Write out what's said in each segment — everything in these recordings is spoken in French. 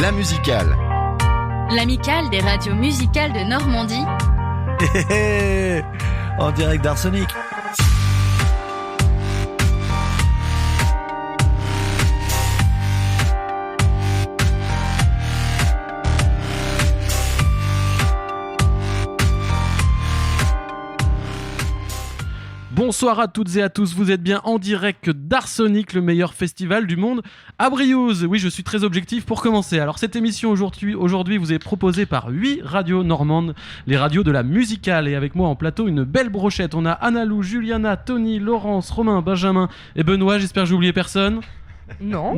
La musicale. L'amicale des radios musicales de Normandie. En direct d'Arsenic. Bonsoir à toutes et à tous, vous êtes bien en direct d'Arsenic, le meilleur festival du monde à Briouze. Oui, je suis très objectif pour commencer. Alors cette émission aujourd'hui vous est proposée par 8 radios normandes, les radios de la musicale. Et avec moi en plateau, une belle brochette. On a Annalou, Juliana, Tony, Laurence, Romain, Benjamin et Benoît. J'espère que j'ai oublié personne. Non,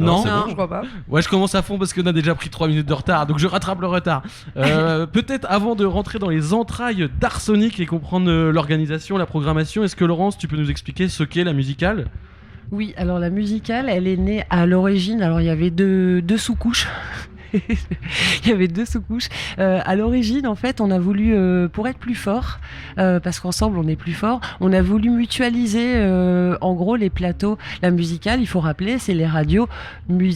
je crois pas. Ouais, je commence à fond parce qu'on a déjà pris 3 minutes de retard, donc je rattrape le retard. Peut-être avant de rentrer dans les entrailles d'Arsenic et comprendre l'organisation, la programmation, est-ce que Laurence, tu peux nous expliquer ce qu'est la musicale ? Oui, alors la musicale, elle est née à l'origine, alors il y avait deux sous-couches. Il y avait 2 sous-couches. À l'origine, en fait, on a voulu, pour être plus fort, parce qu'ensemble on est plus fort, on a voulu mutualiser, en gros, les plateaux. La musicale, il faut rappeler, c'est les radios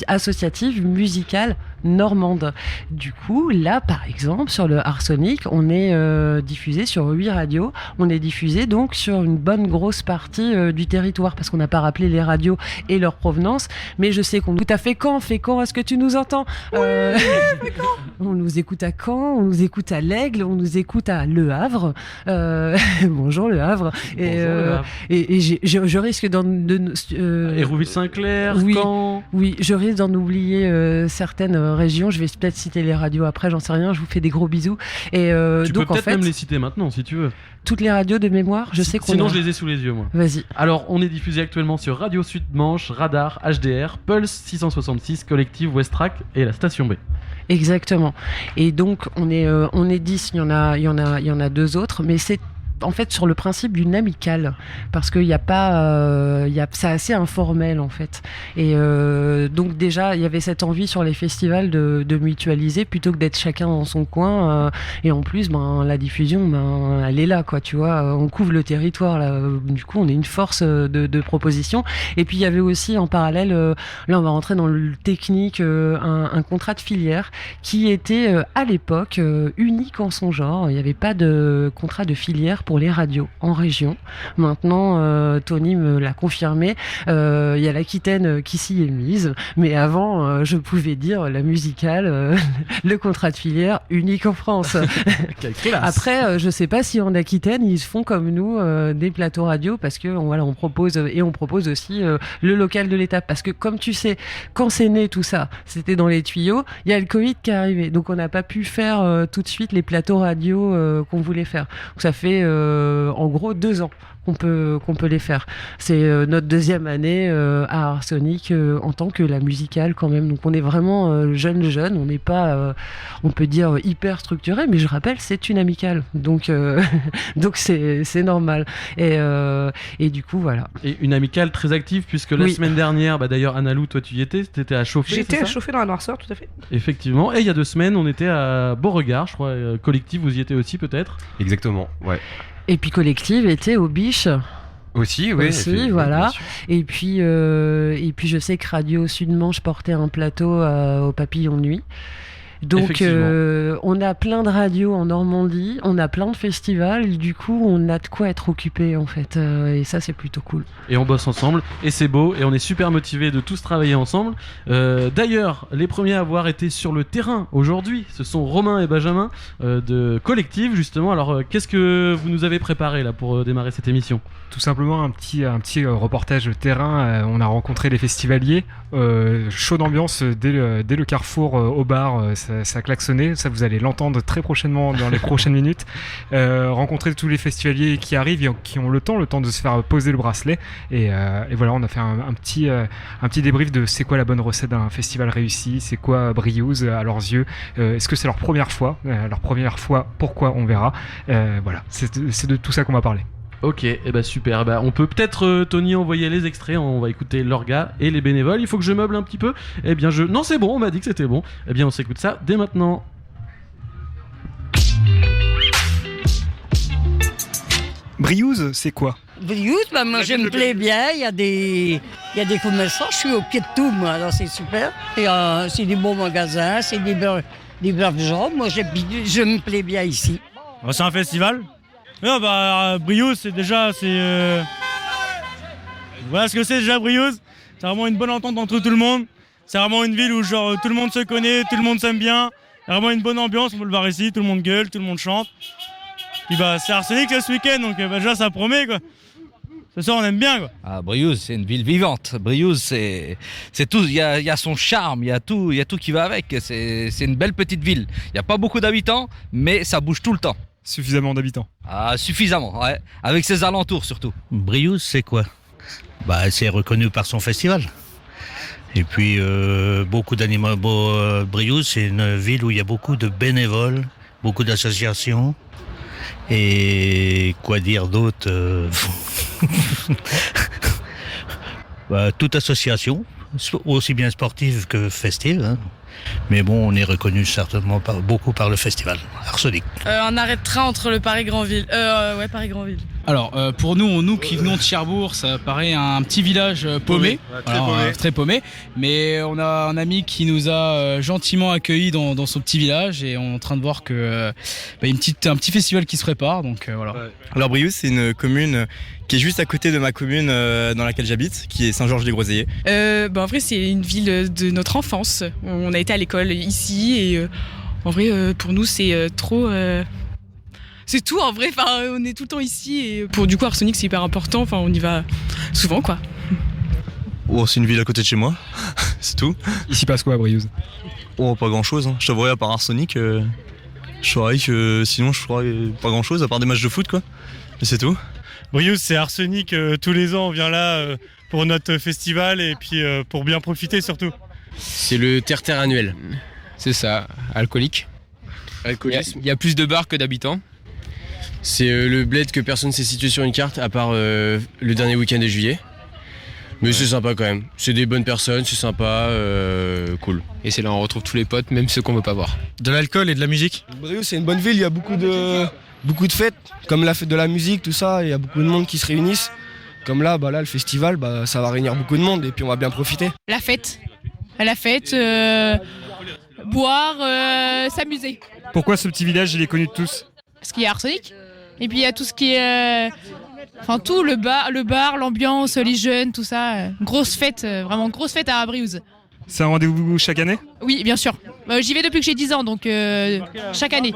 associatives musicales normandes. Du coup, là, par exemple, sur le Arsenic, on est diffusé sur 8 radios. On est diffusé donc sur une bonne grosse partie du territoire, parce qu'on n'a pas rappelé les radios et leur provenance. Mais je sais qu'on tout à fait Caen. Est-ce que tu nous entends ? On nous écoute à Caen, on nous écoute à l'Aigle, on nous écoute à Le Havre. Bonjour Le Havre. Et je risque Hérouville-Saint-Clair, oui, Caen. Oui, je risque d'en oublier certaines régions. Je vais peut-être citer les radios après, j'en sais rien. Je vous fais des gros bisous. Et tu donc, peux peut-être en fait, même les citer maintenant si tu veux. Toutes les radios de mémoire, Sinon, je les ai sous les yeux, moi. Vas-y. Alors, on est diffusé actuellement sur Radio Sud-Manche, Radar, HDR, Pulse 666, Collective, Westrack et la Station B. Exactement. Et donc, on est 10, il y en a 2 autres, mais c'est en fait sur le principe d'une amicale, parce qu'il n'y a pas c'est assez informel en fait, et donc déjà il y avait cette envie sur les festivals de mutualiser plutôt que d'être chacun dans son coin, et en plus la diffusion elle est là, quoi, tu vois, on couvre le territoire là, du coup on est une force de proposition. Et puis il y avait aussi en parallèle, là on va rentrer dans le technique, un contrat de filière qui était à l'époque unique en son genre. Il n'y avait pas de contrat de filière pour les radios en région. Maintenant, Tony me l'a confirmé, il y a l'Aquitaine qui s'y est mise, mais avant, je pouvais dire la musicale, le contrat de filière unique en France. Après, je sais pas si en Aquitaine, ils font comme nous des plateaux radio, parce que on propose aussi le local de l'étape, parce que comme tu sais, quand c'est né tout ça, c'était dans les tuyaux, il y a le Covid qui est arrivé, donc on n'a pas pu faire tout de suite les plateaux radio qu'on voulait faire. Donc ça fait en gros 2 ans qu'on peut les faire. C'est notre 2e année à Arsenic en tant que la musicale quand même. Donc on est vraiment jeune, on n'est pas, on peut dire, hyper structuré, mais je rappelle, c'est une amicale. Donc c'est normal. Et du coup, voilà. Et une amicale très active, puisque la semaine dernière, d'ailleurs Annalou, toi tu y étais, t'étais à chauffer. J'étais à chauffer dans la noirceur, tout à fait. Effectivement. Et il y a 2 semaines, on était à Beauregard, je crois, Collectif, vous y étiez aussi peut-être ? Exactement, ouais. Et puis Collective était au Biche. Aussi, oui. Voilà. Et puis je sais que Radio Sud-Manche portait un plateau au Papillon de Nuit. Donc on a plein de radios en Normandie, on a plein de festivals, du coup on a de quoi être occupé en fait, et ça c'est plutôt cool. Et on bosse ensemble, et c'est beau, et on est super motivés de tous travailler ensemble. D'ailleurs, les premiers à avoir été sur le terrain aujourd'hui, ce sont Romain et Benjamin de Collective justement. Alors qu'est-ce que vous nous avez préparé là pour démarrer cette émission ? Tout simplement un petit reportage terrain. On a rencontré les festivaliers, chaud d'ambiance dès le carrefour au bar. Ça a klaxonné, ça vous allez l'entendre très prochainement dans les prochaines minutes. Rencontrer tous les festivaliers qui arrivent et qui ont le temps de se faire poser le bracelet, et voilà, on a fait un petit débrief de c'est quoi la bonne recette d'un festival réussi, c'est quoi Briouze à leurs yeux, est-ce que c'est leur première fois, pourquoi, on verra, voilà, c'est de tout ça qu'on va parler. Ok, super. On peut peut-être, Tony, envoyer les extraits. On va écouter l'orga et les bénévoles. Il faut que je meuble un petit peu. Non, c'est bon, on m'a dit que c'était bon. On s'écoute ça dès maintenant. Briouze, c'est quoi ? Briouze, moi je me plais bien, il y a des commerçants, je suis au pied de tout moi, alors c'est super. Et c'est des beaux magasins, c'est des braves gens, moi je me plais bien ici. C'est un festival. Briouze voilà ce que c'est déjà Briouze. C'est vraiment une bonne entente entre tout le monde. C'est vraiment une ville où genre tout le monde se connaît, tout le monde s'aime bien. Il y a vraiment une bonne ambiance, on peut le voir ici, tout le monde gueule, tout le monde chante. Puis c'est Arsenic ce week-end, donc déjà ça promet quoi. Ce soir on aime bien quoi. Briouze c'est une ville vivante. Briouze c'est tout, il y a son charme, il y a tout qui va avec. C'est une belle petite ville. Il n'y a pas beaucoup d'habitants, mais ça bouge tout le temps. Suffisamment d'habitants. Suffisamment, ouais. Avec ses alentours surtout. Briouze c'est quoi? C'est reconnu par son festival. Et puis beaucoup d'animaux. Briouze c'est une ville où il y a beaucoup de bénévoles, beaucoup d'associations. Et quoi dire d'autre? Toute association, aussi bien sportive que festive. Hein. Mais bon, on est reconnu certainement beaucoup par le festival Arsenic. Un arrêt de train entre le Paris-Grandville. Paris-Grandville. Alors, pour nous qui venons de Cherbourg, ça paraît un petit village paumé. Très paumé. Mais on a un ami qui nous a gentiment accueillis dans son petit village et on est en train de voir que un petit festival qui se prépare. Donc voilà. Ouais. Alors Briouze, c'est une commune qui est juste à côté de ma commune dans laquelle j'habite, qui est Saint-Georges-des-Groseilliers. En vrai, c'est une ville de notre enfance. On a été à l'école ici et en vrai, pour nous, c'est trop... C'est tout en vrai, on est tout le temps ici et pour du coup Arsenic c'est hyper important, on y va souvent quoi. C'est une ville à côté de chez moi, c'est tout. Ici passe quoi à Briouze? Pas grand chose, je t'avouerais à part Arsenic, je crois que sinon je crois pas grand chose à part des matchs de foot quoi, mais c'est tout. Briouze c'est Arsenic, tous les ans on vient là pour notre festival et puis pour bien profiter surtout. C'est le terre-terre annuel, c'est ça, alcoolique. Il y a plus de bars que d'habitants. C'est le bled que personne ne s'est situé sur une carte à part le dernier week-end de juillet. Mais c'est sympa quand même. C'est des bonnes personnes, c'est sympa, cool. Et c'est là où on retrouve tous les potes, même ceux qu'on veut pas voir. De l'alcool et de la musique. Briouze c'est une bonne ville, il y a beaucoup de fêtes, comme la fête de la musique, tout ça, il y a beaucoup de monde qui se réunissent. Comme là, le festival, ça va réunir beaucoup de monde et puis on va bien profiter. La fête, boire, s'amuser. Pourquoi ce petit village il est connu de tous? Parce qu'il y a Arsenic. Et puis il y a tout ce qui est... tout, le bar, l'ambiance, les jeunes, tout ça. Grosse fête, vraiment grosse fête à Briouze. C'est un rendez-vous chaque année? Oui, bien sûr. J'y vais depuis que j'ai 10 ans, donc chaque année.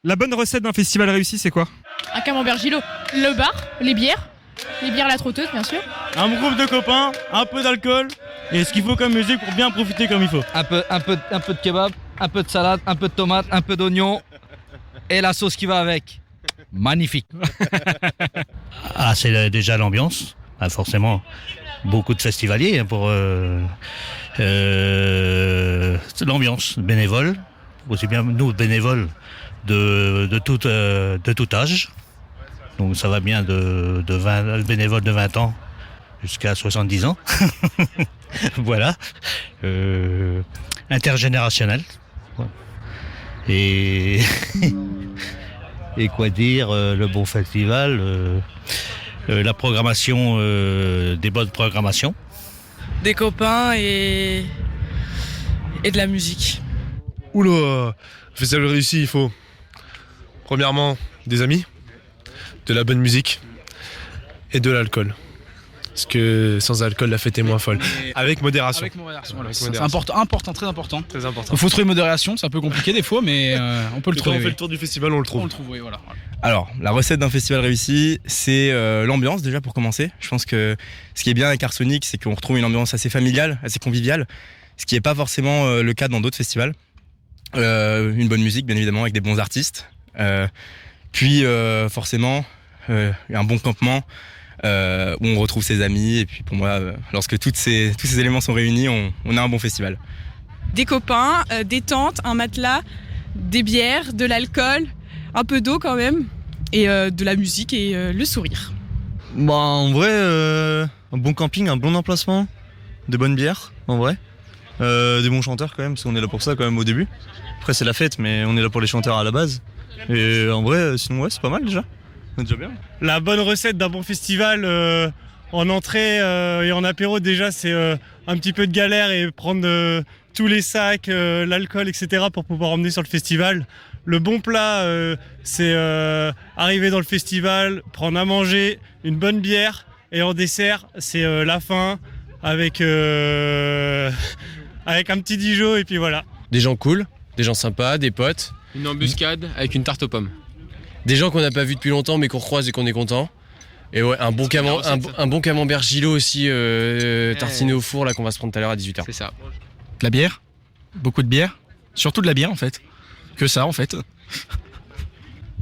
La bonne recette d'un festival réussi, c'est quoi? Un camembert Gilo. Le bar, les bières, la trotteuse, bien sûr. Un groupe de copains, un peu d'alcool et ce qu'il faut comme musique pour bien profiter comme il faut. Un peu de kebab, un peu de salade, un peu de tomate, un peu d'oignon et la sauce qui va avec. Magnifique. C'est déjà l'ambiance. Forcément, beaucoup de festivaliers pour l'ambiance bénévole. Aussi bien nous bénévoles de tout âge. Donc ça va bien de 20 bénévoles de 20 ans jusqu'à 70 ans. Voilà. Intergénérationnel. Et quoi dire, le bon festival, la programmation, des bonnes programmations. Des copains et de la musique. Oula, festival réussi, il faut premièrement des amis, de la bonne musique et de l'alcool. Parce que sans alcool, la fête est moins folle. Avec modération. C'est important, très important. Très important. Il faut trouver modération, c'est un peu compliqué des fois, mais on peut le trouver. Quand on fait le tour du festival, on le trouve. Oui, voilà. Alors, la recette d'un festival réussi, c'est l'ambiance déjà pour commencer. Je pense que ce qui est bien avec Arsenic, c'est qu'on retrouve une ambiance assez familiale, assez conviviale, ce qui n'est pas forcément le cas dans d'autres festivals. Une bonne musique, bien évidemment, avec des bons artistes. Puis forcément, un bon campement où on retrouve ses amis. Et puis pour moi, lorsque tous ces éléments sont réunis, on a un bon festival. Des copains, des tentes, un matelas, des bières, de l'alcool, un peu d'eau quand même, et de la musique et le sourire. En vrai, un bon camping, un bon emplacement, de bonnes bières, en vrai. Des bons chanteurs quand même, parce qu'on est là pour ça quand même au début. Après c'est la fête, mais on est là pour les chanteurs à la base. Et en vrai, sinon ouais, c'est pas mal déjà. c'est déjà bien. La bonne recette d'un bon festival en entrée et en apéro, déjà, c'est un petit peu de galère et prendre tous les sacs, l'alcool, etc. pour pouvoir emmener sur le festival. Le bon plat, c'est arriver dans le festival, prendre à manger, une bonne bière et en dessert, c'est la fin avec un petit Dijon et puis voilà. Des gens cool, des gens sympas, des potes. Une embuscade avec une tarte aux pommes. Des gens qu'on n'a pas vus depuis longtemps mais qu'on croise et qu'on est content. Et ouais, un bon camembert Gilo aussi, tartiné au four là qu'on va se prendre tout à l'heure à 18h. C'est ça. De la bière, beaucoup de bière, surtout de la bière en fait. Que ça en fait.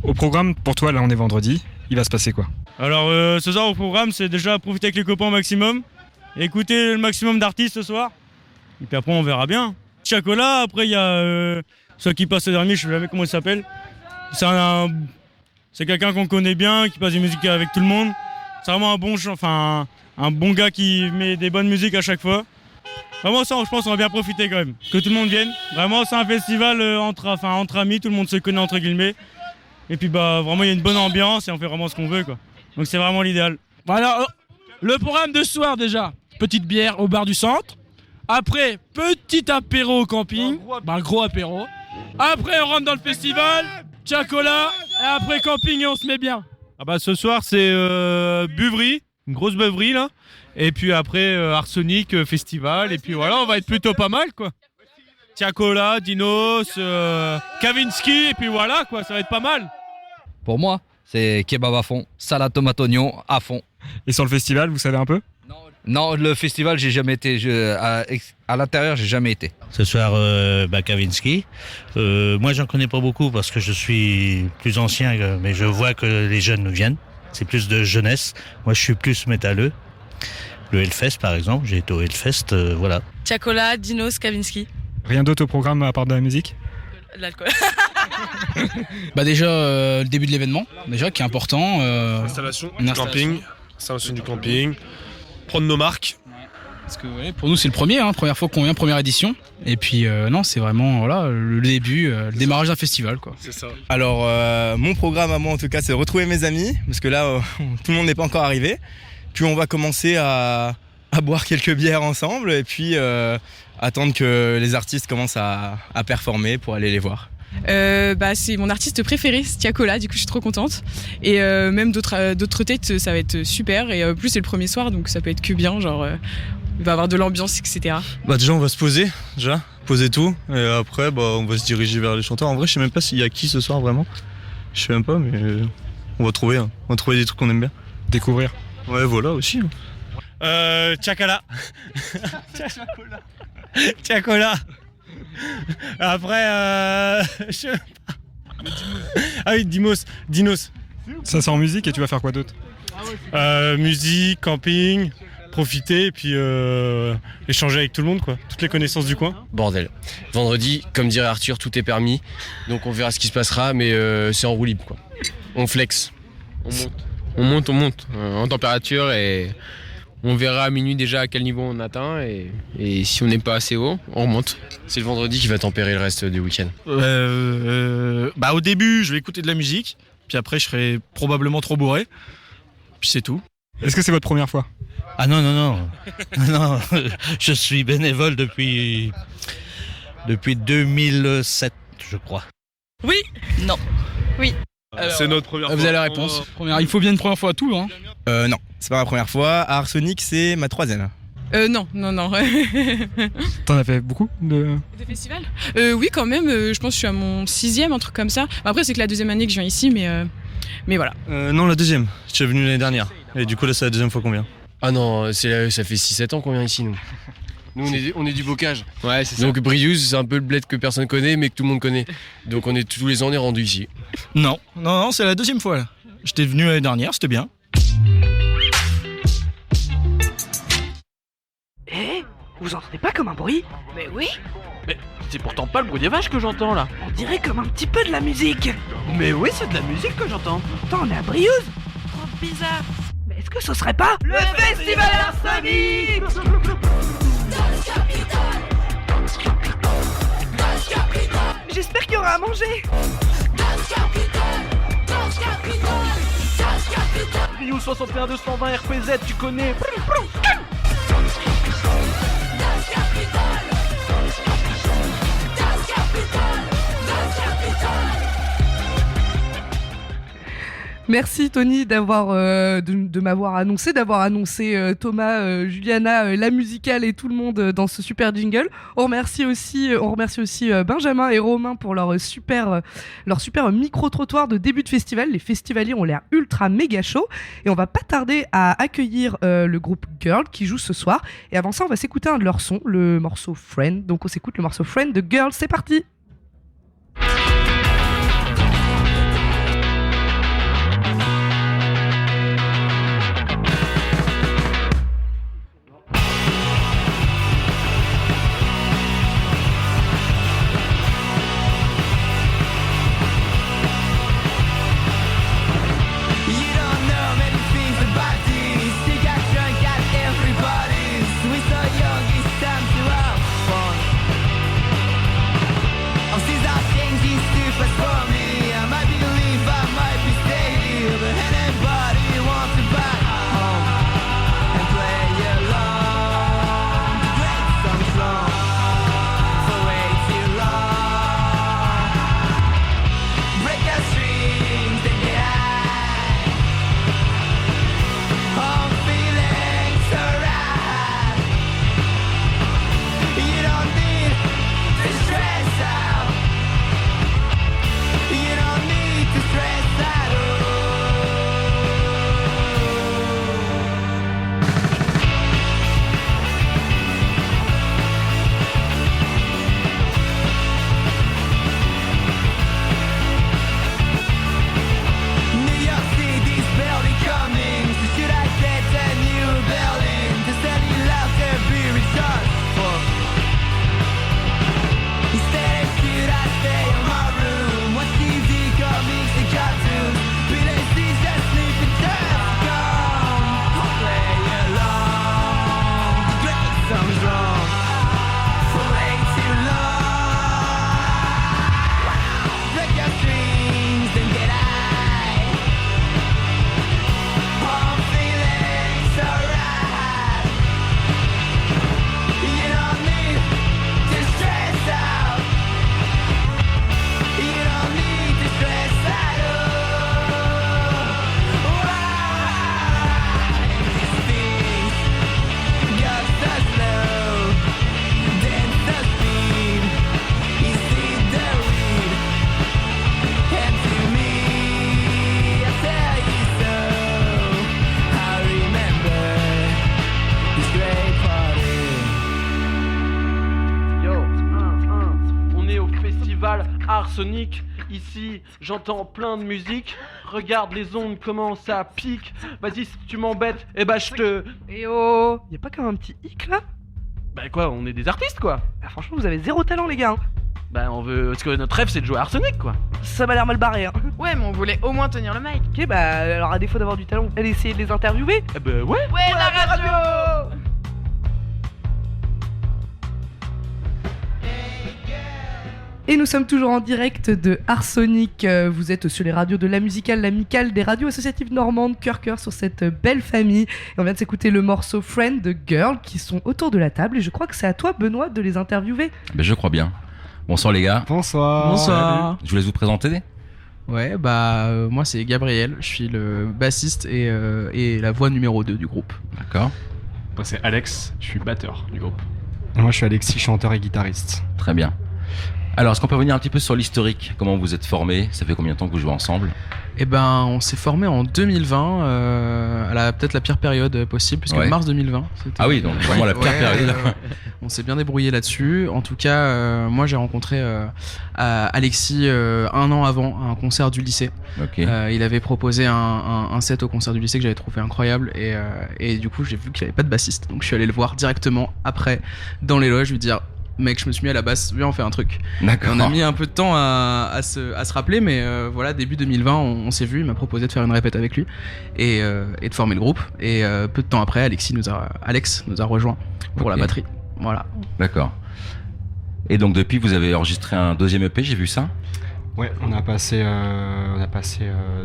Au programme, pour toi, là on est vendredi, il va se passer quoi? Alors ce soir au programme, c'est déjà profiter avec les copains au maximum, écouter le maximum d'artistes ce soir, et puis après on verra bien. Chacola, après il y a celui qui passe au dernier, je sais jamais comment il s'appelle. C'est quelqu'un qu'on connaît bien, qui passe des musiques avec tout le monde. C'est vraiment un bon gars qui met des bonnes musiques à chaque fois. Vraiment ça, je pense qu'on va bien profiter quand même, que tout le monde vienne. Vraiment c'est un festival entre amis, tout le monde se connaît entre guillemets. Et puis vraiment il y a une bonne ambiance et on fait vraiment ce qu'on veut quoi. Donc c'est vraiment l'idéal. Voilà, le programme de ce soir déjà, petite bière au bar du centre. Après, petit apéro au camping, gros apéro. Après on rentre dans le festival, Chacola, et après camping et on se met bien. Ce soir c'est buverie, une grosse beuverie là. Et puis après Arsenic, festival, et puis voilà, on va être plutôt pas mal quoi. Chacola, Dinos, Kavinsky, et puis voilà quoi, ça va être pas mal. Pour moi, c'est kebab à fond, salade tomate oignon à fond. Et sur le festival, vous savez un peu? Non, le festival, j'ai jamais été. À l'intérieur, j'ai jamais été. Ce soir, Kavinsky. Moi, j'en connais pas beaucoup parce que je suis plus ancien, mais je vois que les jeunes viennent. C'est plus de jeunesse. Moi, je suis plus métalleux. Le Hellfest, par exemple, j'ai été au Hellfest, voilà. Chacola, Dinos, Kavinsky. Rien d'autre au programme à part de la musique? L'alcool. Déjà, le début de l'événement, déjà, qui est important. Installation du camping, prendre nos marques. Parce que pour nous, c'est le premier, première fois qu'on vient, première édition. Et puis, non, c'est vraiment le début, le démarrage d'un festival, quoi. C'est ça. Alors, mon programme à moi en tout cas, c'est de retrouver mes amis, parce que là, tout le monde n'est pas encore arrivé. Puis on va commencer à boire quelques bières ensemble et puis attendre que les artistes commencent à performer pour aller les voir. C'est mon artiste préféré, c'est Chacola, du coup je suis trop contente. Et même d'autres têtes, ça va être super. Et plus c'est le premier soir, donc ça peut être que bien, il va y avoir de l'ambiance, etc. Déjà on va se poser, poser tout. Et après on va se diriger vers les chanteurs. En vrai je sais même pas s'il y a qui ce soir vraiment. Je sais même pas, mais on va trouver des trucs qu'on aime bien. Découvrir. Ouais voilà aussi. Chacola. Chacola. Après, je sais pas. Ah oui, Dinos. Ça c'est en musique et tu vas faire quoi d'autre? Musique, camping, profiter et puis échanger avec tout le monde quoi. Toutes les connaissances du coin. Bordel. Vendredi, comme dirait Arthur, tout est permis. Donc on verra ce qui se passera, mais c'est en roue libre quoi. On flex. On monte en température et on verra à minuit déjà à quel niveau on atteint et si on n'est pas assez haut, on remonte. C'est le vendredi qui va tempérer le reste du week-end. Au début, je vais écouter de la musique, puis après je serai probablement trop bourré, puis c'est tout. Est-ce que c'est votre première fois? Ah non, non, je suis bénévole depuis 2007, je crois. Oui. Non. Oui. Alors, c'est notre première fois. Vous avez la réponse. Il faut bien une première fois à tout. Non, c'est pas ma première fois. À Arsenic, c'est ma troisième. Non. T'en as fait beaucoup Des festivals Oui, quand même. Je pense que je suis à mon 6e, un truc comme ça. Après, c'est que la 2e année que je viens ici, mais voilà. Non, la 2e. Je suis venu l'année dernière. Et du coup, là, c'est la 2e fois qu'on vient. Ah non, ça fait 6-7 ans qu'on vient ici, nous. Nous, on est du bocage. Ouais, c'est ça. Donc Briouze, c'est un peu le bled que personne connaît, mais que tout le monde connaît. Donc tous les ans, on est rendu ici. Non, c'est la 2e fois, là. J'étais venu l'année dernière, c'était bien. Vous entendez pas comme un bruit? Mais oui. Mais c'est pourtant pas le bruit des vaches que j'entends là. On dirait comme un petit peu de la musique. Mais oui, c'est de la musique que j'entends. Pourtant, on est à Briouze. Trop bizarre. Mais est-ce que ce serait pas le Festival Arsenic? J'espère qu'il y aura à manger. Briouze 61 220 RPZ, tu connais. Merci Tony d'avoir de m'avoir annoncé, Thomas, Juliana, la musicale et tout le monde dans ce super jingle. On remercie aussi Benjamin et Romain pour leur super micro-trottoir de début de festival. Les festivaliers ont l'air ultra méga chauds et on va pas tarder à accueillir le groupe Girl qui joue ce soir. Et avant ça, on va s'écouter un de leurs sons, le morceau Friend. Donc on s'écoute le morceau Friend de Girl, c'est parti. Arsonic, ici j'entends plein de musique. Regarde les ondes comment ça pique. Vas-y, si tu m'embêtes, eh bah je te... Eh oh, y'a pas quand même un petit hic là? Bah quoi, on est des artistes quoi. Ah, franchement vous avez zéro talent les gars. Bah on veut... Parce que notre rêve c'est de jouer à Arsonic quoi. Ça m'a l'air mal barré hein. Ouais mais on voulait au moins tenir le mic. Ok bah alors à défaut d'avoir du talent, allez essayer de les interviewer. Eh bah ouais. Ouais la radio. Et nous sommes toujours en direct de Arsonic. Vous êtes sur les radios de la musicale, l'amicale des radios associatives normandes, cœur sur cette belle famille. Et on vient de s'écouter le morceau Friend de Girl qui sont autour de la table. Et je crois que c'est à toi, Benoît, de les interviewer. Ben, je crois bien. Bonsoir les gars. Bonsoir. Bonsoir. Je vous laisse vous présenter. Ouais, moi c'est Gabriel, je suis le bassiste et la voix numéro 2 du groupe. D'accord. Moi c'est Alex, je suis batteur du groupe. Moi je suis Alexis, chanteur et guitariste. Très bien. Alors, est-ce qu'on peut revenir un petit peu sur l'historique? Comment vous êtes formés? Ça fait combien de temps que vous jouez ensemble? Eh ben, on s'est formés en 2020, peut-être la pire période possible, puisque mars 2020. Ah oui, donc vraiment la pire période. On s'est bien débrouillé là-dessus. En tout cas, moi j'ai rencontré Alexis un an avant un concert du lycée. Okay. Il avait proposé un set au concert du lycée que j'avais trouvé incroyable et du coup j'ai vu qu'il avait pas de bassiste. Donc je suis allé le voir directement après dans les loges, lui dire mec, je me suis mis à la basse, viens on fait un truc. D'accord. On a mis un peu de temps à se rappeler, mais voilà, début 2020, on s'est vu, il m'a proposé de faire une répète avec lui et de former le groupe. Et peu de temps après, Alex nous a rejoint pour la batterie. Voilà. D'accord. Et donc depuis, vous avez enregistré un deuxième EP, j'ai vu ça. Ouais, on a passé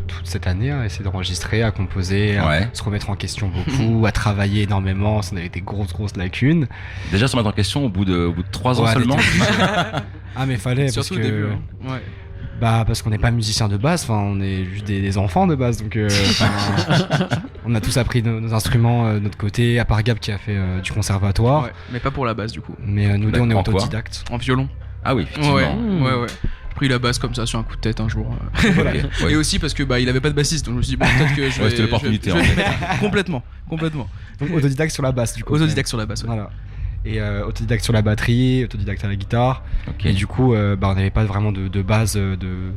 toute cette année à essayer d'enregistrer, à composer, à se remettre en question beaucoup, à travailler énormément. On avait des grosses lacunes. Déjà se remettre en question au bout de 3 ans seulement. Ah mais fallait Surtout parce au que début. Hein. Ouais. bah parce qu'on n'est pas musicien de base, enfin on est juste des enfants de base, donc on a tous appris nos instruments de notre côté, à part Gab qui a fait du conservatoire. Ouais, mais pas pour la basse du coup. Mais nous deux on est En quoi autodidactes. En violon. Ah oui, effectivement. Ouais. J'ai pris la basse comme ça sur un coup de tête un jour. Voilà. Et aussi parce que il avait pas de bassiste, donc je me suis dit peut-être que je vais. C'était l'opportunité, je vais en fait. mettre complètement. Donc autodidacte sur la basse du coup. Autodidacte sur la basse. Ouais. Voilà. Et autodidacte sur la batterie, autodidacte à la guitare. Et du coup, on n'avait pas vraiment de base de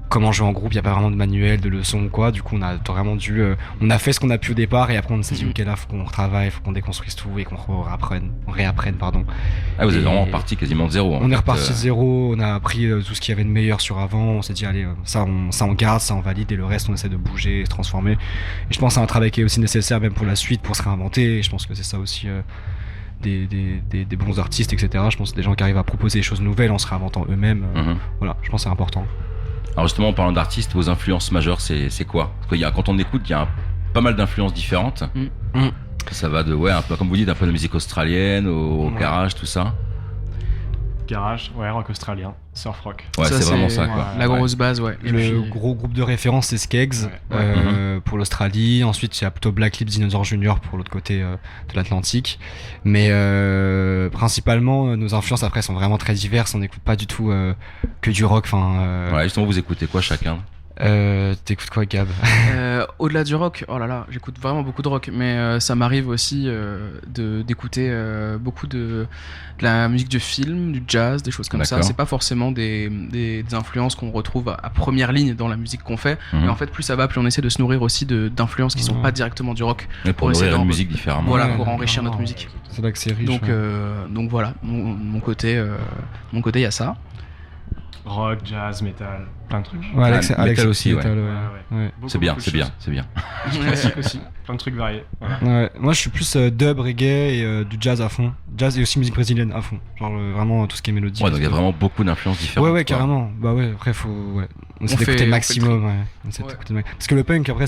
comment jouer en groupe. Il n'y a pas vraiment de manuel, de leçons ou quoi. Du coup, on a vraiment dû. On a fait ce qu'on a pu au départ et après on s'est dit ok là, faut qu'on retravaille, faut qu'on déconstruise tout et qu'on réapprenne. Pardon. Ah, vous êtes vraiment reparti quasiment de zéro. On est reparti de zéro. On a appris tout ce qu'il y avait de meilleur sur avant. On s'est dit allez, ça on garde, ça on valide et le reste on essaie de bouger, de transformer. Et je pense que c'est un travail qui est aussi nécessaire même pour la suite, pour se réinventer. Et je pense que c'est ça aussi. Des bons artistes, etc. Je pense des gens qui arrivent à proposer des choses nouvelles en se réinventant eux-mêmes. Voilà, je pense que c'est important. Alors justement, en parlant d'artistes, vos influences majeures, c'est quoi? Parce que quand on écoute, il y a pas mal d'influences différentes. Ça va de, un peu comme vous dites, un peu de musique australienne au garage, tout ça. Garage, rock australien, surf rock. Ouais, c'est vraiment ça, quoi. La grosse base, ouais. Et le gros groupe de référence, c'est Skeggs pour l'Australie. Ensuite, il y a plutôt Black Lips Dinosaur Junior pour l'autre côté de l'Atlantique. Mais principalement, nos influences après sont vraiment très diverses. On n'écoute pas du tout que du rock. Ouais, justement, vous écoutez quoi chacun? T'écoutes quoi, Gab? Au-delà du rock, oh là là, j'écoute vraiment beaucoup de rock, mais ça m'arrive aussi d'écouter beaucoup de la musique de film, du jazz, des choses comme ça. C'est pas forcément des influences qu'on retrouve à première ligne dans la musique qu'on fait, mais en fait, plus ça va, plus on essaie de se nourrir aussi d'influences qui sont pas directement du rock. Pour nourrir la musique différemment. Voilà, pour enrichir notre musique. C'est là que c'est riche. Donc voilà, mon côté, il y a ça. Rock, jazz, metal, plein de trucs. Ouais, Alex metal aussi, metal, ouais. C'est bien. Classique aussi, plein de trucs variés. Voilà. Ouais. Moi, je suis plus dub, reggae et du jazz à fond. Jazz et aussi musique brésilienne à fond. Genre vraiment tout ce qui est mélodie. Ouais, donc il y a vraiment beaucoup d'influences différentes. Ouais, carrément. Bah ouais, après, on essaie d'écouter le maximum. Parce que le punk, après,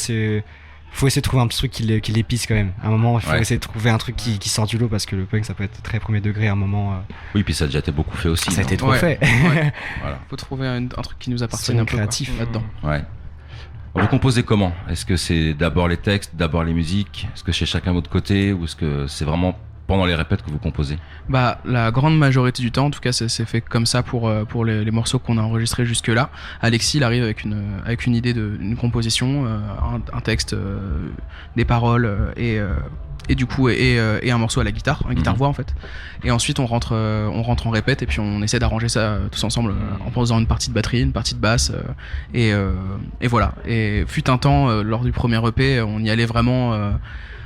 faut essayer de trouver un petit truc qui l'épice quand même. À un moment, il faut essayer de trouver un truc qui sort du lot parce que le punk ça peut être très premier degré à un moment. Oui, puis ça a déjà été beaucoup fait aussi. Ça a été trop fait. Voilà. Faut trouver un truc qui nous appartienne un peu créatif là-dedans. Ouais. Vous composez comment? Est-ce que c'est d'abord les textes, d'abord les musiques? Est-ce que c'est chacun de votre côté ou est-ce que c'est vraiment pendant les répètes que vous composez? La grande majorité du temps, en tout cas, c'est fait comme ça pour les morceaux qu'on a enregistrés jusque-là. Alexis, il arrive avec une idée d'une composition, un texte, des paroles et du coup et un morceau à la guitare, un guitare-voix en fait. Et ensuite on rentre en répète et puis on essaie d'arranger ça tous ensemble en posant une partie de batterie, une partie de basse et voilà. Et fut un temps lors du premier EP, on y allait vraiment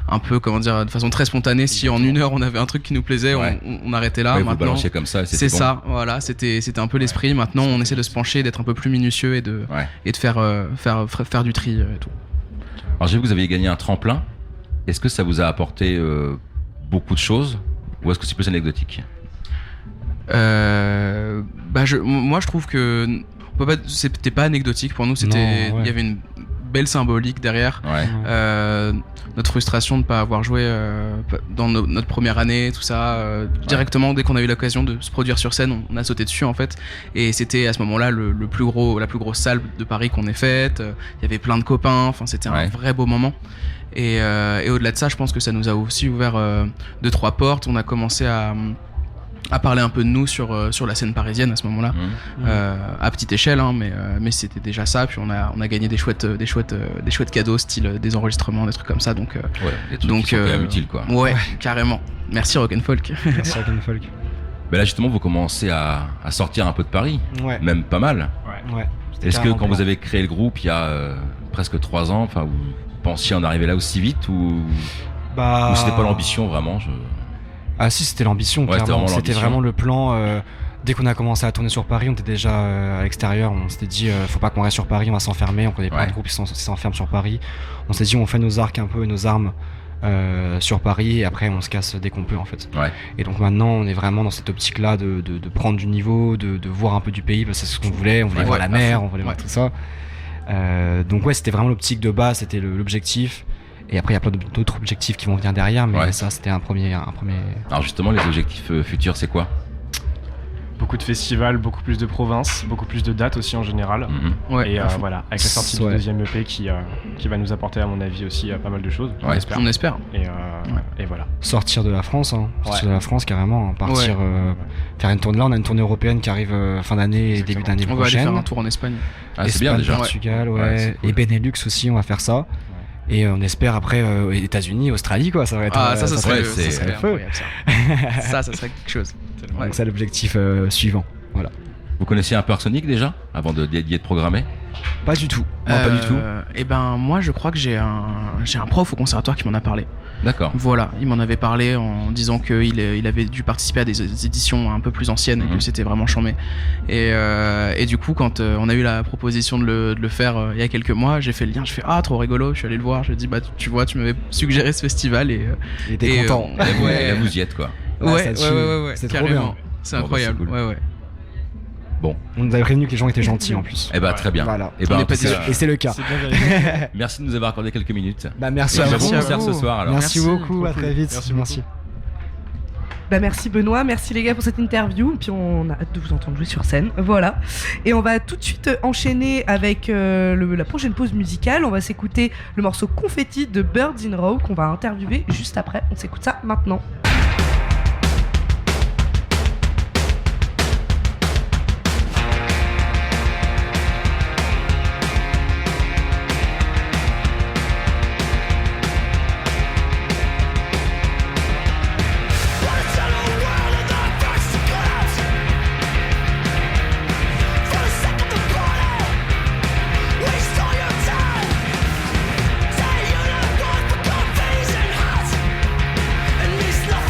un peu, comment dire, de façon très spontanée. Si en une heure on avait un truc qui nous plaisait, on arrêtait là. Vous balanciez comme ça. C'est bon. Ça, voilà, c'était un peu l'esprit. Maintenant, on essaie de se pencher, d'être un peu plus minutieux et de faire du tri et tout. Alors j'ai vu que vous aviez gagné un tremplin. Est-ce que ça vous a apporté beaucoup de choses ou est-ce que c'est plus anecdotique? Moi, je trouve que c'était pas anecdotique pour nous. Il y avait une belle symbolique derrière. Notre frustration de ne pas avoir joué dans notre première année, tout ça. Directement, dès qu'on a eu l'occasion de se produire sur scène, on a sauté dessus en fait. Et c'était à ce moment-là la plus grosse salle de Paris qu'on ait faite. Il y avait plein de copains. Enfin, c'était un vrai beau moment. Et au-delà de ça, je pense que ça nous a aussi ouvert 2-3 portes. On a commencé à parler un peu de nous sur la scène parisienne à ce moment-là, à petite échelle, hein, mais c'était déjà ça. Puis on a gagné des chouettes cadeaux, style des enregistrements, des trucs comme ça. Donc des trucs qui sont quand même utiles, quoi. Ouais, carrément. Merci Rock'n'Folk. Merci Rock'n'Folk. Mais là justement, vous commencez à sortir un peu de Paris, même pas mal. Ouais. Est-ce que quand vous avez créé le groupe il y a presque 3 ans, enfin, vous pensiez en arriver là aussi vite ou c'était pas l'ambition vraiment? Ah si, c'était l'ambition, clairement. C'était vraiment le plan. Dès qu'on a commencé à tourner sur Paris, on était déjà à l'extérieur. On s'était dit, faut pas qu'on reste sur Paris, on va s'enfermer. On connaît plein de groupes qui s'enferment sur Paris. On s'est dit, on fait nos arcs un peu et nos armes sur Paris, et après on se casse dès qu'on peut en fait. Ouais. Et donc maintenant on est vraiment dans cette optique là de prendre du niveau, de voir un peu du pays, parce que c'est ce qu'on voulait, on voulait voir la mer, on voulait voir tout ça. Donc ouais, c'était vraiment l'optique de base, c'était l'objectif. Et après il y a plein d'autres objectifs qui vont venir derrière, mais ça c'était un premier. Alors justement, les objectifs futurs, c'est quoi? Beaucoup de festivals, beaucoup plus de provinces, beaucoup plus de dates aussi en général. Et voilà, avec la sortie du deuxième EP qui va nous apporter, à mon avis, aussi pas mal de choses. On espère. Et voilà. Sortir de la France, sortir de la France carrément, partir faire une tournée. Là, on a une tournée européenne qui arrive fin d'année et début d'année prochaine. On va aller faire un tour en Espagne. Ah, c'est bien déjà. Portugal, et Benelux aussi, on va faire ça. Et on espère après États-Unis, Australie, quoi. Ça va être. Ça serait le feu. Ça serait quelque chose. Donc c'est l'objectif suivant. Voilà. Vous connaissiez un peu Arsenic déjà avant d'y être programmé? Pas du tout. Pas du tout. Et ben moi je crois que j'ai un prof au conservatoire qui m'en a parlé. D'accord. Voilà, il m'en avait parlé en disant qu'il avait dû participer à des éditions un peu plus anciennes et que c'était vraiment chambé. Et du coup, quand on a eu la proposition de le faire il y a quelques mois, j'ai fait le lien, je fais trop rigolo, je suis allé le voir, je lui ai dit tu vois, tu m'avais suggéré ce festival et t'es content. Là vous y êtes quoi. Ouais, c'est trop bien. C'est Bon, incroyable. bah, c'est cool. Ouais. Bon, on nous avait prévenu que les gens étaient gentils en plus. Eh bah très bien. Voilà. Et c'est le cas. Merci de nous avoir accordé quelques minutes. Merci à vous. Bon concert ce soir alors. Merci beaucoup, à très vite. Merci. Merci Benoît, merci les gars pour cette interview. Puis on a hâte de vous entendre jouer sur scène. Voilà. Et on va tout de suite enchaîner avec la prochaine pause musicale. On va s'écouter le morceau Confetti de Birds in Row qu'on va interviewer juste après. On s'écoute ça maintenant. It's not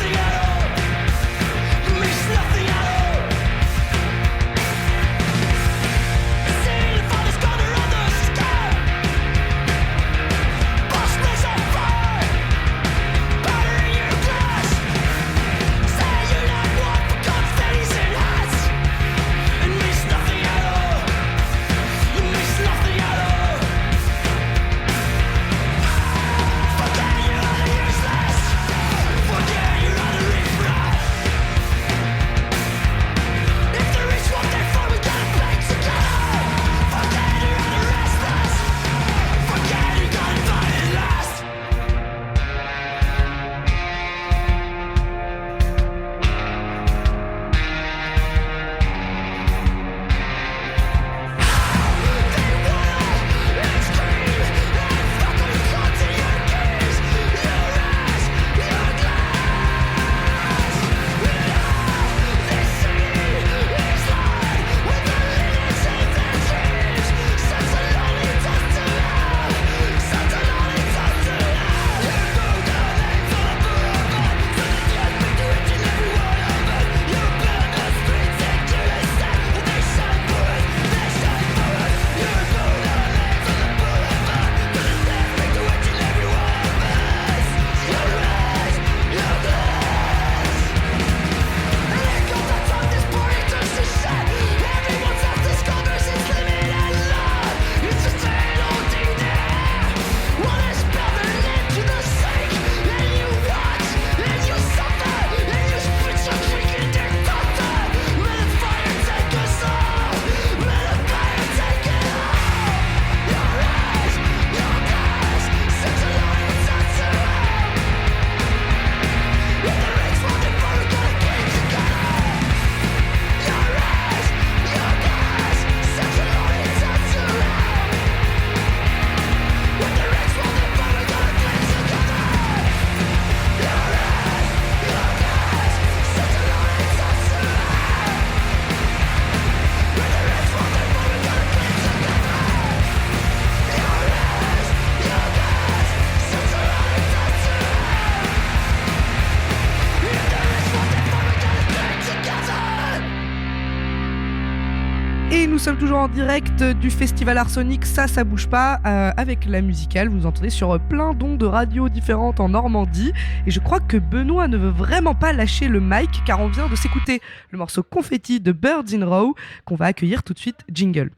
Et nous sommes toujours en direct du festival Arsonic, ça bouge pas, avec la musicale. Vous nous entendez sur plein d'ondes de radio différentes en Normandie. Et je crois que Benoît ne veut vraiment pas lâcher le mic, car on vient de s'écouter le morceau Confetti de Birds in Row, qu'on va accueillir tout de suite. Jingle.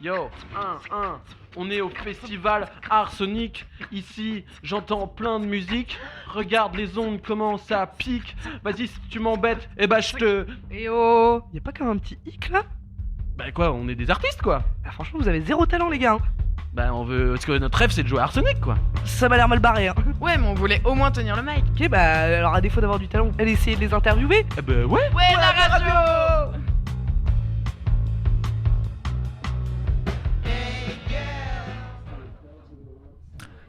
Yo, on est au festival Arsonic. Ici, j'entends plein de musique. Regarde les ondes, comment ça pique. Vas-y, si tu m'embêtes, je te... Eh oh, y'a pas comme un petit hic là? Bah quoi, on est des artistes quoi. Bah franchement, vous avez zéro talent les gars. Bah on veut... Parce que notre rêve c'est de jouer à Arsonic quoi. Ça m'a l'air mal barré. Ouais, mais on voulait au moins tenir le mic. Ok, bah alors à défaut d'avoir du talent, allez essayer de les interviewer. Eh bah ouais. Ouais, la radio.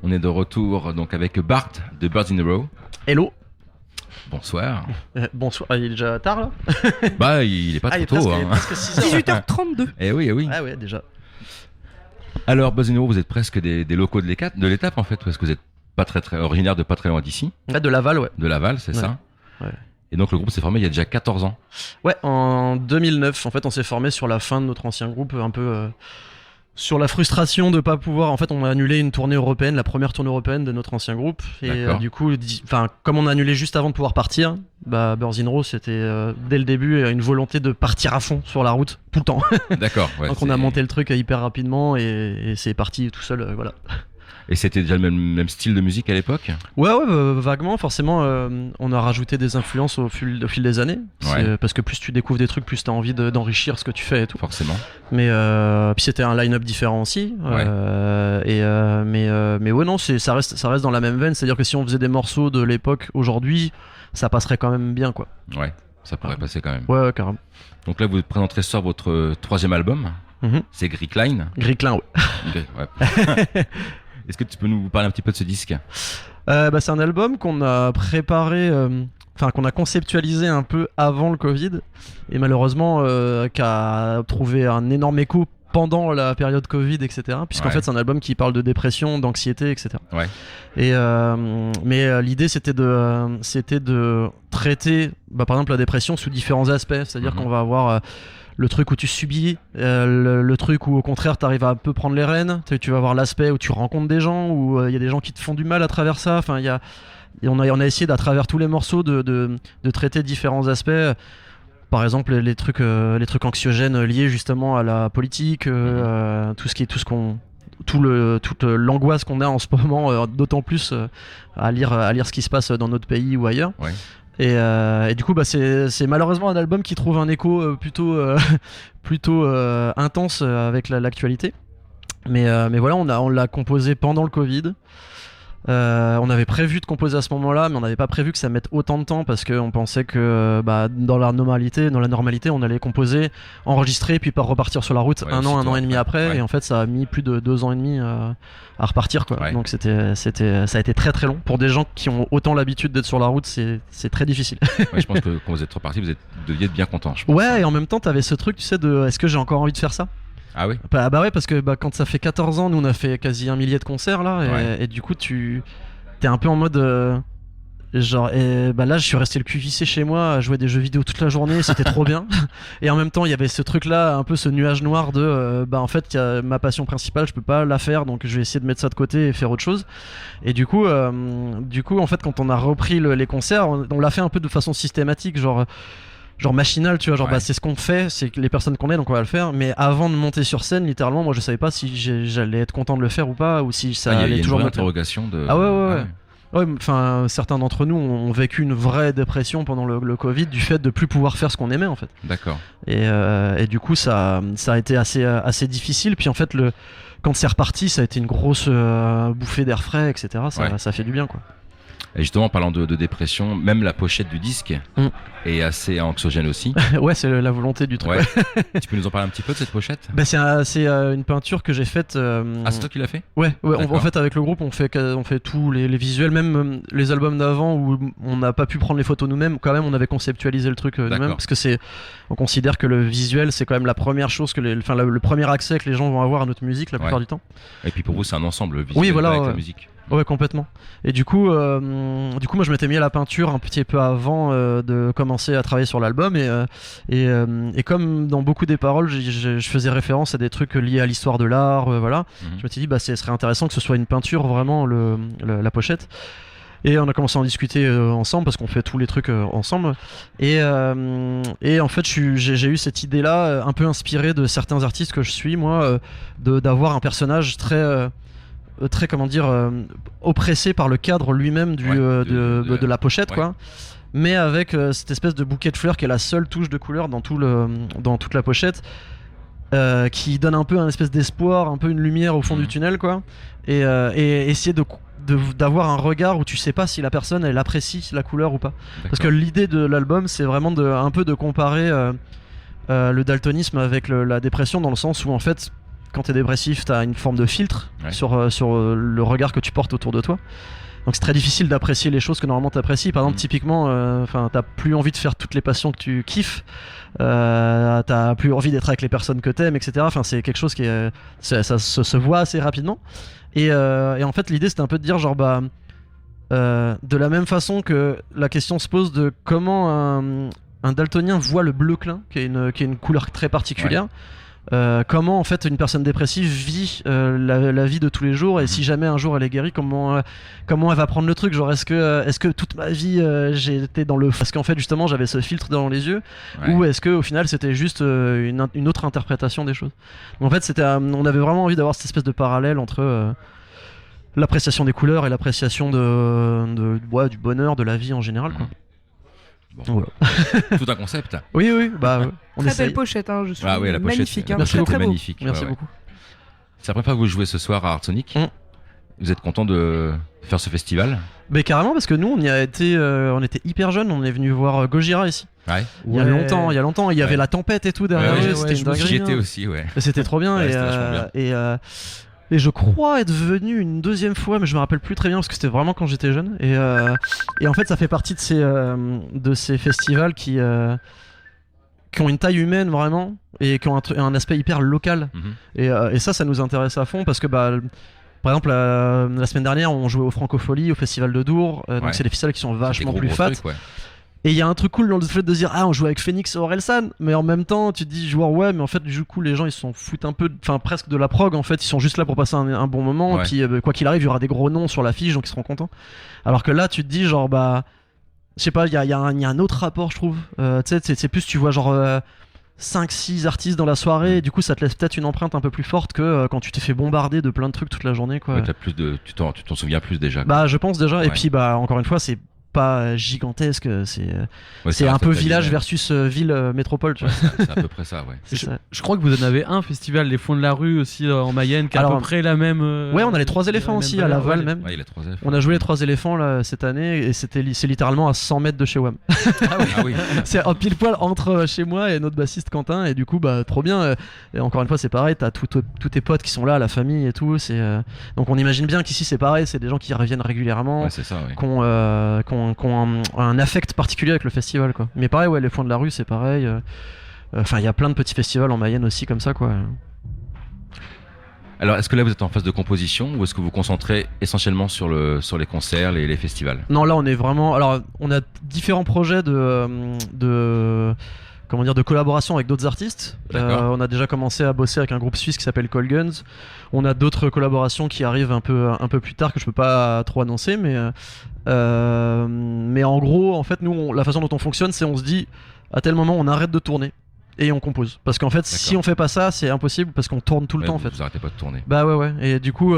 On est de retour donc avec Bart de Birds in a Row. Hello. Bonsoir. Bonsoir, il est déjà tard là? Bah il est pas trop tôt. Il est presque 18h32. Eh oui, eh oui. Ah ouais, déjà. Alors Birds in a Row, vous êtes presque des locaux de l'étape en fait, parce que vous êtes pas très originaire de pas très loin d'ici. Ouais, de Laval, ouais. De Laval, c'est ça. Ouais. Et donc le groupe s'est formé il y a déjà 14 ans. Ouais, en 2009. En fait, on s'est formé sur la fin de notre ancien groupe, un peu sur la frustration de pas pouvoir. En fait, on a annulé une tournée européenne, la première tournée européenne de notre ancien groupe. Et du coup, comme on a annulé juste avant de pouvoir partir, bah Birds in Row, c'était dès le début une volonté de partir à fond sur la route tout le temps. D'accord. Ouais, donc on a monté le truc hyper rapidement et c'est parti tout seul, voilà. Et c'était déjà le même style de musique à l'époque? Ouais, vaguement, forcément. On a rajouté des influences au fil des années. Parce que plus tu découvres des trucs, plus tu as envie d'enrichir ce que tu fais et tout. Forcément. Mais puis c'était un line-up différent aussi. Mais ouais, non, ça reste dans la même veine. C'est-à-dire que si on faisait des morceaux de l'époque aujourd'hui, ça passerait quand même bien, quoi. Ouais, ça pourrait passer quand même. Ouais, carrément. Donc là, vous présenterez ce soir votre 3e album. C'est Grickline. Grickline, ouais. Ouais. Est-ce que tu peux nous parler un petit peu de ce disque? C'est un album qu'on a préparé, qu'on a conceptualisé un peu avant le Covid, et malheureusement qui a trouvé un énorme écho pendant la période Covid, etc. Puisqu'en fait c'est un album qui parle de dépression, d'anxiété, etc. Ouais. Et mais l'idée c'était de traiter, par exemple, la dépression sous différents aspects, c'est-à-dire qu'on va avoir le truc où tu subis, le truc où au contraire tu arrives à un peu prendre les rênes, tu vas voir l'aspect où tu rencontres des gens, où il y a des gens qui te font du mal à travers ça. Enfin, on a essayé à travers tous les morceaux de traiter différents aspects. Par exemple, les trucs anxiogènes liés justement à la politique, toute l'angoisse qu'on a en ce moment, d'autant plus à lire ce qui se passe dans notre pays ou ailleurs. Ouais. Et du coup, c'est malheureusement un album qui trouve un écho plutôt intense avec l'actualité. Mais voilà, on l'a composé pendant le Covid. On avait prévu de composer à ce moment-là, mais on n'avait pas prévu que ça mette autant de temps, parce qu'on pensait que dans la normalité, on allait composer, enregistrer, puis pas repartir sur la route un an et demi après. Et en fait, ça a mis plus de 2 ans et demi à repartir, quoi. Ouais. Donc ça a été très très long. Pour des gens qui ont autant l'habitude d'être sur la route, c'est très difficile. Ouais, je pense que quand vous êtes reparti, vous deviez être bien content. Je pense. Ouais, et en même temps, t'avais ce truc, tu sais, de est-ce que j'ai encore envie de faire ça? Ah oui? Bah ouais, parce que quand ça fait 14 ans, nous on a fait quasi 1 millier de concerts là, et du coup t'es un peu en mode là je suis resté le cul vissé chez moi à jouer des jeux vidéo toute la journée, c'était trop bien. Et en même temps il y avait ce truc là, un peu ce nuage noir de en fait ma passion principale, je peux pas la faire, donc je vais essayer de mettre ça de côté et faire autre chose. Et du coup en fait quand on a repris les concerts, on l'a fait un peu de façon systématique, genre machinal, tu vois, c'est ce qu'on fait, c'est les personnes qu'on est, donc on va le faire. Mais avant de monter sur scène, littéralement, moi je savais pas si j'allais être content de le faire ou pas, ou si ça allait toujours. Il y a une vraie interrogation de. Ah ouais. Ouais, enfin, certains d'entre nous ont vécu une vraie dépression pendant le Covid du fait de plus pouvoir faire ce qu'on aimait, en fait. D'accord. Et du coup, ça a été assez difficile. Puis en fait, quand c'est reparti, ça a été une grosse bouffée d'air frais, etc. Ça fait du bien, quoi. Et justement, en parlant de dépression, même la pochette du disque est assez anxiogène aussi. Ouais, c'est la volonté du truc. Ouais. Tu peux nous en parler un petit peu de cette pochette? C'est une peinture que j'ai faite. Ah, c'est toi qui l'as fait? Ouais. En fait, avec le groupe, on fait tous les visuels, même les albums d'avant où on n'a pas pu prendre les photos nous-mêmes. Quand même, on avait conceptualisé le truc nous-mêmes, parce que on considère que le visuel, c'est quand même la première chose le premier accès que les gens vont avoir à notre musique la plupart du temps. Et puis pour vous, c'est un ensemble visuel avec la musique. Ouais, complètement. Et du coup, moi je m'étais mis à la peinture un petit peu avant de commencer à travailler sur l'album et comme dans beaucoup des paroles, je faisais référence à des trucs liés à l'histoire de l'art, voilà. Je me suis dit bah ce serait intéressant que ce soit une peinture vraiment la pochette. Et on a commencé à en discuter ensemble parce qu'on fait tous les trucs ensemble. Et en fait, j'ai eu cette idée-là, un peu inspirée de certains artistes que je suis, moi, d'avoir un personnage très comment dire, oppressé par le cadre lui-même de la pochette, quoi. Mais avec cette espèce de bouquet de fleurs qui est la seule touche de couleur dans toute la pochette. Qui donne un peu un espèce d'espoir, un peu une lumière au fond du tunnel, quoi. Et essayer d'avoir un regard où tu sais pas si la personne elle apprécie la couleur ou pas. Parce que l'idée de l'album c'est vraiment un peu de comparer le daltonisme avec la dépression, dans le sens où en fait quand t'es dépressif t'as une forme de filtre sur le regard que tu portes autour de toi. Donc c'est très difficile d'apprécier les choses que normalement t'apprécies. Par exemple, typiquement, t'as plus envie de faire toutes les passions que tu kiffes. T'as plus envie d'être avec les personnes que t'aimes, etc. Enfin, c'est quelque chose qui ça se voit assez rapidement. Et en fait, l'idée c'était un peu de dire genre de la même façon que la question se pose de comment un daltonien voit le bleu clin, qui est une couleur très particulière. Comment en fait une personne dépressive vit la vie de tous les jours, et si jamais un jour elle est guérie, comment elle va prendre le truc, genre est-ce que toute ma vie j'ai été dans le parce qu'en fait justement j'avais ce filtre dans les yeux, ou est-ce que au final c'était juste une autre interprétation des choses. Donc, en fait on avait vraiment envie d'avoir cette espèce de parallèle entre l'appréciation des couleurs et l'appréciation du bonheur, de la vie en général, quoi. Bon. Voilà. Tout un concept. Oui, bah on très essaye. belle pochette, hein, je suis la pochette, magnifique. Merci très, beaucoup, très beau. magnifique. Merci beaucoup. C'est la première fois que vous jouez ce soir à Art Sonic. Vous êtes content de faire ce festival? Mais carrément, parce que nous on y a été, on était hyper jeunes, on est venu voir Gojira ici. Ouais. Il y a longtemps, il y avait la tempête et tout derrière. C'était une dinguerie. J'y étais aussi, ouais. C'était trop bien. Ouais, c'était vachement bien. Et je crois être venu une deuxième fois, mais je me rappelle plus très bien parce que c'était vraiment quand j'étais jeune. Et en fait, ça fait partie de ces festivals qui ont une taille humaine vraiment et qui ont un aspect hyper local. Et ça nous intéresse à fond parce que par exemple la semaine dernière, on jouait au Francofolie, au Festival de Dour. Donc c'est des festivals qui sont vachement plus fat. Et il y a un truc cool dans le fait de dire on joue avec Phoenix et Orelsan, mais en même temps tu te dis joueur mais en fait du coup les gens ils s'en foutent un peu, enfin presque de la prog en fait, ils sont juste là pour passer un bon moment, et puis quoi qu'il arrive il y aura des gros noms sur l'affiche donc ils seront contents. Alors que là tu te dis genre je sais pas, il y a un autre rapport je trouve, tu sais c'est plus tu vois genre 5-6 artistes dans la soirée, et du coup ça te laisse peut-être une empreinte un peu plus forte que quand tu t'es fait bombarder de plein de trucs toute la journée, quoi. Ouais, tu t'en souviens plus déjà, quoi. Bah je pense déjà, et puis encore une fois c'est pas gigantesque, c'est un peu village versus ville métropole, tu vois. C'est à peu près ça, ouais. Je crois que vous en avez un festival, les Fonds de la Rue aussi en Mayenne, qui a à peu près la même. Ouais, on a les 3 éléphants aussi à Laval même. Ouais, il y a 3 éléphants. On a joué les 3 éléphants là cette année et c'est littéralement à 100 mètres de chez WAM. Ah oui. C'est un pile poil entre chez moi et notre bassiste Quentin, et du coup trop bien. Et encore une fois c'est pareil, t'as tous tes potes qui sont là, la famille et tout. Donc on imagine bien qu'ici c'est pareil, c'est des gens qui reviennent régulièrement, ouais, c'est ça, ouais. qui ont un affect particulier avec le festival, quoi. Mais pareil, les Fonds de la Rue c'est pareil. Enfin il y a plein de petits festivals en Mayenne aussi comme ça, quoi. Alors est-ce que là vous êtes en phase de composition ou est-ce que vous vous concentrez essentiellement sur les concerts, les festivals? Non, là on est vraiment, alors on a différents projets de collaboration avec d'autres artistes. On a déjà commencé à bosser avec un groupe suisse qui s'appelle Call Guns. On a d'autres collaborations qui arrivent un peu plus tard que je peux pas trop annoncer, mais en gros en fait nous la façon dont on fonctionne c'est on se dit à tel moment on arrête de tourner et on compose, parce qu'en fait si on fait pas ça c'est impossible parce qu'on tourne tout le temps en fait. Vous arrêtez pas de tourner. Bah ouais, et du coup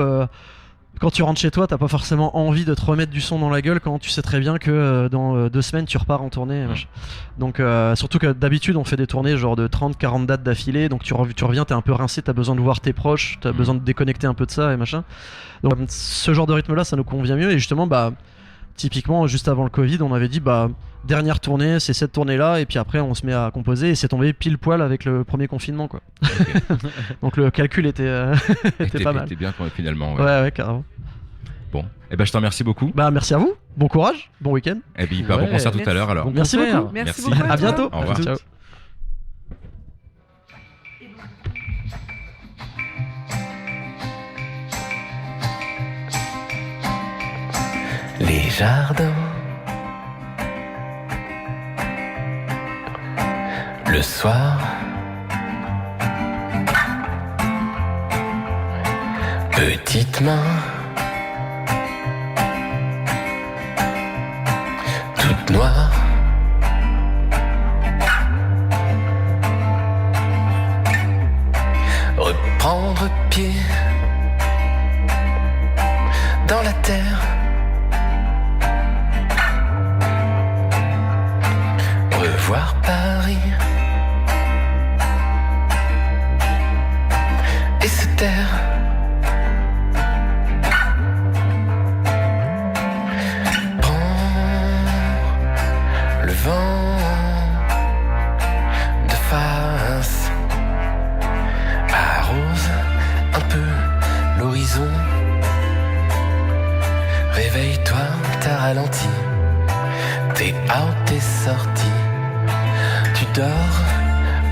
quand tu rentres chez toi, t'as pas forcément envie de te remettre du son dans la gueule quand tu sais très bien que dans 2 semaines tu repars en tournée. Donc surtout que d'habitude on fait des tournées genre de 30-40 dates d'affilée, donc tu reviens, t'es un peu rincé, t'as besoin de voir tes proches, t'as besoin de déconnecter un peu de ça et machin. Donc ce genre de rythme là ça nous convient mieux, et justement typiquement juste avant le Covid on avait dit dernière tournée c'est cette tournée là, et puis après on se met à composer, et c'est tombé pile poil avec le premier confinement, quoi. Okay. Donc le calcul était pas mal. C'était bien finalement. Ouais, carrément. Bon, je te remercie beaucoup. Merci à vous, bon courage, bon week-end. Et puis bon concert tout à l'heure alors. Bon merci beaucoup. Merci beaucoup. À bientôt. Au revoir. Ciao. jardin. Le soir, petite main, toute noire. Reprendre pied dans la terre. Revoir Paris et se taire. Le vent de face arrose un peu l'horizon. Réveille-toi, t'as ralenti. T'es out, t'es sorti. Tu dors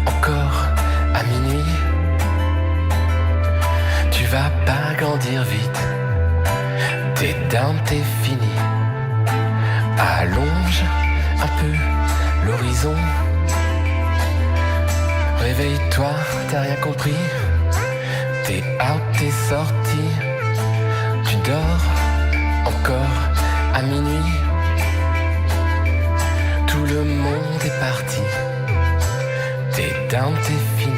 encore à minuit. Tu vas pas grandir vite. T'es down, t'es fini. Allonge un peu l'horizon. Réveille-toi, t'as rien compris. T'es out, t'es sorti. Tu dors encore à minuit. Tout le monde est parti. T'es down, t'es fini.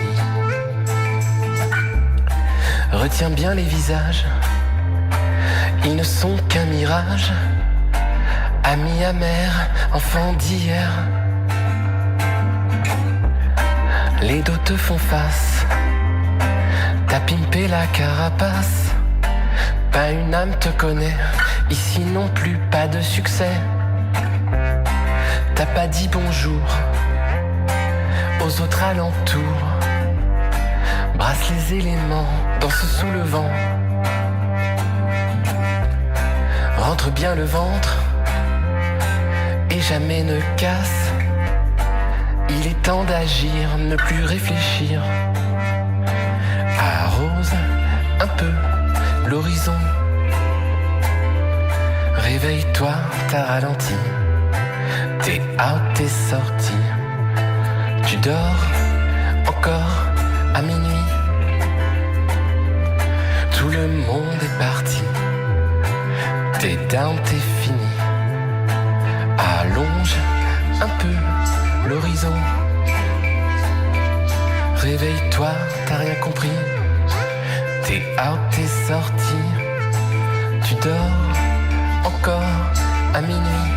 Retiens bien les visages. Ils ne sont qu'un mirage. Amis amers, enfants d'hier. Les dos te font face. T'as pimpé la carapace. Pas une âme te connaît. Ici non plus pas de succès. T'as pas dit bonjour aux autres alentours. Brasse les éléments, danse sous le vent. Rentre bien le ventre et jamais ne casse. Il est temps d'agir, ne plus réfléchir. Arrose un peu l'horizon. Réveille-toi, t'as ralenti. T'es out, t'es sorti. Tu dors encore à minuit. Tout le monde est parti. T'es down, t'es fini. Allonge un peu l'horizon. Réveille-toi, t'as rien compris. T'es out, t'es sorti. Tu dors encore à minuit.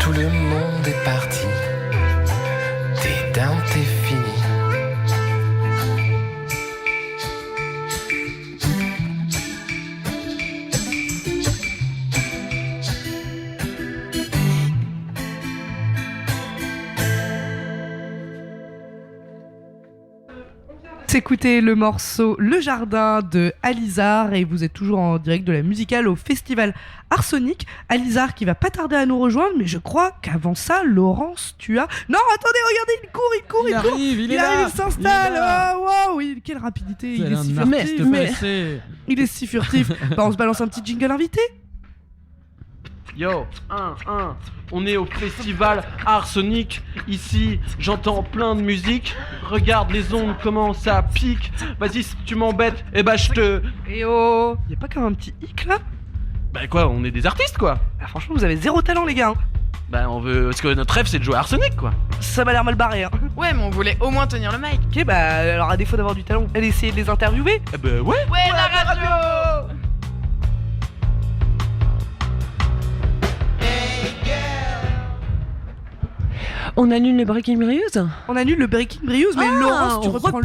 Tout le monde est parti. T'es down, t'es fini. Écoutez le morceau Le Jardin de Alizar et vous êtes toujours en direct de la musicale au festival Arsonic. Alizar qui va pas tarder à nous rejoindre, mais je crois qu'avant ça, Laurence, tu as... Non, attendez, regardez, il court. Il arrive, il s'installe. Oh, wow, quelle rapidité, il est si furtif. Il est si furtif. Bah, on se balance un petit jingle invité. Yo, on est au festival Arsonic. Ici, j'entends plein de musique. Regarde les ondes, comment ça pique. Vas-y, si tu m'embêtes, eh bah je te... Eh oh, y'a pas quand même un petit hic là? Bah quoi, on est des artistes quoi. Bah franchement, vous avez zéro talent les gars. Bah on veut... Parce que notre rêve c'est de jouer à Arsonic quoi. Ça m'a l'air mal barré hein. Ouais, mais on voulait au moins tenir le mic. Ok, bah alors à défaut d'avoir du talent, allez essayer de les interviewer. Eh bah ouais. Ouais, la radio. On annule le Breaking Briuse? On annule le Breaking Briuse, mais Laurence, tu reprends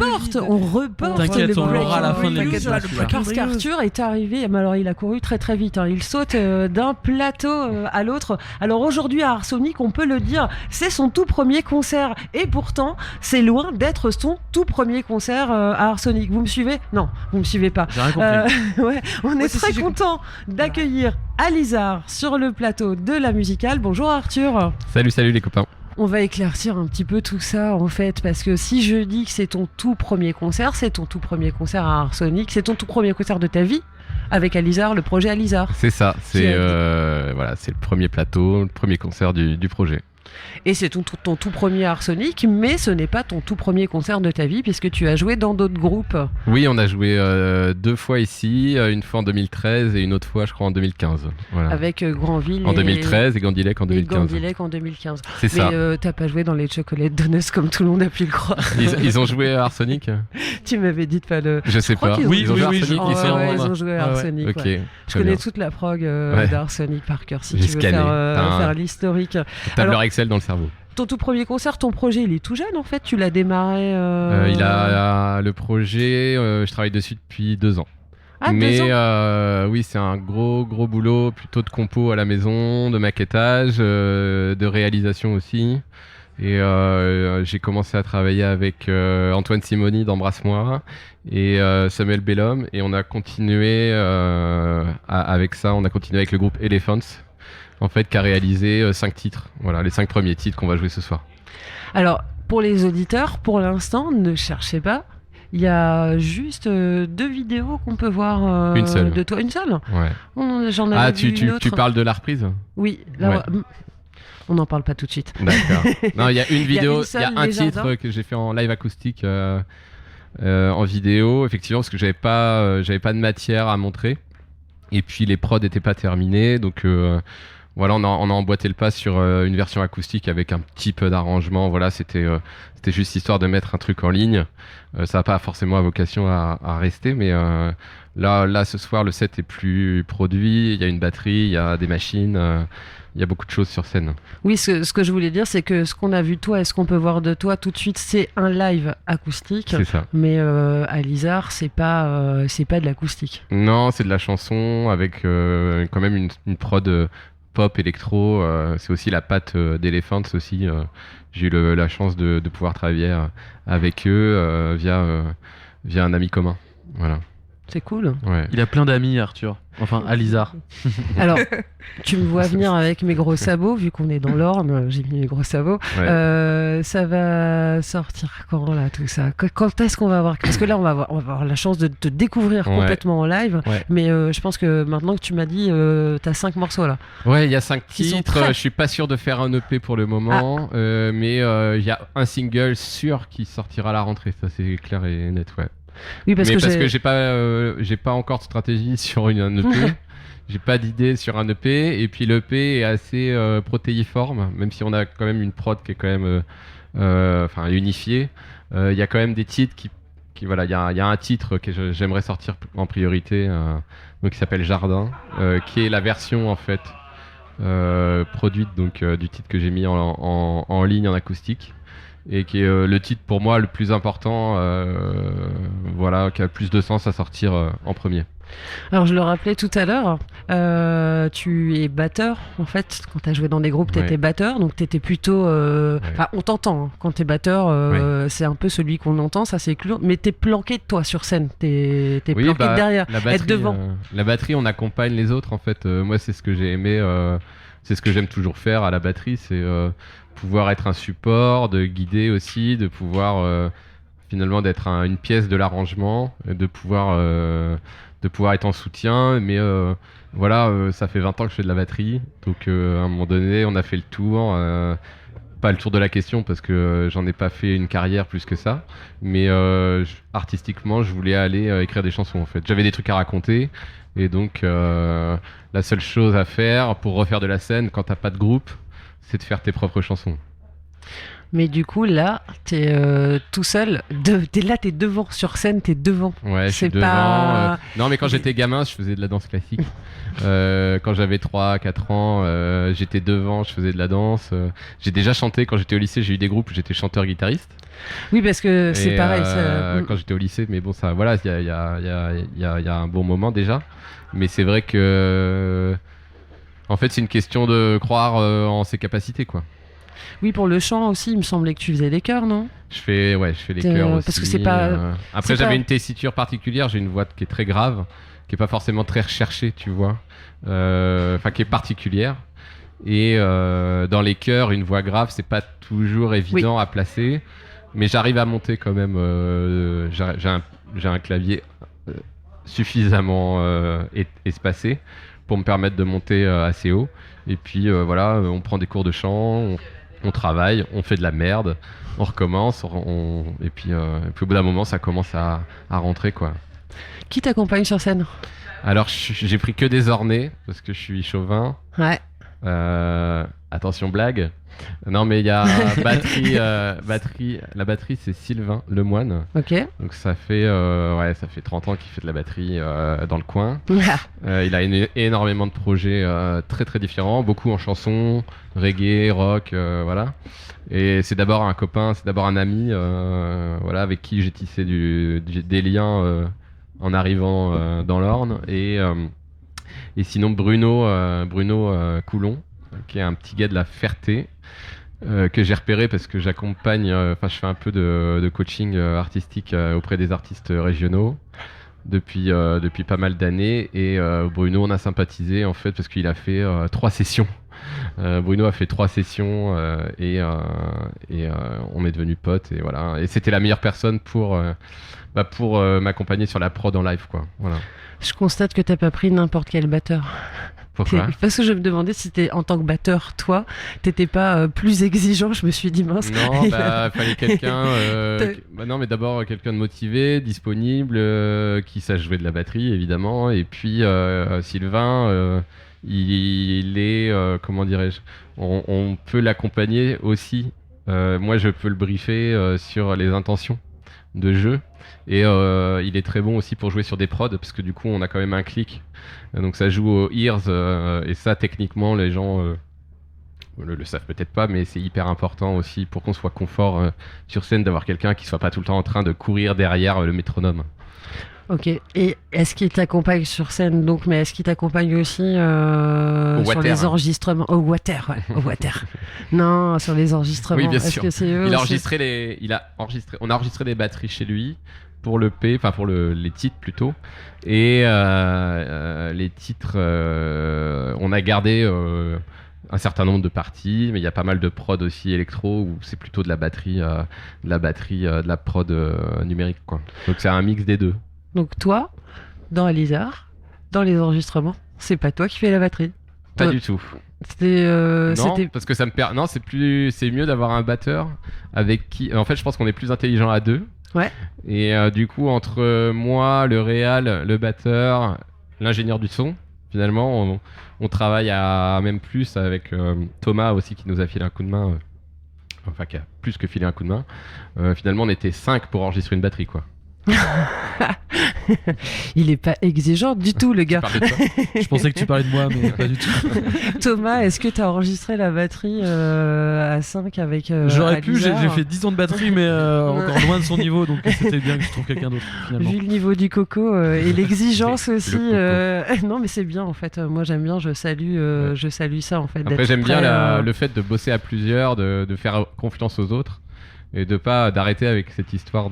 on reporte. T'inquiète, on l'aura à la fin de l'émission. Parce qu'Arthur est arrivé, mais alors il a couru très très vite. Hein. Il saute d'un plateau à l'autre. Alors aujourd'hui à Arsonic, on peut le dire, c'est son tout premier concert. Et pourtant, c'est loin d'être son tout premier concert à Arsonic. Vous me suivez? Non, vous me suivez pas. J'ai rien compris. Ouais, on est très content d'accueillir Alizar sur le plateau de la musicale. Bonjour Arthur. Salut les copains. On va éclaircir un petit peu tout ça en fait, parce que si je dis que c'est ton tout premier concert, c'est ton tout premier concert à Arsonic, c'est ton tout premier concert de ta vie Avec Alizar, le projet Alizar. C'est ça, c'est voilà, c'est le premier plateau, le premier concert du projet. Et c'est ton tout premier Arsonic, mais ce n'est pas ton tout premier concert de ta vie, puisque tu as joué dans d'autres groupes. Oui, on a joué 2 fois ici, une fois en 2013 et une autre fois, je crois, en 2015. Voilà. Avec Granville en 2013 et Gandilec en 2015. Et Gandilec en 2015. C'est ça. Mais t'as pas joué dans les Chocolate Donuts comme tout le monde a pu le croire. Ils ont joué à Arsonic. Tu m'avais dit de pas le. Je sais pas. Oui, ils ont joué ils ont joué à Arsonic. Ok. Ouais. Je connais toute la prog d'Arsonic par cœur, si J'ai tu veux scanné. faire l'historique. Tableur Excel dans le cerveau. Ton tout premier concert, ton projet, il est tout jeune en fait. Tu l'as démarré. Le projet, je travaille dessus depuis 2 ans. Ah, mais 2 ans. oui, c'est un gros boulot, plutôt de compo à la maison, de maquettage, de réalisation aussi. Et j'ai commencé à travailler avec Antoine Simoni d'Embrasse-moi et Samuel Bellum, et on a continué avec ça. On a continué avec le groupe Elephants, en fait, qui a réalisé 5 titres. Voilà, les 5 premiers titres qu'on va jouer ce soir. Alors, pour les auditeurs, pour l'instant, ne cherchez pas. Il y a juste 2 vidéos qu'on peut voir une seule. de toi. Une seule ? Ouais. J'en avais vu une autre. Tu parles de la reprise ? Oui. Là, on n'en parle pas tout de suite. D'accord. Non, il y a une vidéo, il y a un titre jardins. que j'ai fait en live acoustique en vidéo, effectivement, parce que j'avais pas de matière à montrer. Et puis les prods n'étaient pas terminés, donc voilà, on a emboîté le pas sur une version acoustique avec un petit peu d'arrangement. Voilà, c'était juste histoire de mettre un truc en ligne. Ça n'a pas forcément vocation à rester, mais là, ce soir, le set est plus produit. Il y a une batterie, il y a des machines. Il y a beaucoup de choses sur scène. Oui, ce que je voulais dire, c'est que ce qu'on a vu de toi et ce qu'on peut voir de toi tout de suite, c'est un live acoustique. C'est ça. Mais Alizar, c'est pas de l'acoustique. Non, c'est de la chanson avec quand même une prod pop électro. C'est aussi la patte d'Elephants aussi. J'ai eu la chance de pouvoir travailler avec eux via un ami commun. Voilà. C'est cool. Ouais. Il a plein d'amis, Arthur. Enfin, Alizar. Alors, tu me vois venir avec mes gros sabots, vu qu'on est dans l'Orne, j'ai mis mes gros sabots. Ouais. Ça va sortir quand, là, tout ça ? Quand est-ce qu'on va avoir ? Parce que là, on va avoir la chance de te découvrir complètement en live. Ouais. Mais je pense que maintenant que tu m'as dit, t'as 5 morceaux là. Ouais, il y a 5 titres. Je suis pas sûr de faire un EP pour le moment. Mais il y a un single sûr qui sortira à la rentrée. Ça, c'est clair et net, ouais. Oui, parce que j'ai pas encore de stratégie sur un EP. J'ai pas d'idée sur un EP, et puis l'EP est assez protéiforme, même si on a quand même une prod qui est quand même unifiée. Il y a quand même des titres qui voilà, il y a un titre que j'aimerais sortir en priorité, donc qui s'appelle Jardin, qui est la version en fait produite donc du titre que j'ai mis en ligne en acoustique. Et qui est le titre pour moi le plus important, voilà, qui a le plus de sens à sortir en premier. Alors je le rappelais tout à l'heure, tu es batteur en fait. Quand tu as joué dans des groupes, tu étais batteur, donc tu étais plutôt... Enfin, on t'entend, hein. Quand tu es batteur, c'est un peu celui qu'on entend, ça c'est clair, mais tu es planqué de toi sur scène, tu es planqué de derrière, être devant. La batterie, on accompagne les autres en fait. Moi, c'est ce que j'ai aimé, c'est ce que j'aime toujours faire à la batterie, c'est... pouvoir être un support, de guider aussi, de pouvoir finalement d'être une pièce de l'arrangement, de pouvoir être en soutien. Mais voilà, ça fait 20 ans que je fais de la batterie, donc à un moment donné, on a fait le tour. Pas le tour de la question parce que j'en ai pas fait une carrière plus que ça, mais artistiquement, je voulais aller écrire des chansons en fait. J'avais des trucs à raconter, et donc la seule chose à faire pour refaire de la scène quand t'as pas de groupe, c'est de faire tes propres chansons. Mais du coup, là, t'es tout seul. T'es devant, sur scène, t'es devant. Ouais, je suis devant. Non, mais quand j'étais gamin, je faisais de la danse classique. Quand j'avais 3-4 ans, j'étais devant, je faisais de la danse. J'ai déjà chanté quand j'étais au lycée, j'ai eu des groupes où j'étais chanteur-guitariste. Oui, parce que c'est pareil. Quand j'étais au lycée, mais bon, ça, voilà, il y a un bon moment déjà. Mais c'est vrai que... En fait, c'est une question de croire en ses capacités, quoi. Oui, pour le chant aussi, il me semblait que tu faisais les chœurs, non ? Je fais les chœurs aussi. Parce que c'est pas... Après, j'avais une tessiture particulière, j'ai une voix qui est très grave, qui est pas forcément très recherchée, tu vois. Enfin, qui est particulière. Et dans les chœurs, une voix grave, c'est pas toujours évident à placer. Mais j'arrive à monter quand même. J'ai un clavier suffisamment espacé pour me permettre de monter assez haut. Et puis voilà, on prend des cours de chant, on travaille, on fait de la merde, on recommence, et puis au bout d'un moment, ça commence à rentrer, quoi. Qui t'accompagne sur scène? Alors, j'ai pris que des ornés, parce que je suis chauvin. Ouais. Attention, blague. Non, mais il y a la batterie, c'est Sylvain Lemoine. Ok. Donc ça fait 30 ans qu'il fait de la batterie dans le coin. Il a énormément de projets très très différents, beaucoup en chanson, reggae, rock, voilà. Et c'est d'abord un copain, c'est d'abord un ami, voilà, avec qui j'ai tissé des liens en arrivant dans l'Orne. Et sinon Bruno Coulon, qui est un petit gars de la Ferté, que j'ai repéré parce que j'accompagne, je fais un peu de coaching artistique auprès des artistes régionaux depuis pas mal d'années. Et Bruno, on a sympathisé en fait parce qu'il a fait 3 sessions. Bruno a fait 3 sessions et on est devenus potes, et voilà. Et c'était la meilleure personne pour m'accompagner sur la prod en live, quoi. Voilà. Je constate que t'as pas pris n'importe quel batteur. Pourquoi? Parce que je me demandais si t'es, en tant que batteur, toi, t'étais pas plus exigeant. Je me suis dit mince. Non, fallait quelqu'un. Non, mais d'abord quelqu'un de motivé, disponible, qui sache jouer de la batterie, évidemment. Et puis Sylvain, il est, comment dirais-je, on peut l'accompagner aussi. Moi, je peux le briefer sur les intentions de jeu. Et il est très bon aussi pour jouer sur des prods, parce que du coup on a quand même un clic, donc ça joue aux ears, et ça techniquement les gens le savent peut-être pas, mais c'est hyper important aussi pour qu'on soit confort sur scène, d'avoir quelqu'un qui soit pas tout le temps en train de courir derrière le métronome. Ok, et est-ce qu'il t'accompagne sur scène donc, mais est-ce qu'il t'accompagne aussi sur les enregistrements au water, ouais, au water. Non, sur les enregistrements. Oui, bien est-ce sûr. que c'est eux On a enregistré des batteries chez lui pour le P, enfin pour les titres plutôt. Et les titres, on a gardé un certain nombre de parties, mais il y a pas mal de prod aussi électro où c'est plutôt de la batterie, de la prod numérique, quoi. Donc c'est un mix des deux. Donc toi, dans Alizar, dans les enregistrements, c'est pas toi qui fais la batterie. Pas du tout. Non, parce que ça me perd. Non, c'est mieux d'avoir un batteur avec qui. En fait, je pense qu'on est plus intelligent à deux. Ouais. Et du coup, entre moi, le réal, le batteur, l'ingénieur du son, finalement, on travaille à même plus avec Thomas aussi, qui nous a filé un coup de main. Enfin, qui a plus que filé un coup de main. Finalement, on était 5 pour enregistrer une batterie, quoi. Il est pas exigeant du tout, le gars. Je pensais que tu parlais de moi, mais pas du tout. Thomas, est-ce que tu as enregistré la batterie à 5 avec J'aurais pu, j'ai Alizar fait 10 ans de batterie, mais encore loin de son niveau, donc c'était bien que je trouve quelqu'un d'autre, finalement. Vu le niveau du coco et l'exigence aussi. Non, mais c'est bien en fait. Moi j'aime bien, je salue ça en fait. Après, j'aime bien le fait de bosser à plusieurs, de faire confiance aux autres. Et d'arrêter avec cette histoire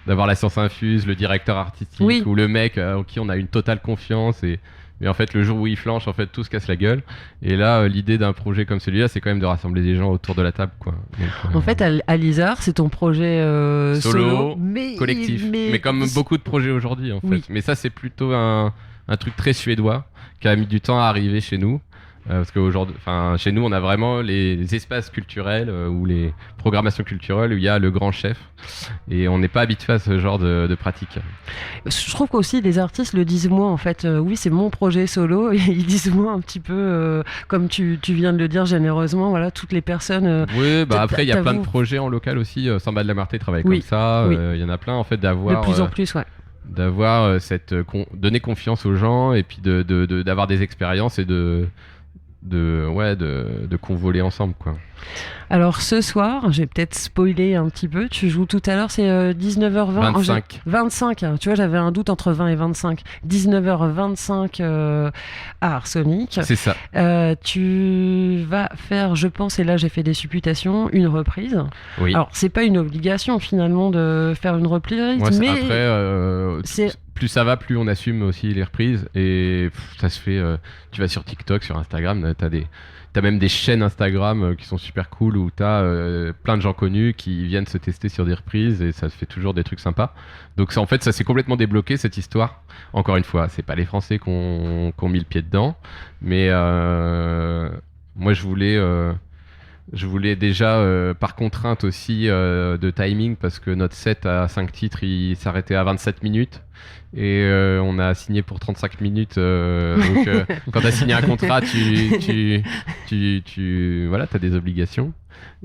d'avoir la science infuse, le directeur artistique ou le mec en qui on a une totale confiance, mais en fait le jour où il flanche, en fait tout se casse la gueule. Et là l'idée d'un projet comme celui-là, c'est quand même de rassembler des gens autour de la table, quoi. Donc, en fait Alizar, c'est ton projet solo, mais collectif, mais comme beaucoup de projets aujourd'hui en fait. Mais ça c'est plutôt un truc très suédois qui a mis du temps à arriver chez nous. Parce qu'aujourd'hui, chez nous, on a vraiment les espaces culturels ou les programmations culturelles où il y a le grand chef, et on n'est pas habitué à ce genre de pratique. Je trouve qu'aussi les artistes le disent moins en fait. Oui, c'est mon projet solo, et ils disent moins un petit peu, comme tu viens de le dire généreusement. Voilà, toutes les personnes. Oui, après il y a plein de projets en local aussi. Samba de la Marté travaille comme ça. Il y en a plein en fait d'avoir. De plus en plus, ouais. D'avoir donner confiance aux gens, et puis d'avoir des expériences et de convoler ensemble, quoi. Alors ce soir, j'ai peut-être spoilé un petit peu, tu joues tout à l'heure, c'est 19h20 25, tu vois, j'avais un doute entre 20 et 25. 19h25 à Arsonic. C'est ça. Tu vas faire, je pense, et là j'ai fait des supputations, une reprise. Oui. Alors c'est pas une obligation finalement de faire une reprise, mais après plus ça va, plus on assume aussi les reprises, et ça se fait. Tu vas sur TikTok, sur Instagram, t'as T'as même des chaînes Instagram qui sont super cool où t'as plein de gens connus qui viennent se tester sur des reprises et ça fait toujours des trucs sympas. Donc ça, en fait, ça s'est complètement débloqué cette histoire. Encore une fois, c'est pas les Français qui ont mis le pied dedans, mais moi je voulais déjà par contrainte aussi de timing parce que notre set à 5 titres il s'arrêtait à 27 minutes et on a signé pour 35 minutes donc quand tu as signé un contrat tu voilà, tu as des obligations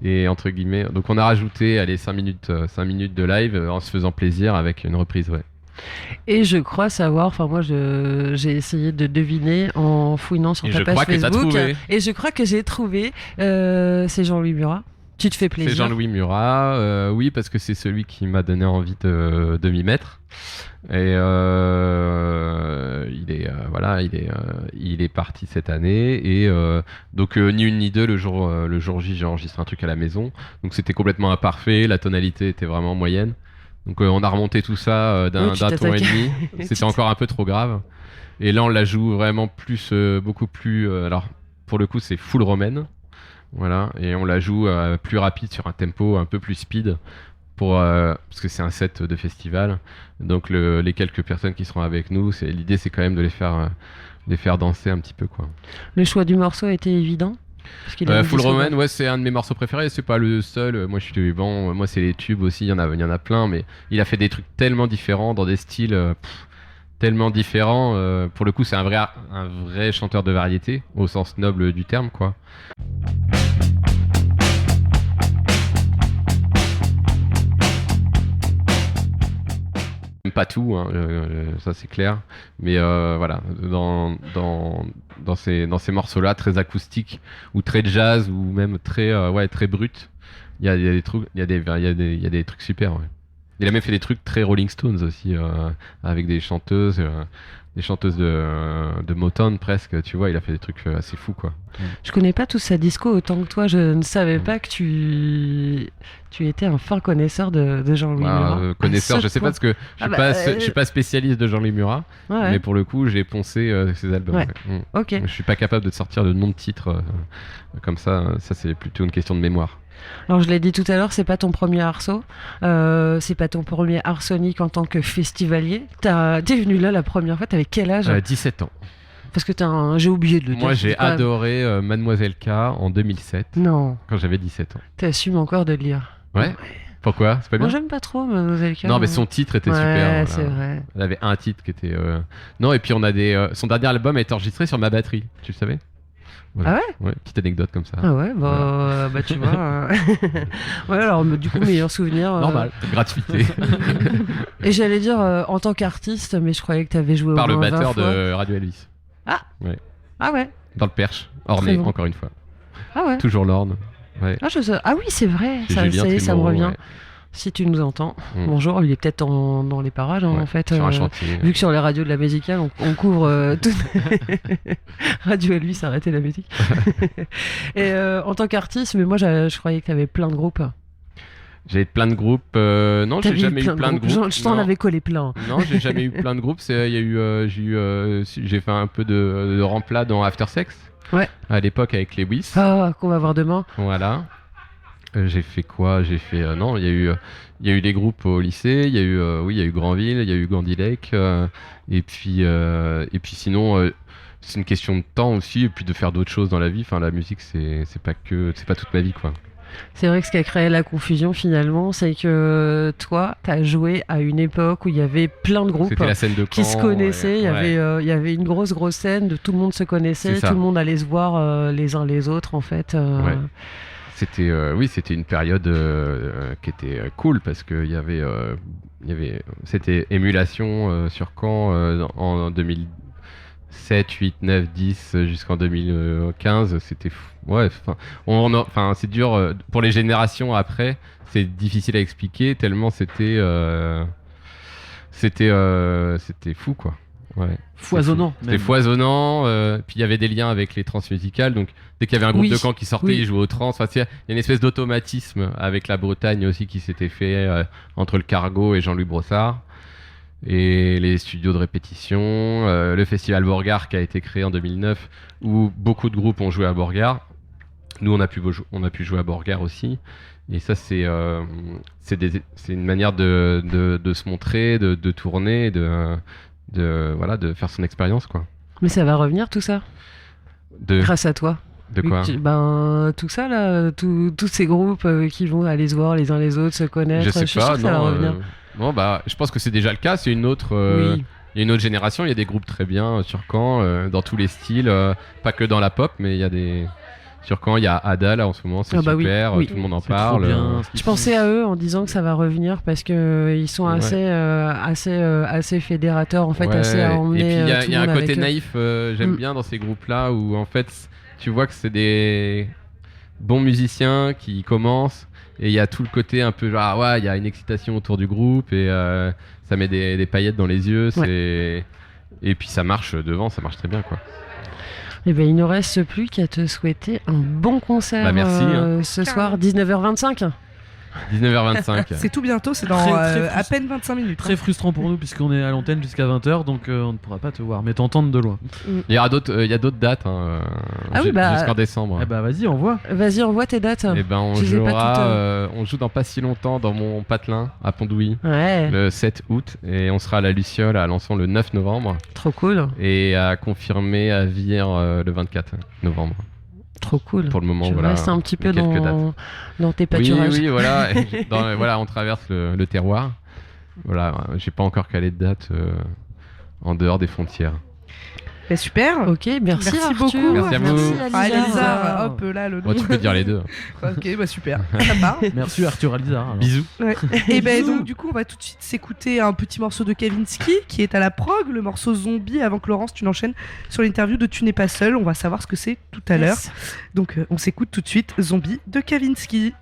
et entre guillemets donc on a rajouté allez 5 minutes de live en se faisant plaisir avec une reprise ouais. Et je crois savoir, enfin moi j'ai essayé de deviner en fouinant sur ta page Facebook et je crois que j'ai trouvé, c'est Jean-Louis Murat. Tu te fais plaisir. C'est Jean-Louis Murat, oui parce que c'est celui qui m'a donné envie de m'y mettre et il est parti cette année et donc ni une ni deux le jour J j'ai enregistré un truc à la maison donc c'était complètement imparfait, la tonalité était vraiment moyenne. Donc on a remonté tout ça d'un ton et demi. C'était encore un peu trop grave. Et là on la joue vraiment plus, beaucoup plus. Alors pour le coup c'est full romaine, voilà. Et on la joue plus rapide sur un tempo un peu plus speed parce que c'est un set de festival. Donc les quelques personnes qui seront avec nous, l'idée c'est quand même de les faire danser un petit peu quoi. Le choix du morceau a été évident. Full Roman, ouais, c'est un de mes morceaux préférés. C'est pas le seul. Moi, moi, c'est les tubes aussi. Il y en a plein, mais il a fait des trucs tellement différents dans des styles tellement différents. Pour le coup, c'est un vrai chanteur de variété au sens noble du terme, quoi. Pas tout, hein, ça c'est clair, mais voilà, dans ces morceaux-là, très acoustiques ou très jazz ou même très brut, il y a des trucs, il y a des trucs super. Ouais. Il a même fait des trucs très Rolling Stones aussi, avec des chanteuses de Motown presque, tu vois, il a fait des trucs assez fous quoi. Je connais pas tout sa disco autant que toi, je ne savais pas que tu étais un fin connaisseur de Jean-Louis Murat. Connaisseur, je sais pas parce que je suis pas spécialiste de Jean-Louis Murat, mais pour le coup j'ai poncé ses albums. Ouais. Ouais. Ok. Je suis pas capable de te sortir de nom de titre comme ça c'est plutôt une question de mémoire. Alors je l'ai dit tout à l'heure, c'est pas ton premier arceau, c'est pas ton premier arsonique en tant que festivalier. T'es venu là la première fois, t'avais quel âge ? 17 ans. Parce que j'ai oublié de le dire. Moi j'ai adoré Mademoiselle K en 2007. Non. Quand j'avais 17 ans. T'assumes encore de le lire. Ouais. Pourquoi ? C'est pas bien ? Moi j'aime pas trop Mademoiselle K. Non mais son titre était super. Ouais, c'est vrai. Elle avait un titre qui était... Non et puis on a son dernier album a été enregistré sur ma batterie, tu le savais ? Voilà. Ah ouais ? Ouais, petite anecdote comme ça. Ah ouais, bah tu vois. Ouais, alors du coup, meilleur souvenir. Normal, gratuité. Et j'allais dire en tant qu'artiste, mais je croyais que t'avais joué par au moins le batteur 20 fois. de Radio Elvis. Ah ouais. Ah ouais. Dans le Perche, Ornay, encore une fois. Ah ouais. Toujours l'Orne. Ouais. Ah oui, c'est vrai. Ça y est, ça me revient. Ouais. Si tu nous entends, bonjour, il est peut-être dans les parages en fait. Sur un chantier. Vu que sur les radios de la musicale, on couvre tout. Radio Elvis, arrêtez la musique. Et en tant qu'artiste, mais moi je croyais que tu avais plein de groupes. J'ai plein de groupes. Non, j'ai jamais eu plein de groupes. Je t'en avais collé plein. Non, j'ai jamais eu plein de groupes. J'ai fait un peu de remplat dans After Sex. Ouais. À l'époque avec Lewis. Ah, qu'on va voir demain. Voilà. J'ai fait quoi ? J'ai fait non, il y a eu des groupes au lycée, il y a eu Granville, il y a eu Gandhi Lake et puis sinon c'est une question de temps aussi et puis de faire d'autres choses dans la vie. Enfin la musique c'est pas toute ma vie quoi. C'est vrai que ce qui a créé la confusion finalement, c'est que toi, t'as joué à une époque où il y avait plein de groupes la scène de qui se connaissaient. Il y avait une grosse scène de tout le monde se connaissait, tout le monde allait se voir les uns les autres en fait. Ouais. C'était une période qui était cool parce que il y avait c'était émulation sur Caen en 2007, 8, 9, 10 jusqu'en 2015, c'était fou. Ouais, enfin c'est dur pour les générations après, c'est difficile à expliquer tellement c'était fou quoi. Ouais. Foisonnant. C'était foisonnant. Puis il y avait des liens avec les transmusicales. Donc dès qu'il y avait un groupe de Caen qui sortait, ils jouaient aux trans. Enfin, il y a une espèce d'automatisme avec la Bretagne aussi qui s'était fait entre le Cargo et Jean-Louis Brossard. Et les studios de répétition. Le festival Borgard qui a été créé en 2009 où beaucoup de groupes ont joué à Borgard. Nous, on a pu jouer à Borgard aussi. Et ça, c'est une manière de se montrer, de tourner, de faire son expérience, quoi. Mais ça va revenir tout ça grâce à toi. De quoi? Tout ça là, tous ces groupes qui vont aller se voir les uns les autres, se connaître. Je sais suis pas, sûr que ça va non. revenir. Non, je pense que c'est déjà le cas. C'est une autre. Oui. Il y a une autre génération. Il y a des groupes très bien sur Caen, dans tous les styles, pas que dans la pop, mais il y a des. Sur Caen, il y a Ada là en ce moment, c'est super, oui. tout le monde en C'est parle. trop bien. Je pensais à eux en disant que ça va revenir parce que ils sont assez fédérateurs en fait, Ouais. assez à emmener. Et puis il y a un côté avec eux. naïf, j'aime bien dans ces groupes-là où en fait tu vois que c'est des bons musiciens qui commencent et il y a tout le côté un peu genre il y a une excitation autour du groupe et ça met des paillettes dans les yeux, et puis ça marche devant, ça marche très bien, quoi. Eh ben, il ne reste plus qu'à te souhaiter un bon concert merci, ce soir, 19h25. 19h25. C'est tout bientôt, c'est dans à peine 25 minutes. Très frustrant pour nous puisqu'on est à l'antenne jusqu'à 20h, donc on ne pourra pas te voir, mais t'entendre de loin. Il y a d'autres dates jusqu'en décembre. Eh ben vas-y, envoie. Vas-y, envoie tes dates. Et ben on joue dans pas si longtemps dans mon patelin à Pondouilly, le 7 août, et on sera à la Luciole à Alençon le 9 novembre. Trop cool. Et à confirmer à Vire le 24 novembre. Trop cool. Pour le moment, tu voilà. restes un petit peu quelques dates. dans tes pâturages. Oui, voilà. On traverse le terroir. Voilà, j'ai pas encore calé de date en dehors des frontières. Bah, super. Ok, merci Arthur. beaucoup. Merci à vous. Alizar, hop là le nom. Tu peux dire les deux. Ok, bah super. Ça part. Merci Arthur Alizar. Bisous. Ouais. Et ben donc du coup on va tout de suite s'écouter un petit morceau de Kavinsky qui est à la prog, le morceau Zombie, avant que Laurence tu n'enchaînes sur l'interview de Tu n'es pas seul. On va savoir ce que c'est tout à l'heure. Donc on s'écoute tout de suite Zombie de Kavinsky.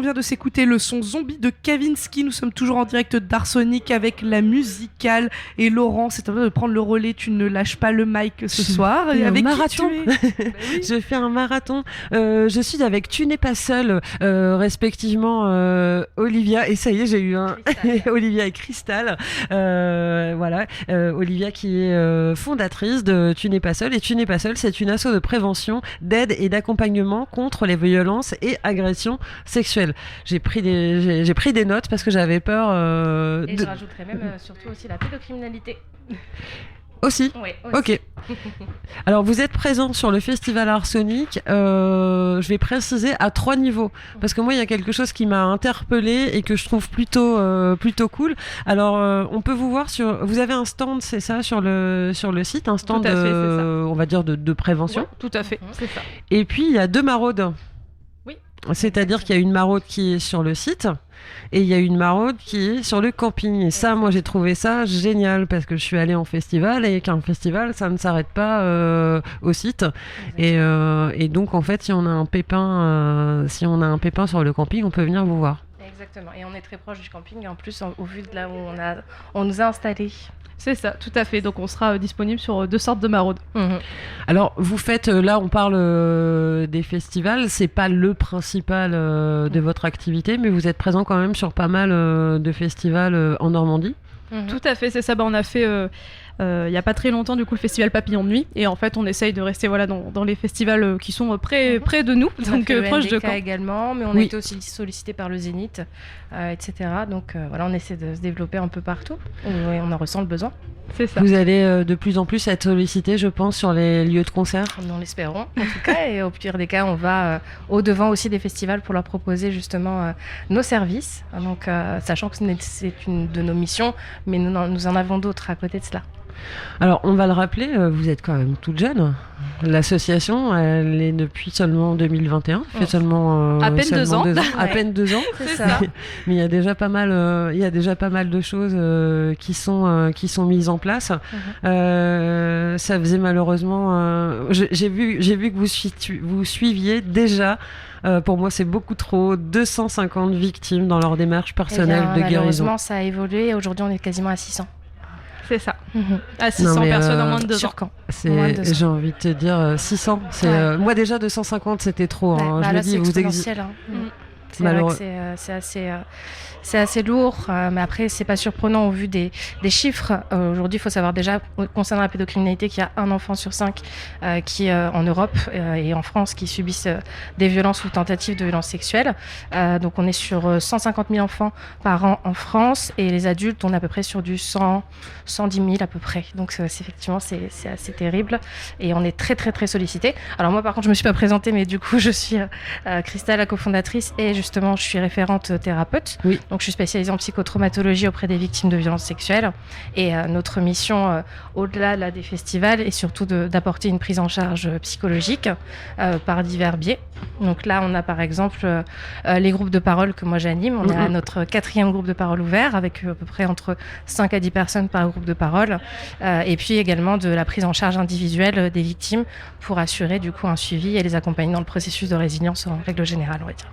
vient de s'écouter le son Zombie de Kavinsky. Nous sommes toujours en direct d'Arsonic avec la musicale. Et Laurent, c'est à toi de prendre le relais. Tu ne lâches pas le mic ce soir. Et avec marathon. Je fais un marathon. Je suis avec Tu n'es pas seul, respectivement Olivia. Et ça y est, j'ai eu un Olivia et Cristal. Voilà, Olivia qui est fondatrice de Tu n'es pas seul. Et Tu n'es pas seul, c'est une asso de prévention, d'aide et d'accompagnement contre les violences et agressions sexuelles. J'ai pris des notes parce que j'avais peur. Et je rajouterais même surtout aussi la pédocriminalité. Aussi. Oui, ok. Alors vous êtes présent sur le festival Arsonic, je vais préciser à 3 niveaux, parce que moi il y a quelque chose qui m'a interpellée et que je trouve plutôt cool. Alors on peut vous voir vous avez un stand, c'est ça, sur le site, un stand, tout à fait, c'est ça. On va dire de prévention. Ouais, tout à fait, c'est ça. Et puis il y a 2 maraudes. Oui. C'est-à-dire qu'il y a une maraude qui est sur le site et il y a une maraude qui est sur le camping. Et ça, moi, j'ai trouvé ça génial parce que je suis allée en festival et qu'un festival, ça ne s'arrête pas au site. Et donc, en fait, si on a un pépin sur le camping, on peut venir vous voir. Exactement. Et on est très proche du camping. Et en plus, au vu de là où on nous a installés. C'est ça, tout à fait. Donc on sera disponible sur 2 sortes de maraudes. Alors vous faites, là on parle des festivals, c'est pas le principal de votre activité, mais vous êtes présent quand même sur pas mal de festivals en Normandie. Tout à fait, c'est ça. On a fait il n'y a pas très longtemps du coup le festival Papillon de Nuit, et en fait on essaye de rester dans les festivals qui sont près de nous, donc proche de Caen également, mais on a été aussi sollicité par le Zénith, etc. Donc on essaie de se développer un peu partout et on en ressent le besoin. C'est ça. Vous allez de plus en plus être sollicité, je pense, sur les lieux de concert. Nous l'espérons en tout cas, et au pire des cas on va au-devant aussi des festivals pour leur proposer justement nos services, donc sachant que c'est une de nos missions, mais nous en avons d'autres à côté de cela. Alors, on va le rappeler, vous êtes quand même toute jeune. L'association, elle est depuis seulement 2021, fait seulement à peine 2 ans. À peine 2 ans. C'est ça. Mais il y a déjà pas mal, de choses qui sont mises en place. Ça faisait malheureusement, j'ai vu que vous suiviez déjà. Pour moi, c'est beaucoup trop. 250 victimes dans leur démarche personnelle de guérison. Malheureusement, ça a évolué et aujourd'hui, on est quasiment à 600. C'est ça. À 600 personnes en moins de 2 ans. J'ai envie de te dire 600. Moi déjà 250 c'était trop. Je me dis vous exponentiel. C'est vrai que c'est assez lourd, mais après c'est pas surprenant au vu des chiffres. Aujourd'hui, il faut savoir déjà concernant la pédocriminalité qu'il y a 1 enfant sur 5 qui en Europe et en France qui subissent des violences ou tentatives de violences sexuelles. Donc on est sur 150 000 enfants par an en France, et les adultes on est à peu près sur du 110 000 à peu près. Donc effectivement c'est assez terrible et on est très très très sollicité. Alors moi par contre je me suis pas présentée, mais du coup je suis Cristal, la cofondatrice, et justement je suis référente thérapeute. Oui. Donc je suis spécialisée en psychotraumatologie auprès des victimes de violences sexuelles, et notre mission au-delà là, des festivals est surtout d'apporter une prise en charge psychologique par divers biais. Donc là on a par exemple les groupes de parole que moi j'anime. On est à notre 4e groupe de parole ouvert avec à peu près entre 5 à 10 personnes par groupe de parole, et puis également de la prise en charge individuelle des victimes pour assurer du coup un suivi et les accompagner dans le processus de résilience en règle générale, on va dire.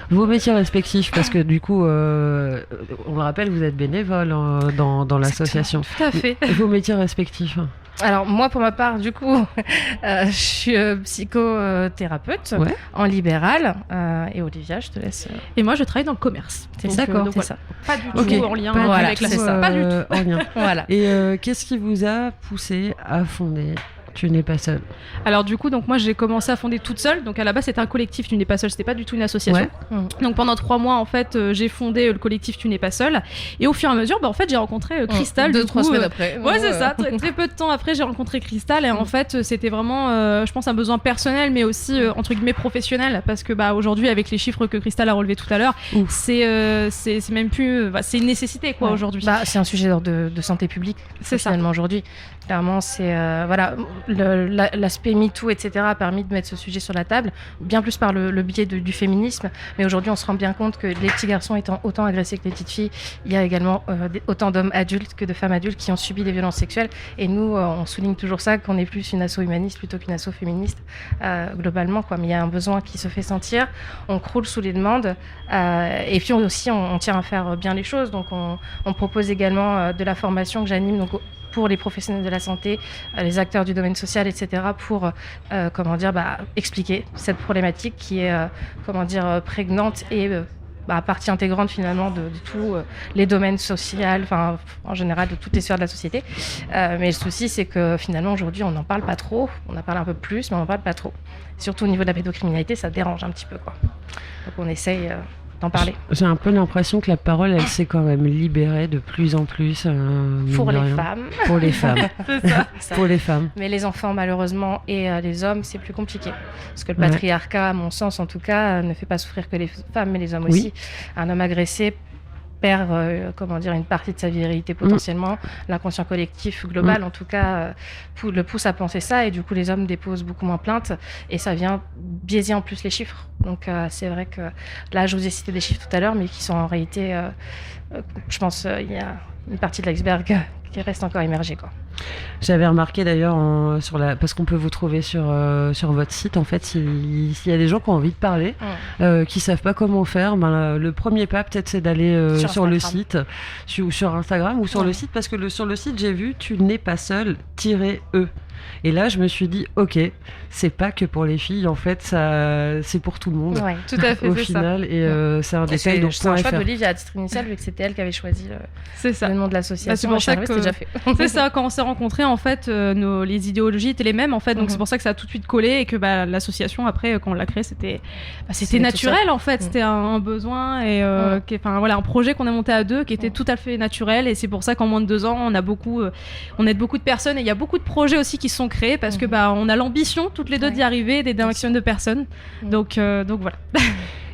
Vos métiers respectifs, parce que du coup, on le rappelle, vous êtes bénévole dans l'association. Tout à fait. Vos métiers respectifs. Alors moi pour ma part du coup je suis psychothérapeute en libéral, et Olivia je te laisse. Et moi je travaille dans le commerce. D'accord, c'est ça. Pas du tout en lien avec la ça. Pas du tout. En lien. Voilà. Et qu'est-ce qui vous a poussé à fonder Tu n'es pas seule? Alors du coup, donc moi j'ai commencé à fonder toute seule. Donc à la base c'était un collectif Tu n'es pas seule, c'était pas du tout une association. Donc pendant 3 mois en fait j'ai fondé le collectif Tu n'es pas seule. Et au fur et à mesure, en fait j'ai rencontré Cristal. 2-3 semaines après. Ouais c'est ça. Très peu de temps après j'ai rencontré Cristal, et en fait c'était vraiment, je pense, un besoin personnel, mais aussi entre guillemets professionnel, parce que aujourd'hui avec les chiffres que Cristal a relevés tout à l'heure, c'est même plus, c'est une nécessité aujourd'hui. C'est un sujet de santé publique. C'est ça aujourd'hui. Clairement c'est voilà. l'aspect MeToo, etc., a permis de mettre ce sujet sur la table, bien plus par le biais du féminisme. Mais aujourd'hui, on se rend bien compte que les petits garçons étant autant agressés que les petites filles, il y a également autant d'hommes adultes que de femmes adultes qui ont subi des violences sexuelles. Et nous, on souligne toujours ça, qu'on est plus une asso humaniste plutôt qu'une asso féministe, globalement, quoi. Mais il y a un besoin qui se fait sentir, on croule sous les demandes, et puis aussi, on tient à faire bien les choses. Donc, on propose également de la formation que j'anime, donc pour les professionnels de la santé, les acteurs du domaine social, etc., pour expliquer cette problématique qui est prégnante et partie intégrante finalement de tous les domaines sociaux, en général de toutes les sphères de la société. Mais le souci, c'est que finalement aujourd'hui, on n'en parle pas trop. On en parle un peu plus, mais on n'en parle pas trop. Surtout au niveau de la pédocriminalité, ça dérange un petit peu, quoi. Donc on essaye d'en parler. J'ai un peu l'impression que la parole, elle s'est quand même libérée de plus en plus. Pour les femmes. Pour les femmes. C'est ça. Pour les femmes. Mais les enfants, malheureusement, et les hommes, c'est plus compliqué. Parce que le patriarcat, à mon sens en tout cas, ne fait pas souffrir que les femmes, mais les hommes aussi. Un homme agressé perd une partie de sa virilité potentiellement, l'inconscient collectif global en tout cas le pousse à penser ça, et du coup les hommes déposent beaucoup moins plaintes et ça vient biaiser en plus les chiffres. Donc c'est vrai que là je vous ai cité des chiffres tout à l'heure, mais qui sont en réalité je pense il y a une partie de l'iceberg qui reste encore immergée, quoi. J'avais remarqué d'ailleurs parce qu'on peut vous trouver sur votre site, en fait, s'il y a des gens qui ont envie de parler, qui savent pas comment faire, le premier pas peut-être c'est d'aller sur le site, ou sur Instagram ou sur le site, parce que sur le site j'ai vu tu n'es pas seul -e. Et là, je me suis dit, ok, c'est pas que pour les filles, en fait, ça, c'est pour tout le monde. Ouais, tout à fait, au final, ça. Et c'est un détail. Donc, c'est un choix d'Olivia à titre initial, vu que c'était elle qui avait choisi le nom de l'association. C'est pour ça que déjà fait. C'est ça. Quand on s'est rencontrés, en fait, les idéologies étaient les mêmes, en fait. Donc c'est pour ça que ça a tout de suite collé, et que l'association, après, quand on l'a créée, c'était naturel, en fait. C'était un besoin et un projet qu'on a monté à deux, qui était tout à fait naturel. Et c'est pour ça qu'en moins de 2 ans, on aide beaucoup de personnes, et il y a beaucoup de projets aussi qui sont créés, parce que on a l'ambition toutes les deux d'y arriver, d'aider un maximum de personnes. Donc voilà.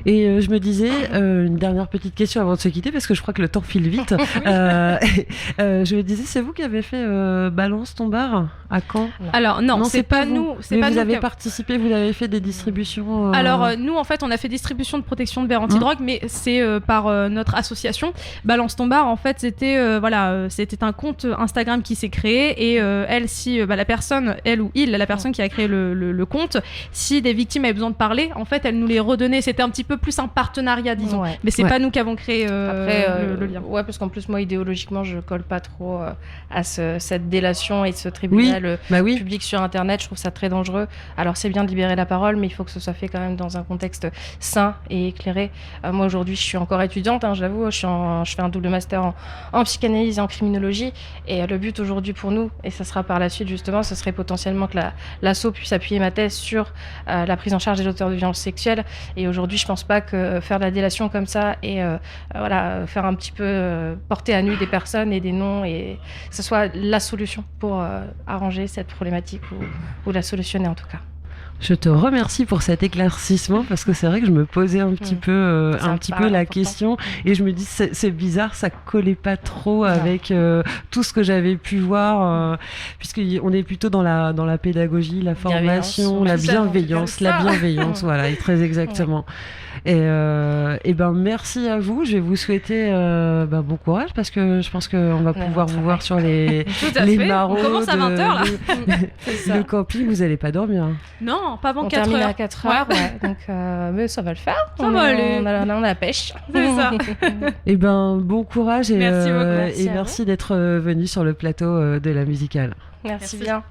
Et je me disais, une dernière petite question avant de se quitter, parce que je crois que le temps file vite. Je me disais, c'est vous qui avez fait Balance ton bar à Caen? Alors non, c'est pas nous. Mais vous avez participé, vous avez fait des distributions. Alors nous, en fait, on a fait distribution de protection de verre antidrogue, mais c'est par notre association. Balance ton bar, en fait, c'était un compte Instagram qui s'est créé, et la personne, la personne qui a créé le compte, si des victimes avaient besoin de parler, en fait, elle nous les redonnait. C'était un petit peu plus un partenariat, disons. Mais c'est pas nous qui avons créé le lien. Ouais, parce qu'en plus, moi, idéologiquement, je colle pas trop à cette délation et ce tribunal public sur Internet. Je trouve ça très dangereux. Alors, c'est bien de libérer la parole, mais il faut que ce soit fait quand même dans un contexte sain et éclairé. Moi, aujourd'hui, je suis encore étudiante, j'avoue. Je fais un double master en psychanalyse et en criminologie. Et le but aujourd'hui pour nous, et ça sera par la suite justement, ce serait potentiellement que l'asso puisse appuyer ma thèse sur la prise en charge des auteurs de violences sexuelles. Et aujourd'hui, je pense pas que faire de la délation comme ça et faire un petit peu porter à nu des personnes et des noms, et que ce soit la solution pour arranger cette problématique ou la solutionner en tout cas. Je te remercie pour cet éclaircissement, parce que c'est vrai que je me posais un petit peu la question, et je me dis c'est bizarre, ça collait pas trop avec tout ce que j'avais pu voir, puisqu'on est plutôt dans la pédagogie, la formation, la bienveillance, voilà, et très exactement. Et merci à vous. Je vais vous souhaiter bon courage, parce que je pense qu'on va pouvoir vous voir sur les maraudes. On commence à 20h là. Le camping, vous n'allez pas dormir. Non, pas avant 4h. On termine à 4h, donc mais ça va le faire. Ça va aller. On a la pêche. C'est ça. Et bon courage, et merci beaucoup. Et merci d'être venu sur le plateau de la musicale. Merci bien.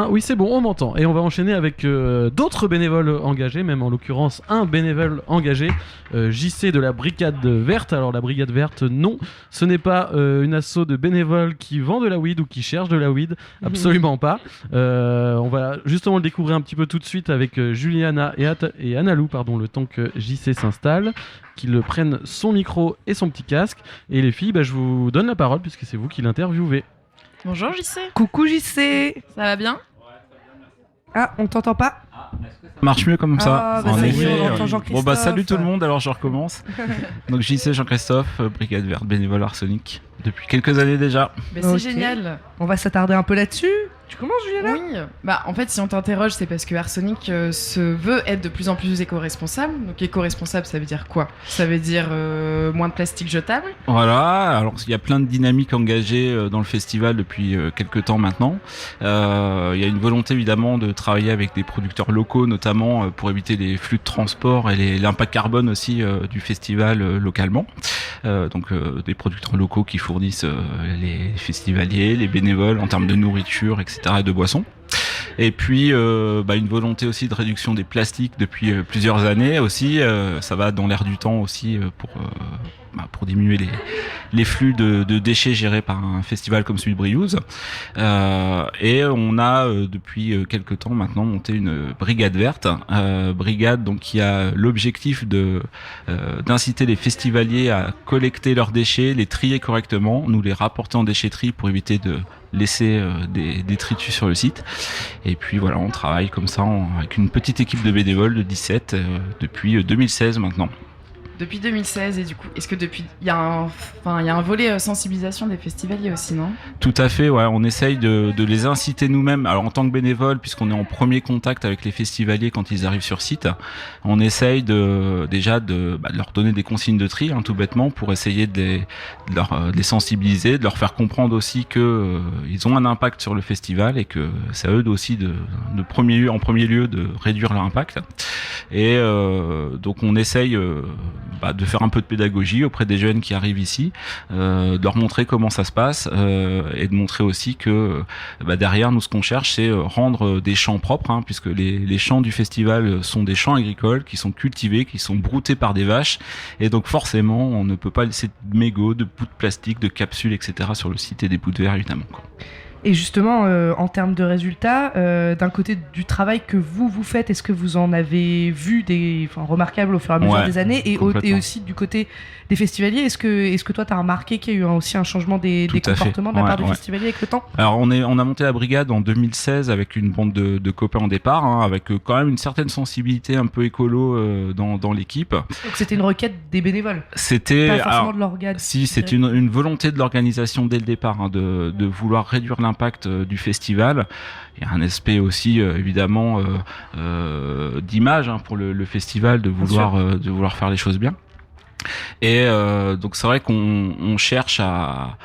Oui, c'est bon, on m'entend. Et on va enchaîner avec d'autres bénévoles engagés, même en l'occurrence un bénévole engagé, JC de la Brigade Verte. Alors la Brigade Verte, non, ce n'est pas une asso de bénévoles qui vend de la weed ou qui cherche de la weed, absolument pas. On va justement le découvrir un petit peu tout de suite avec Juliana et Analou, le temps que JC s'installe, qu'ils prennent son micro et son petit casque. Et les filles, je vous donne la parole puisque c'est vous qui l'interviewez. Bonjour JC. Coucou JC. Ça va bien? Ah, on t'entend pas? Ça marche mieux comme ça. Bah, En ça y est, effet, on entend Jean-Christophe. Bon bah salut tout le monde, alors je recommence. Donc JC Jean-Christophe, Brigade Verte, bénévole Arsonic, depuis quelques années déjà. Mais c'est génial. On va s'attarder un peu là-dessus. Tu commences, Juliana? Oui. Bah, en fait, si on t'interroge, c'est parce que Arsonic se veut être de plus en plus éco-responsable. Donc, éco-responsable, ça veut dire quoi? Ça veut dire moins de plastique jetable. Voilà, alors il y a plein de dynamiques engagées dans le festival depuis quelques temps maintenant. Il y a une volonté évidemment de travailler avec des producteurs locaux, notamment pour éviter les flux de transport et l'impact carbone aussi du festival localement. Donc des producteurs locaux qui fournissent les festivaliers, les bénévoles en termes de nourriture, etc. et de boissons. Et puis une volonté aussi de réduction des plastiques depuis plusieurs années aussi. Ça va dans l'air du temps aussi pour diminuer les flux de déchets gérés par un festival comme celui de Briouze. Et on a depuis quelques temps maintenant monté une brigade verte, brigade donc qui a l'objectif d'inciter les festivaliers à collecter leurs déchets, les trier correctement, nous les rapporter en déchetterie pour éviter de laisser des détritus sur le site. Et puis voilà, on travaille comme ça avec une petite équipe de bénévoles de 17 depuis 2016 maintenant. Depuis 2016, et du coup, est-ce que depuis. Il y a un volet sensibilisation des festivaliers aussi, non? Tout à fait, ouais. On essaye de les inciter nous-mêmes. Alors en tant que bénévole, puisqu'on est en premier contact avec les festivaliers quand ils arrivent sur site, on essaye de leur donner des consignes de tri, tout bêtement, pour essayer de les sensibiliser, de leur faire comprendre aussi que ils ont un impact sur le festival et que c'est à eux aussi en premier lieu de réduire leur impact. Et donc on essaye de faire un peu de pédagogie auprès des jeunes qui arrivent ici, de leur montrer comment ça se passe et de montrer aussi que derrière nous ce qu'on cherche c'est rendre des champs propres, puisque les champs du festival sont des champs agricoles qui sont cultivés, qui sont broutés par des vaches, et donc forcément on ne peut pas laisser de mégots, de bouts de plastique, de capsules, etc. sur le site, et des bouts de verre évidemment. Et justement, en termes de résultats, d'un côté du travail que vous faites, est-ce que vous en avez vu des remarquables au fur et à mesure des années, et aussi du côté des festivaliers, est-ce que toi tu as remarqué qu'il y a eu aussi un changement des comportements de la part des festivaliers avec le temps? Alors on a monté la brigade en 2016 avec une bande de copains au départ, avec quand même une certaine sensibilité un peu écolo dans l'équipe. Donc c'était une requête des bénévoles? C'était pas forcément de l'organe. Si, c'est une volonté de l'organisation dès le départ, de vouloir réduire l'impact du festival. Il y a un aspect aussi évidemment d'image pour le festival, de vouloir faire les choses bien. Et donc c'est vrai qu'on cherche à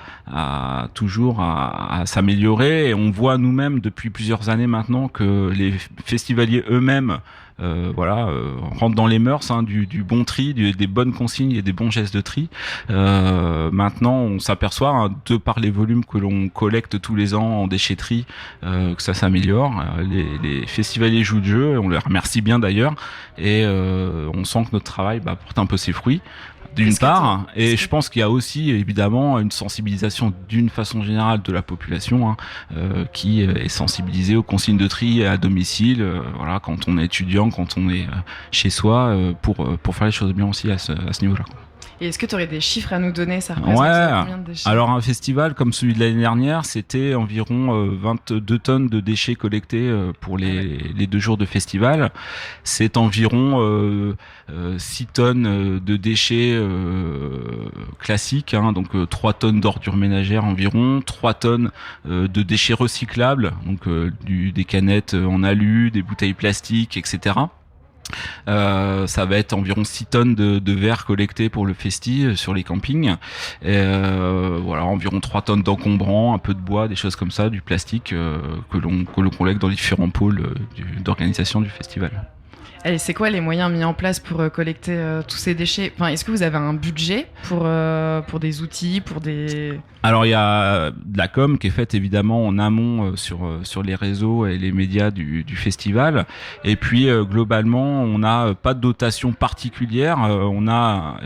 toujours à s'améliorer, et on voit nous-mêmes depuis plusieurs années maintenant que les festivaliers eux-mêmes rentrent dans les mœurs du bon tri, des bonnes consignes et des bons gestes de tri. Maintenant on s'aperçoit de par les volumes que l'on collecte tous les ans en déchetterie que ça s'améliore. Les festivaliers jouent le jeu, on les remercie bien d'ailleurs, et on sent que notre travail porte un peu ses fruits. D'une part, et je pense qu'il y a aussi évidemment une sensibilisation d'une façon générale de la population qui est sensibilisée aux consignes de tri à domicile, quand on est étudiant, quand on est chez soi, pour faire les choses bien aussi à ce niveau-là. Et est-ce que tu aurais des chiffres à nous donner? Ça représente combien de déchets? Alors un festival comme celui de l'année dernière, c'était environ 22 tonnes de déchets collectés pour les 2 jours de festival. C'est environ 6 tonnes de déchets classiques, donc 3 tonnes d'ordures ménagères environ, 3 tonnes de déchets recyclables, donc des canettes en alu, des bouteilles plastiques, etc. Ça va être environ 6 tonnes de verre collectés pour le festi sur les campings, environ 3 tonnes d'encombrants, un peu de bois, des choses comme ça, du plastique que l'on collecte dans les différents pôles d'organisation du festival. Et c'est quoi les moyens mis en place pour collecter tous ces déchets? Est-ce que vous avez un budget pour des outils, pour des... Alors il y a de la com qui est faite évidemment en amont sur les réseaux et les médias du festival, et puis globalement on n'a pas de dotation particulière, on a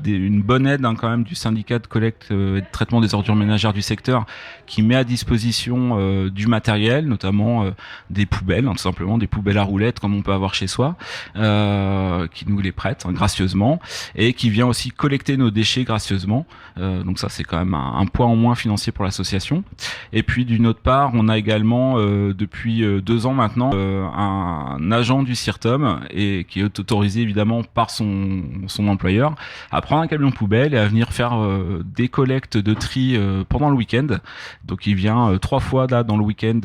une bonne aide quand même du syndicat de collecte et de traitement des ordures ménagères du secteur, qui met à disposition du matériel, notamment des poubelles, tout simplement des poubelles à roulettes comme on peut avoir chez soi, qui nous les prête gracieusement et qui vient aussi collecter nos déchets gracieusement. Donc ça c'est quand même un poids en moins financier pour l'association. Et puis d'une autre part, on a également depuis 2 ans maintenant un agent du CIRTOM et qui est autorisé évidemment par son employeur à prendre un camion poubelle et à venir faire des collectes de tri pendant le week-end. Donc il vient 3 fois là dans le week-end.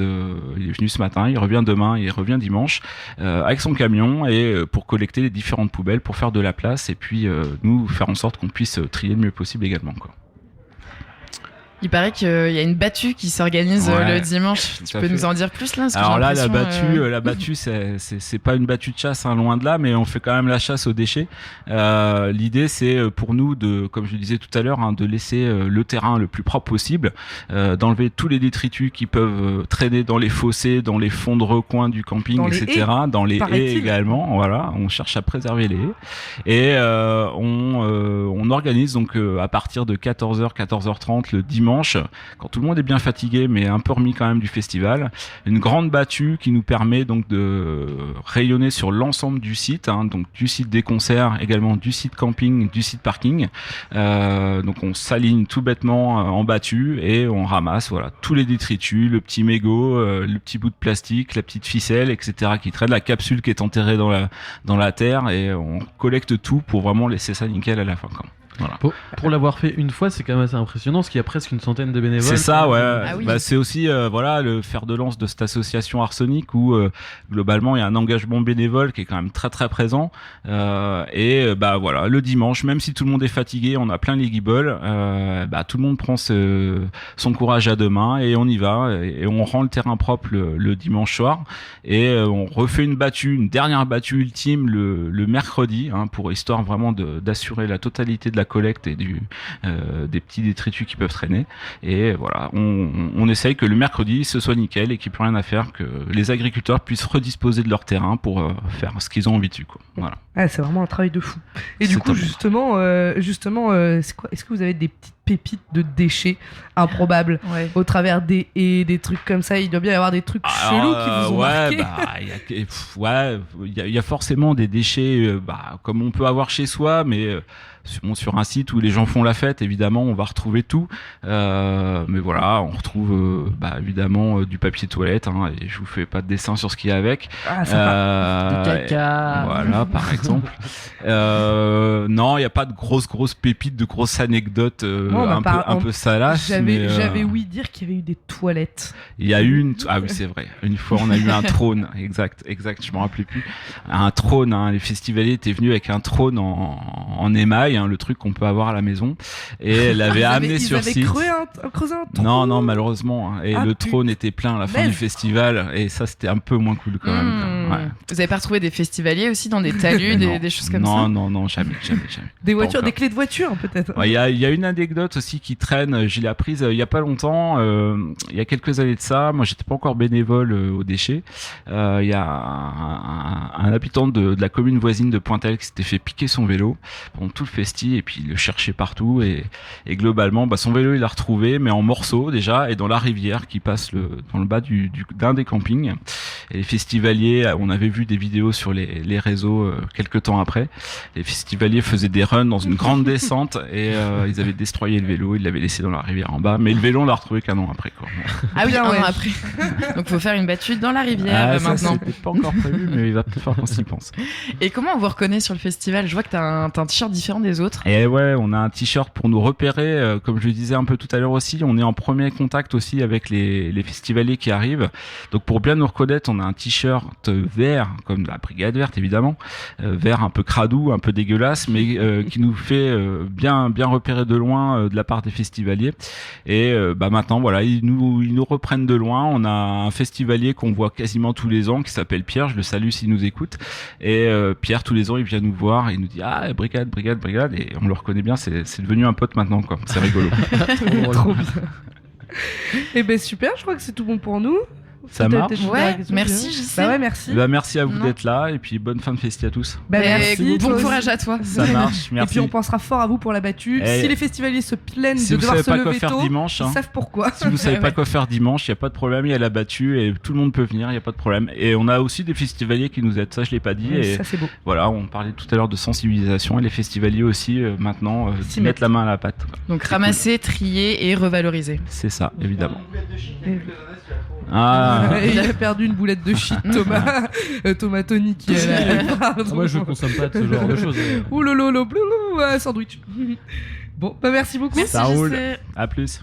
Il est venu ce matin, il revient demain, il revient dimanche avec son camion et pour collecter les différentes poubelles pour faire de la place et puis nous faire en sorte qu'on puisse trier le mieux possible également, quoi. Il paraît qu'il y a une battue qui s'organise le dimanche. Tu peux nous en dire plus là? Alors là, la battue, c'est pas une battue de chasse, hein, loin de là, mais on fait quand même la chasse aux déchets. L'idée, c'est pour nous de, comme je le disais tout à l'heure, hein, de laisser le terrain le plus propre possible, d'enlever tous les détritus qui peuvent traîner dans les fossés, dans les fonds de recoins du camping, etc. Dans les haies également. Voilà, on cherche à préserver les haies. Et on organise donc à partir de 14h, 14h30 le dimanche, quand tout le monde est bien fatigué mais un peu remis quand même du festival, une grande battue qui nous permet donc de rayonner sur l'ensemble du site, hein, donc du site des concerts, également du site camping, du site parking. Donc on s'aligne tout bêtement en battue et on ramasse tous les détritus, le petit mégot, le petit bout de plastique, la petite ficelle, etc. qui traîne, la capsule qui est enterrée dans la terre, et on collecte tout pour vraiment laisser ça nickel à la fin, quoi. Voilà. Pour l'avoir fait une fois, c'est quand même assez impressionnant, parce qu'il y a presque une centaine de bénévoles. C'est ça, ouais. Ah oui. Bah, c'est aussi le fer de lance de cette association Arsonic où globalement il y a un engagement bénévole qui est quand même très très présent. Le dimanche, même si tout le monde est fatigué, on a plein les guibolles, tout le monde prend son courage à deux mains et on y va et on rend le terrain propre le dimanche soir et on refait une dernière battue ultime le mercredi, hein, pour histoire vraiment d'assurer la totalité de la collecte et des petits détritus qui peuvent traîner. Et voilà, on essaye que le mercredi ce soit nickel et qu'il n'y ait plus rien à faire, que les agriculteurs puissent redisposer de leur terrain pour faire ce qu'ils ont envie dessus, quoi. Voilà. Ah, c'est vraiment un travail de fou. Et du coup, justement, est-ce que vous avez des petites pépites de déchets improbables au travers des haies, des trucs comme ça? Il doit bien y avoir des trucs chelous qui vous ont marqué. Il y a forcément des déchets comme on peut avoir chez soi, mais sur un site où les gens font la fête, évidemment, on va retrouver tout. Mais voilà, on retrouve évidemment du papier toilette, hein, et je vous fais pas de dessin sur ce qu'il y a avec. Du caca. Voilà, par exemple. Non, il n'y a pas de grosses pépites, de grosses anecdotes un peu salaces. J'avais ouï dire qu'il y avait eu des toilettes. Il y a eu ah oui, c'est vrai. Une fois, on a eu un trône. Exact, je me rappelais plus. Un trône, hein, les festivaliers étaient venus avec un trône en émail, hein, le truc qu'on peut avoir à la maison, et elle l'avait amené sur site. Creusé un trou. Non, malheureusement. Et le trône était plein à la fin du festival, et ça, c'était un peu moins cool quand même. Ouais. Vous avez pas retrouvé des festivaliers aussi dans des talus, des choses comme ça? Non, jamais. Des voitures, des clés de voiture, peut-être. Il y a une anecdote aussi qui traîne. Je l'ai apprise il y a pas longtemps. Il y a quelques années de ça. Moi, j'étais pas encore bénévole aux déchets. Il y a un habitant de la commune voisine de Pointel qui s'était fait piquer son vélo pendant tout le festi, et puis il le cherchait partout, et globalement, son vélo il l'a retrouvé, mais en morceaux déjà, et dans la rivière qui passe dans le bas d'un des campings. Et les festivaliers, on avait vu des vidéos sur les réseaux quelques temps après. Les festivaliers faisaient des runs dans une grande descente, et ils avaient destroyé le vélo, ils l'avaient laissé dans la rivière en bas, mais le vélo on l'a retrouvé qu'un an après, quoi. Ah oui, un an après. Donc faut faire une battue dans la rivière maintenant. C'était pas encore prévu, mais il va peut-être faire qu'on s'y pense. Et comment on vous reconnaît sur le festival? Je vois que t'as un t-shirt différent des autres. Et ouais, on a un t-shirt pour nous repérer, comme je le disais un peu tout à l'heure aussi. On est en premier contact aussi avec les festivaliers qui arrivent. Donc pour bien nous reconnaître, on a un t-shirt vert, comme la Brigade Verte évidemment, vert un peu cradou, un peu dégueulasse, mais qui nous fait bien repérer de loin de la part des festivaliers. Et maintenant voilà, ils nous reprennent de loin. On a un festivalier qu'on voit quasiment tous les ans qui s'appelle Pierre, je le salue s'il nous écoute. Et Pierre, tous les ans, il vient nous voir et il nous dit Brigade, et on le reconnaît bien, c'est devenu un pote maintenant, quoi. C'est rigolo. Trop bien. Et super, je crois que c'est tout bon pour nous. Ça marche. Ouais, merci, je sais. Bah ouais, merci. Bah, merci à vous Non. d'être là et puis bonne fin de festi à tous. Bah, merci. Bon toi courage aussi. à toi. Ça marche, Et merci. puis on pensera fort à vous pour la battue. Et Si les festivaliers se plaignent si de vous devoir savez se pas quoi lever faire tôt, dimanche, ils savent pourquoi. Si vous savez pas quoi faire dimanche, il y a pas de problème, il y a la battue et tout le monde peut venir, il y a pas de problème. Et on a aussi des festivaliers qui nous aident, ça je l'ai pas dit. Ouais, et ça, c'est beau. Voilà, on parlait tout à l'heure de sensibilisation et les festivaliers aussi maintenant S'y mettent la main à la pâte. quoi. Donc ramasser, trier et revaloriser. C'est ça, évidemment. Il a perdu une boulette de shit, Thomas. Thomas Tony qui est là. Pardon. Moi, je consomme pas de ce genre de choses. Ouh lolo, sandwich. Bon, bah merci beaucoup. Ça roule. À plus.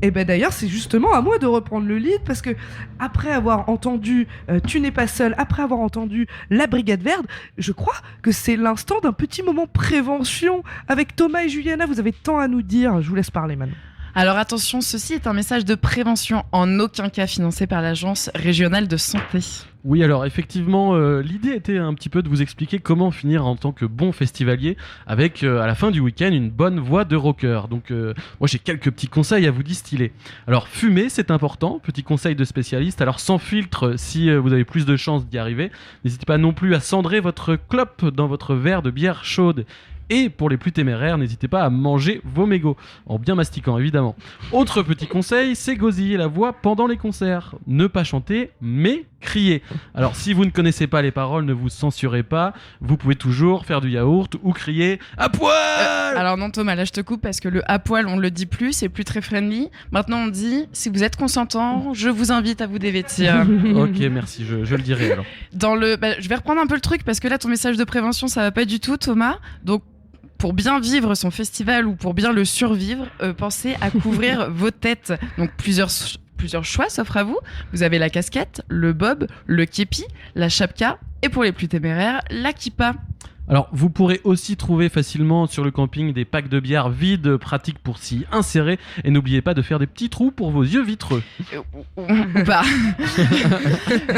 Et ben d'ailleurs, c'est justement à moi de reprendre le lead parce que après avoir entendu Tu n'es pas seul, après avoir entendu La Brigade Verte, je crois que c'est l'instant d'un petit moment prévention avec Thomas et Juliana. Vous avez tant à nous dire. Je vous laisse parler maintenant. Alors attention, ceci est un message de prévention, en aucun cas financé par l'Agence régionale de santé. Oui, alors effectivement, l'idée était un petit peu de vous expliquer comment finir en tant que bon festivalier avec, à la fin du week-end, une bonne voix de rocker. Donc, moi, j'ai quelques petits conseils à vous distiller. Alors, fumer, c'est important, petit conseil de spécialiste. Alors, sans filtre, si vous avez plus de chances d'y arriver, n'hésitez pas non plus à cendrer votre clope dans votre verre de bière chaude. Et pour les plus téméraires, n'hésitez pas à manger vos mégots, en bien mastiquant évidemment. Autre petit conseil, c'est gosiller la voix pendant les concerts. Ne pas chanter, mais crier. Alors si vous ne connaissez pas les paroles, ne vous censurez pas, vous pouvez toujours faire du yaourt ou crier « à poil !» Alors non Thomas, là je te coupe parce que le à poil on le dit plus, c'est plus très friendly. Maintenant on dit, si vous êtes consentant, je vous invite à vous dévêtir. Ok, merci, je le dirai alors. Je vais reprendre un peu le truc parce que là ton message de prévention ça va pas du tout Thomas. Donc pour bien vivre son festival ou pour bien le survivre, pensez à couvrir vos têtes. Donc plusieurs choix s'offrent à vous. Vous avez la casquette, le bob, le képi, la chapka et pour les plus téméraires, la kippa. Alors, vous pourrez aussi trouver facilement sur le camping des packs de bière vides, pratiques pour s'y insérer. Et n'oubliez pas de faire des petits trous pour vos yeux vitreux. Ou pas.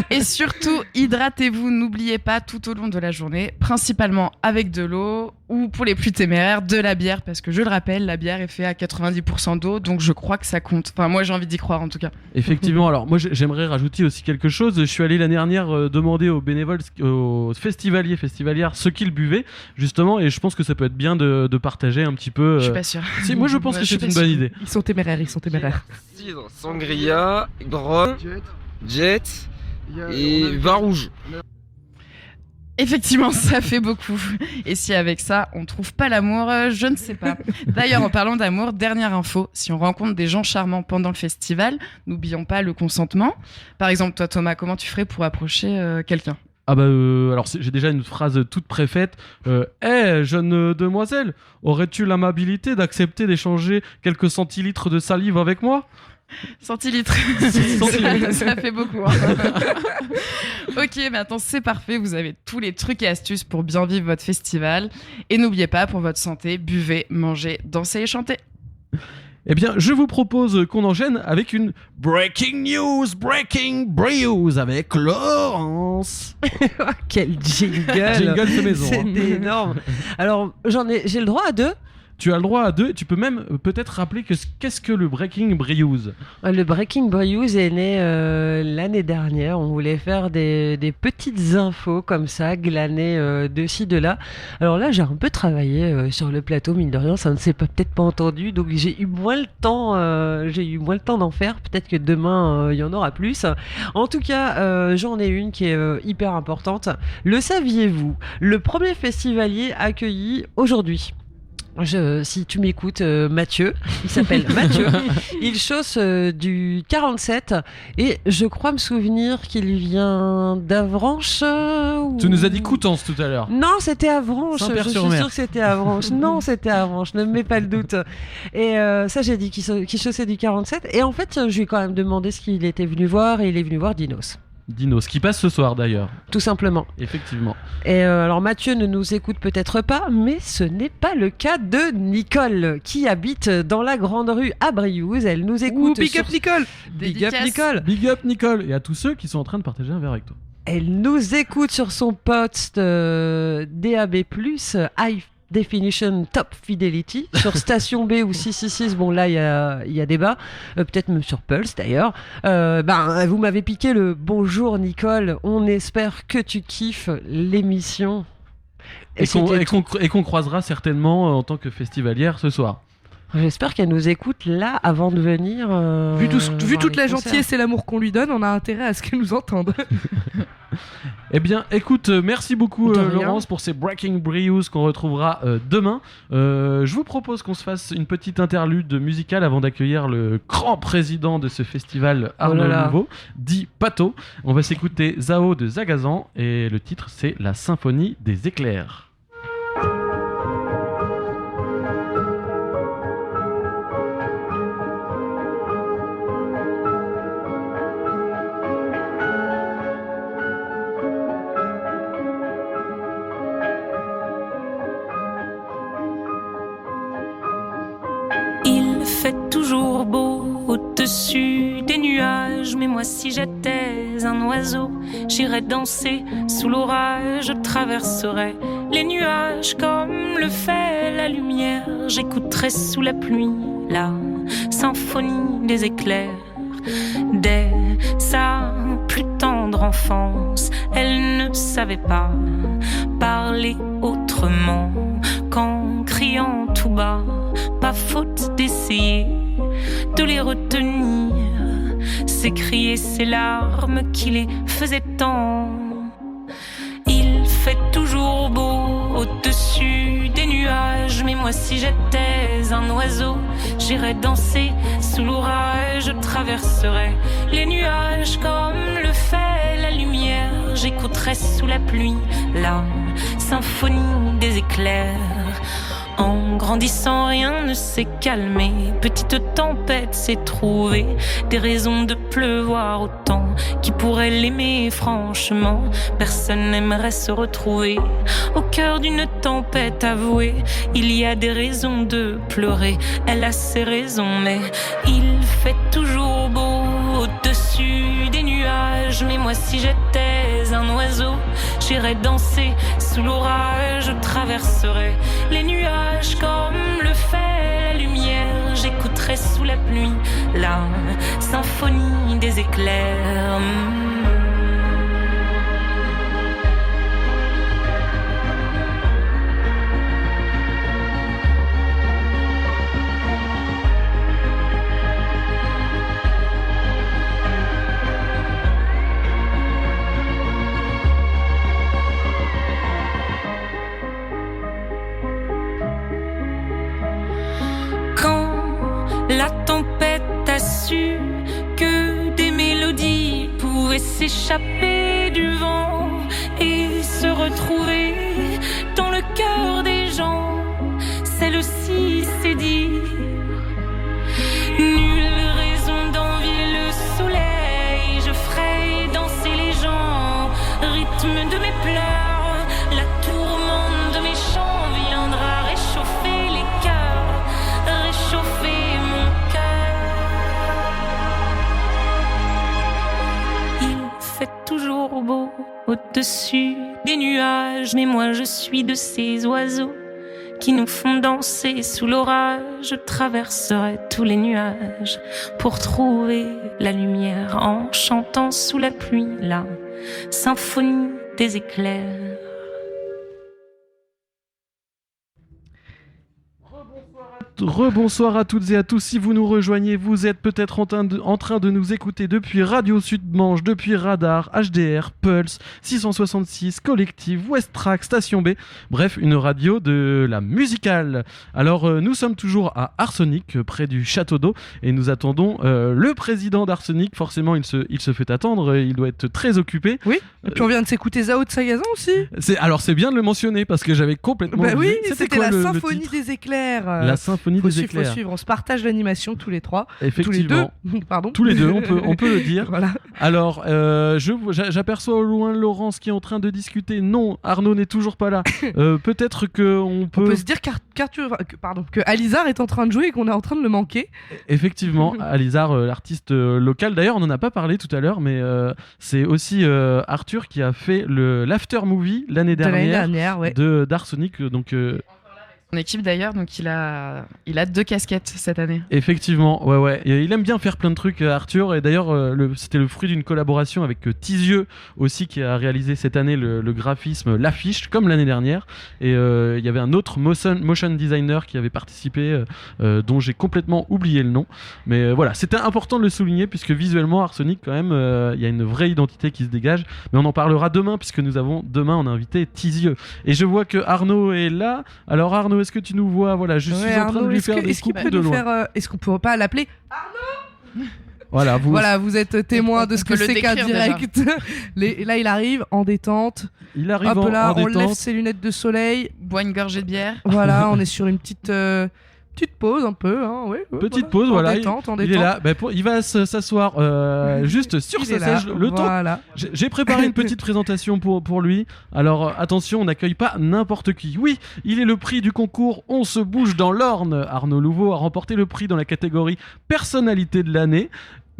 Et surtout, hydratez-vous, n'oubliez pas tout au long de la journée, principalement avec de l'eau ou pour les plus téméraires, de la bière, parce que je le rappelle, la bière est faite à 90% d'eau, donc je crois que ça compte. Enfin, moi j'ai envie d'y croire en tout cas. Effectivement, alors moi j'aimerais rajouter aussi quelque chose. Je suis allé l'année dernière demander aux bénévoles, aux festivalières, ce qu'ils buvaient, justement, et je pense que ça peut être bien de partager un petit peu. Je suis pas sûre. Si, moi je pense que c'est une bonne idée. Ils sont téméraires. Cidre, sangria, grom, jet et vin rouge. Effectivement, ça fait beaucoup. Et si avec ça, on trouve pas l'amour, je ne sais pas. D'ailleurs, en parlant d'amour, dernière info, si on rencontre des gens charmants pendant le festival, n'oublions pas le consentement. Par exemple, toi Thomas, comment tu ferais pour approcher quelqu'un ? Ah bah alors j'ai déjà une phrase toute préfaite. Jeune demoiselle, aurais-tu l'amabilité d'accepter d'échanger quelques centilitres de salive avec moi ? Centilitres. Ça fait beaucoup. Ok, maintenant c'est parfait. Vous avez tous les trucs et astuces pour bien vivre votre festival. Et n'oubliez pas, pour votre santé, buvez, mangez, dansez et chantez. Eh bien, je vous propose qu'on enchaîne avec une Breaking Brews avec Laurence. Quel jingle. Jingle de maison. C'était énorme. Alors, j'ai le droit à 2. Tu as le droit à 2. Tu peux même peut-être rappeler qu'est-ce que le Breaking Brews. Le Breaking Brews est né l'année dernière. On voulait faire des petites infos comme ça, glanées de ci, de là. Alors là, j'ai un peu travaillé sur le plateau, mine de rien, ça ne s'est peut-être pas entendu. Donc j'ai eu moins le temps d'en faire. Peut-être que demain, il y en aura plus. En tout cas, j'en ai une qui est hyper importante. Le saviez-vous ? Le premier festivalier accueilli aujourd'hui. Si tu m'écoutes, Mathieu, il s'appelle Mathieu, il chausse du 47 et je crois me souvenir qu'il vient d'Avranches. Tu nous as dit Coutances tout à l'heure. Non, c'était Avranches, je suis sûre que c'était Avranches. Non, c'était Avranches, ne me mets pas le doute. Et ça, j'ai dit qu'il chaussait du 47 et en fait, je lui ai quand même demandé ce qu'il était venu voir et il est venu voir Dinos. Dinos, qui passe ce soir d'ailleurs. Tout simplement. Effectivement. Et alors Mathieu ne nous écoute peut-être pas, mais ce n'est pas le cas de Nicole, qui habite dans la grande rue à Briouze. Elle nous écoute. Big up Nicole. Big up Nicole. Big up Nicole. Et à tous ceux qui sont en train de partager un verre avec toi. Elle nous écoute sur son poste DAB+, Definition Top Fidelity. Sur Station B ou 666, bon là il y a débat, peut-être même sur Pulse d'ailleurs. Vous m'avez piqué le bonjour Nicole, on espère que tu kiffes l'émission. Et qu'on croisera certainement en tant que festivalière ce soir. J'espère qu'elle nous écoute là avant de venir. Vu toute la gentillesse et l'amour qu'on lui donne, on a intérêt à ce qu'elle nous entende. Eh bien, écoute, merci beaucoup Laurence pour ces Breaking Brews qu'on retrouvera demain. Je vous propose qu'on se fasse une petite interlude musicale avant d'accueillir le grand président de ce festival, Arnaud Nouveau, dit Pato. On va s'écouter Zao de Zagazan et le titre c'est La Symphonie des éclairs. Toujours beau au-dessus des nuages, mais moi si j'étais un oiseau, j'irais danser sous l'orage, je traverserais les nuages comme le fait la lumière, j'écouterais sous la pluie la symphonie des éclairs. Dès sa plus tendre enfance, elle ne savait pas parler autrement qu'en criant tout bas. Pas faute d'essayer de les retenir, s'écrier ces larmes qui les faisaient tant. Il fait toujours beau au-dessus des nuages, mais moi si j'étais un oiseau, j'irais danser sous l'orage, je traverserais les nuages comme le fait la lumière, j'écouterais sous la pluie la symphonie des éclairs. En grandissant, rien ne s'est calmé. Petite tempête s'est trouvée des raisons de pleuvoir autant. Qui pourrait l'aimer franchement? Personne n'aimerait se retrouver au cœur d'une tempête avouée. Il y a des raisons de pleurer, elle a ses raisons, mais il fait toujours beau au-dessus des nuages. Mais moi si j'étais un oiseau, j'irais danser sous l'orage, je traverserais les nuages comme le fait la lumière, j'écouterais sous la pluie la symphonie des éclairs. La tempête a su que des mélodies pouvaient s'échapper du vent et se retrouver dans le cœur des gens. Celle-ci c'est dire nulle raison d'envier le soleil. Je ferai danser les gens, rythme de mes pleurs. La tourmente de mes chants viendra réchauffer les cœurs, réchauffer toujours beau au-dessus des nuages, mais moi je suis de ces oiseaux qui nous font danser sous l'orage. Je traverserai tous les nuages pour trouver la lumière en chantant sous la pluie la symphonie des éclairs. Rebonsoir à toutes et à tous, si vous nous rejoignez, vous êtes peut-être en train de nous écouter depuis Radio Sud-Manche, depuis Radar, HDR, Pulse, 666, Collective, West Track, Station B, bref, une radio de la musicale. Alors, nous sommes toujours à Arsenic, près du Château d'Eau, et nous attendons le président d'Arsenic. Forcément, il se fait attendre, il doit être très occupé. Oui, et puis on vient de s'écouter Zao de Sagazan aussi. C'est bien de le mentionner, parce que j'avais complètement... Bah oui, c'était quoi, la symphonie des éclairs. La symphonie des éclairs. Faut suivre, on se partage l'animation tous les trois. Effectivement. Tous les deux, pardon. Tous les deux, on peut le dire. Voilà. Alors, j'aperçois au loin Laurence qui est en train de discuter. Non, Arnaud n'est toujours pas là. Peut-être qu'on peut... On peut se dire que Alizar est en train de jouer et qu'on est en train de le manquer. Effectivement, Alizar, l'artiste local. D'ailleurs, on n'en a pas parlé tout à l'heure, mais c'est aussi Arthur qui a fait l'after movie l'année dernière, ouais. d'Arsenic. Donc... Son équipe d'ailleurs, donc il a 2 casquettes cette année. Effectivement, ouais. Et il aime bien faire plein de trucs, Arthur. Et d'ailleurs, c'était le fruit d'une collaboration avec Tizieux aussi, qui a réalisé cette année le graphisme, l'affiche, comme l'année dernière. Et il y avait un autre motion designer qui avait participé, dont j'ai complètement oublié le nom. Mais voilà, c'était important de le souligner, puisque visuellement, Arsenic, quand même, il y a une vraie identité qui se dégage. Mais on en parlera demain, puisque demain, on a invité Tizieux. Et je vois que Arnaud est là. Alors Arnaud, est-ce que tu nous vois? Voilà, je suis en train de lui faire des coups de loin. Est-ce qu'on peut pas l'appeler Arnaud? Voilà, vous êtes témoin de ce que c'est qu'un direct. Là, il arrive en détente. Il arrive un peu là, en détente. On lève ses lunettes de soleil. Boit une gorgée de bière. Voilà, on est sur une petite pause un peu. Petite pause, voilà. En détente. Il est là. Il va s'asseoir juste sur sa chaise. Le temps. J'ai préparé une petite présentation pour lui. Alors attention, on n'accueille pas n'importe qui. Oui, il est le prix du concours On se bouge dans l'Orne. Arnaud Louveau a remporté le prix dans la catégorie personnalité de l'année.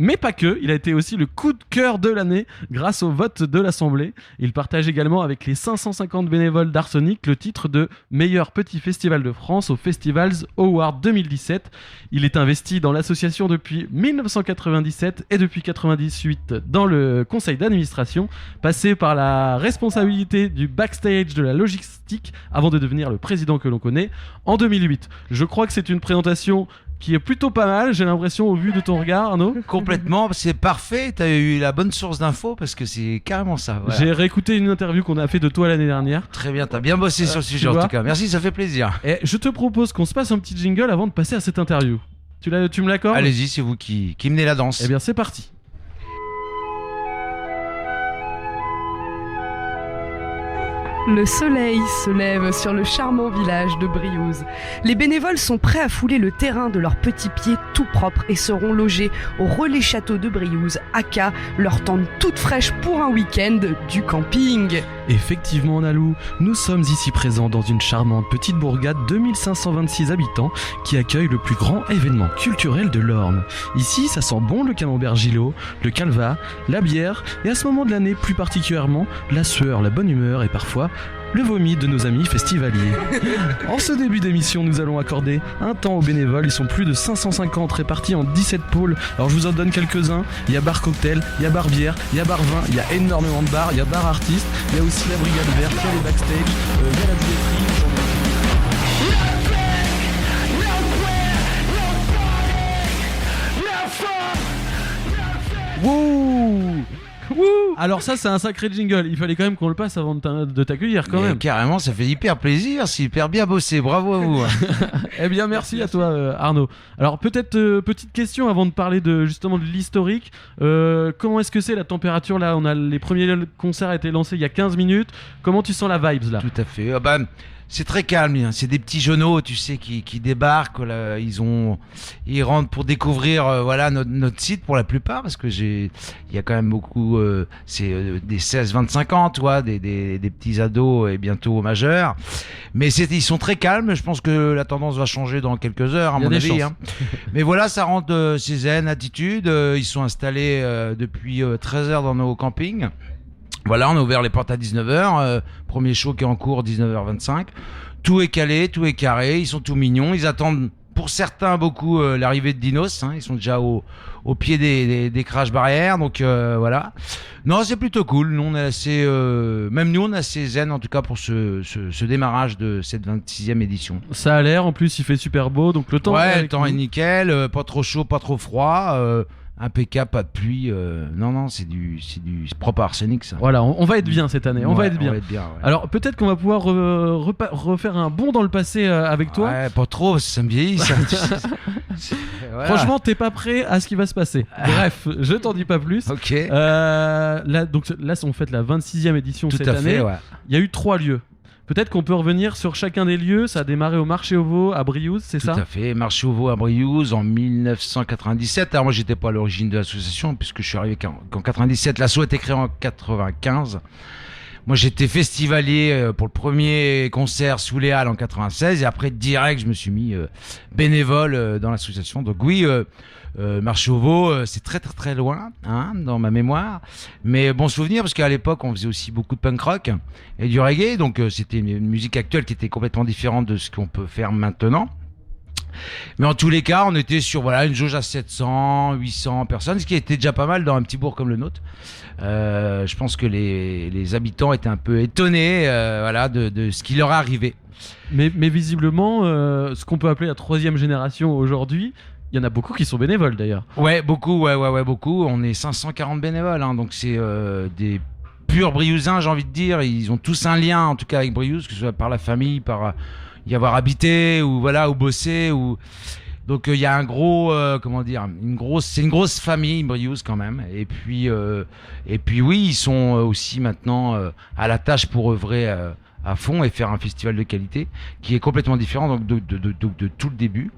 Mais pas que, il a été aussi le coup de cœur de l'année grâce au vote de l'Assemblée. Il partage également avec les 550 bénévoles d'Arsenic le titre de meilleur petit festival de France au Festivals Award 2017. Il est investi dans l'association depuis 1997 et depuis 1998 dans le conseil d'administration, passé par la responsabilité du backstage de la logistique avant de devenir le président que l'on connaît en 2008. Je crois que c'est une présentation qui est plutôt pas mal, j'ai l'impression, au vu de ton regard, Arnaud. Complètement, c'est parfait, t'as eu la bonne source d'infos parce que c'est carrément ça. Voilà. J'ai réécouté une interview qu'on a fait de toi l'année dernière. Très bien, t'as bien bossé sur le sujet en tout cas. Merci, ça fait plaisir. Et je te propose qu'on se passe un petit jingle avant de passer à cette interview. Tu me l'accordes ? Allez-y, c'est vous qui menez la danse. Eh bien, c'est parti. Le soleil se lève sur le charmant village de Briouze. Les bénévoles sont prêts à fouler le terrain de leurs petits pieds tout propres et seront logés au Relais Château de Briouze, aka leur tente toute fraîche pour un week-end du camping. Effectivement, Nalou, nous sommes ici présents dans une charmante petite bourgade de 2526 habitants qui accueille le plus grand événement culturel de l'Orne. Ici, ça sent bon le camembert Gillot, le calva, la bière et à ce moment de l'année plus particulièrement, la sueur, la bonne humeur et parfois le vomi de nos amis festivaliers. En ce début d'émission, nous allons accorder un temps aux bénévoles. Ils sont plus de 550 répartis en 17 pôles. Alors je vous en donne quelques-uns. Il y a bar cocktail, il y a bar bière, il y a bar vin, il y a énormément de bars, il y a bar artiste, il y a aussi la brigade verte, il y a les backstage, il y a la billetterie. Wouh! Alors ça, c'est un sacré jingle. Il fallait quand même qu'on le passe avant de t'accueillir quand même. Carrément, ça fait hyper plaisir. C'est hyper bien bossé. Bravo à vous. Eh bien, merci à toi, Arnaud. Alors peut-être petite question avant de parler justement de l'historique. Comment est-ce que c'est la température là ? Les premiers concerts ont été lancés il y a 15 minutes. Comment tu sens la vibes là ? Tout à fait. C'est très calme, c'est des petits jeuneaux, tu sais, qui débarquent. Là, ils rentrent pour découvrir notre site pour la plupart, parce que il y a quand même beaucoup, des 16-25 ans, tu vois, des petits ados et bientôt majeurs. Mais ils sont très calmes. Je pense que la tendance va changer dans quelques heures, à mon avis. Hein. Mais voilà, ça rentre, c'est zen, attitude. Ils sont installés depuis 13 heures dans nos campings. Voilà, on a ouvert les portes à 19h, premier show qui est en cours 19h25. Tout est calé, tout est carré, ils sont tout mignons, ils attendent pour certains beaucoup l'arrivée de Dinos, hein, ils sont déjà au pied des crash barrières, donc voilà. Non, c'est plutôt cool, nous on est assez, même nous on est assez zen en tout cas pour ce démarrage de cette 26e édition. Ça a l'air, en plus il fait super beau, donc le temps le temps est nickel, pas trop chaud, pas trop froid. Impeccable, pas de pluie. Non, c'est du propre Arsenic, ça. Voilà, on va être bien cette année. On va être bien. Ouais. Alors peut-être qu'on va pouvoir refaire un bond dans le passé avec toi. Ouais, pas trop, ça me vieillit. Ça. Voilà. Franchement, t'es pas prêt à ce qui va se passer. Bref, je t'en dis pas plus. Ok. Là, on fête la 26e édition cette année. Ouais. Il y a eu 3 lieux. Peut-être qu'on peut revenir sur chacun des lieux. Ça a démarré au Marché aux Veaux à Briouze, c'est ça ? Tout à fait, Marché aux Veaux à Briouze en 1997. Alors moi, j'étais pas à l'origine de l'association puisque je suis arrivé qu'en 97. L'asso a été créé en 95. Moi, j'étais festivalier pour le premier concert sous les Halles en 96 et après direct, je me suis mis bénévole dans l'association. Donc oui, Marché au Veau, c'est très très très loin hein, dans ma mémoire, mais bon souvenir parce qu'à l'époque, on faisait aussi beaucoup de punk rock et du reggae, donc c'était une musique actuelle qui était complètement différente de ce qu'on peut faire maintenant. Mais en tous les cas, on était sur voilà une jauge à 700, 800 personnes, ce qui était déjà pas mal dans un petit bourg comme le nôtre. Je pense que les habitants étaient un peu étonnés voilà, de ce qui leur arrivait. Mais visiblement, ce qu'on peut appeler la troisième génération aujourd'hui, il y en a beaucoup qui sont bénévoles d'ailleurs. Ouais, beaucoup, ouais, beaucoup. On est 540 bénévoles, hein, donc c'est des purs Briousains, j'ai envie de dire. Ils ont tous un lien, en tout cas avec Briouze, que ce soit par la famille, par y avoir habité ou voilà, ou bossé ou. Donc il y a un gros, comment dire, c'est une grosse famille Briouze quand même. Et puis oui, ils sont aussi maintenant à la tâche pour œuvrer à fond et faire un festival de qualité qui est complètement différent donc de tout le début.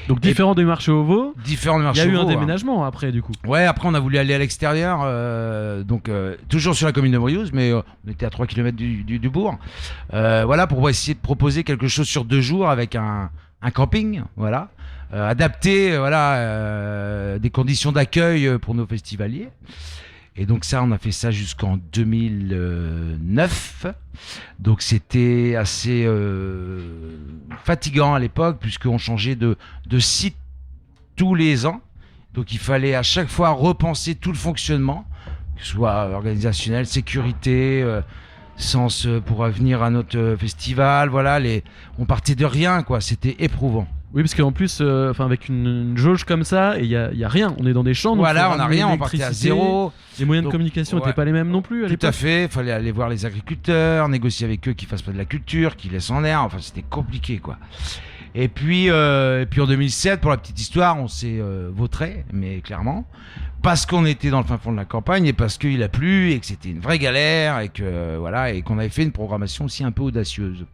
Donc différent des Marchés au Veau. Différent des Marchés au Veau. Il y a eu un déménagement après du coup. Ouais, après on a voulu aller à l'extérieur, donc toujours sur la commune de Briouze, mais on était à 3 km du bourg. Voilà, pour essayer de proposer quelque chose sur 2 jours avec un camping, voilà. Adapté, voilà, des conditions d'accueil pour nos festivaliers. Et donc ça, on a fait ça jusqu'en 2009. Donc c'était assez fatigant à l'époque, puisqu'on changeait de site tous les ans. Donc il fallait à chaque fois repenser tout le fonctionnement, que ce soit organisationnel, sécurité, sens pour venir à notre festival. Voilà, on partait de rien, quoi. C'était éprouvant. Oui, parce qu'en plus, avec une jauge comme ça, il y a rien. On est dans des champs. Donc voilà, on n'a rien, on partait à zéro. Les moyens de communication n'étaient pas les mêmes non plus à l'époque. Tout à fait. Il fallait aller voir les agriculteurs, négocier avec eux qu'ils fassent pas de la culture, qu'ils laissent en air. Enfin, c'était compliqué, quoi. Et puis en 2007, pour la petite histoire, on s'est vautré, mais clairement, parce qu'on était dans le fin fond de la campagne et parce qu'il a plu et que c'était une vraie galère et que voilà et qu'on avait fait une programmation aussi un peu audacieuse.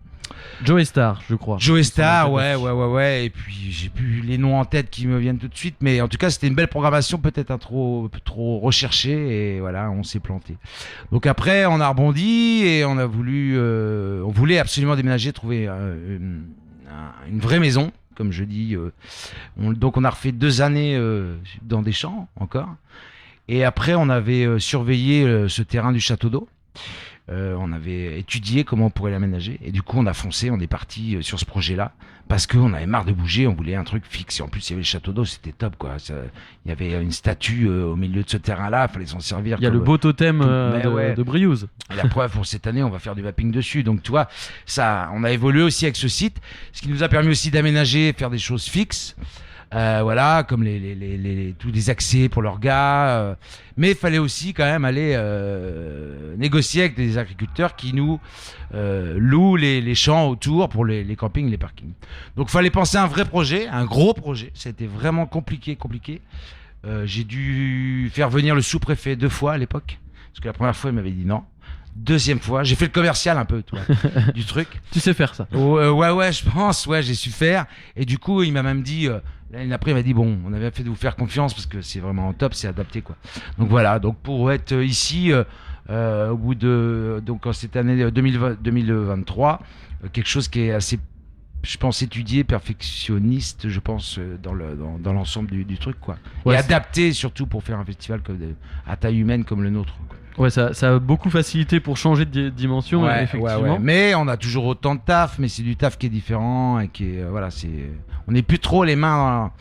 Joey Star, je crois. Joey Star, ouais. Et puis j'ai plus les noms en tête qui me viennent tout de suite, mais en tout cas c'était une belle programmation, peut-être un trop recherchée, et voilà, on s'est planté. Donc après on a rebondi et on voulait absolument déménager, trouver une vraie maison, comme je dis. Donc on a refait 2 années dans des champs encore, et après on avait surveillé ce terrain du château d'eau. On avait étudié comment on pourrait l'aménager et du coup on a foncé, on est parti sur ce projet-là parce qu'on avait marre de bouger, on voulait un truc fixe et en plus il y avait le château d'eau, c'était top quoi. Il y avait une statue au milieu de ce terrain-là, il fallait s'en servir. Il y a le beau totem de Briouze. Et la preuve, pour cette année on va faire du mapping dessus, donc tu vois, ça, on a évolué aussi avec ce site, ce qui nous a permis aussi d'aménager, faire des choses fixes. Voilà, comme tous les accès pour leurs gars. Mais il fallait aussi quand même aller négocier avec des agriculteurs qui nous louent les champs autour pour les campings, les parkings. Donc il fallait penser à un vrai projet, un gros projet. C'était vraiment compliqué. J'ai dû faire venir le sous-préfet 2 fois à l'époque. Parce que la première fois, il m'avait dit non. Deuxième fois, j'ai fait le commercial un peu, toi, du truc. Tu sais faire ça? Ouais, je pense, j'ai su faire. Et du coup, il m'a même dit, l'année d'après, il m'a dit, bon, on avait fait de vous faire confiance parce que c'est vraiment top, c'est adapté, quoi. Donc voilà, donc pour être ici, au bout de, donc en cette année 2023, quelque chose qui est assez, je pense, étudié, perfectionniste, je pense, dans l'ensemble du truc, quoi. Ouais, et adapté surtout pour faire un festival à taille humaine comme le nôtre, quoi. Ouais, ça a beaucoup facilité pour changer de dimension, effectivement. Ouais. Mais on a toujours autant de taf, mais c'est du taf qui est différent et qui est, voilà, on n'est plus trop les mains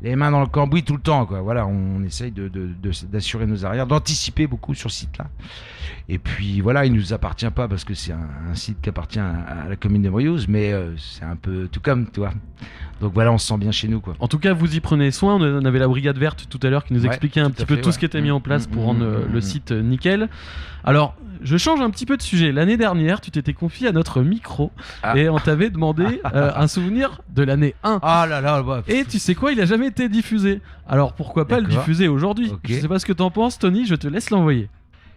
dans le cambouis tout le temps, quoi. Voilà, on essaye d'assurer nos arrières, d'anticiper beaucoup sur ce site-là. Et puis voilà, il nous appartient pas parce que c'est un site qui appartient à la commune de Briouze, mais c'est un peu tout comme, tu vois. Donc voilà, on se sent bien chez nous, quoi. En tout cas, vous y prenez soin. On avait la brigade verte tout à l'heure qui nous expliquait un petit peu tout ce qui était mis en place pour rendre le site nickel. Alors, je change un petit peu de sujet. L'année dernière, tu t'étais confié à notre micro et on t'avait demandé un souvenir de l'année 1. Ah là là, et tu sais quoi, il a jamais été diffusé. Alors pourquoi pas le diffuser aujourd'hui? Je sais pas ce que t'en penses, Tony, je te laisse l'envoyer.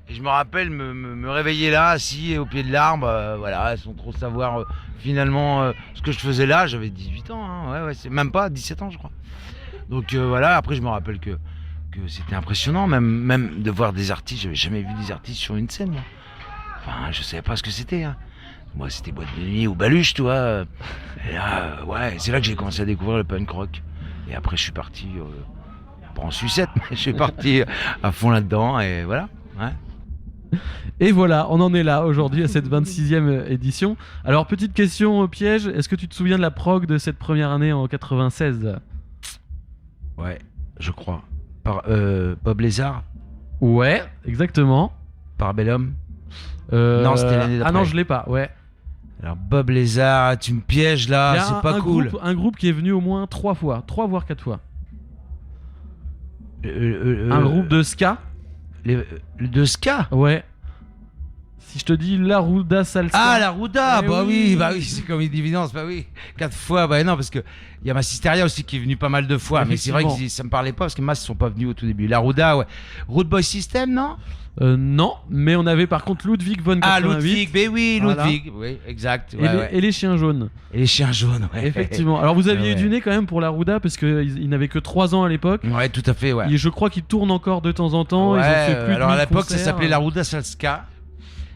Et je me rappelle me réveiller là, assis au pied de l'arbre, voilà, sans trop savoir finalement ce que je faisais là. J'avais 18 ans, hein, ouais, c'est même pas 17 ans, je crois. Donc voilà, après je me rappelle que c'était impressionnant, même de voir des artistes. J'avais jamais vu des artistes sur une scène, moi. Enfin, je savais pas ce que c'était. Hein. Moi, c'était boîte de nuit ou baluche, tu vois. Et là, ouais, c'est là que j'ai commencé à découvrir le punk rock. Et après, je suis parti, pas en sucette, mais je suis parti à fond là-dedans, et voilà. Ouais. Et voilà, on en est là aujourd'hui à cette 26e édition. Alors, petite question au piège, est-ce que tu te souviens de la prog de cette première année en 96 ? Ouais, je crois. Par Bob Lézard. Ouais, exactement. Parabellum. Non, c'était l'année d'après. Ah non, je l'ai pas, ouais. Alors, Bob Lézard, tu me pièges là, c'est pas cool. Un groupe qui est venu au moins 3 fois, 3 voire 4 fois. Un groupe de ska. De ska ? Ouais. Si je te dis la Ruda Salsa. Ah, la Ruda, bah oui, c'est comme une évidence, bah oui. 4 fois, bah non, parce que il y a Massisteria aussi qui est venu pas mal de fois, mais c'est vrai que ça me parlait pas parce que Mass sont pas venus au tout début. La Ruda, ouais. Rude Boy System, non ? Non, mais on avait par contre Ludwig von 88. Ah, Ludwig, mais oui, Ludwig, voilà. oui, exact. Et les chiens jaunes. Et les chiens jaunes, ouais. Effectivement. Alors vous aviez eu du nez quand même pour la Ruda parce qu'ils n'avaient que 3 ans à l'époque. Ouais, tout à fait, ouais. Et je crois qu'ils tournent encore de temps en temps. Ouais, ils ont fait plus alors de à 1000 l'époque ça concerts. s'appelait la Ruda Salska.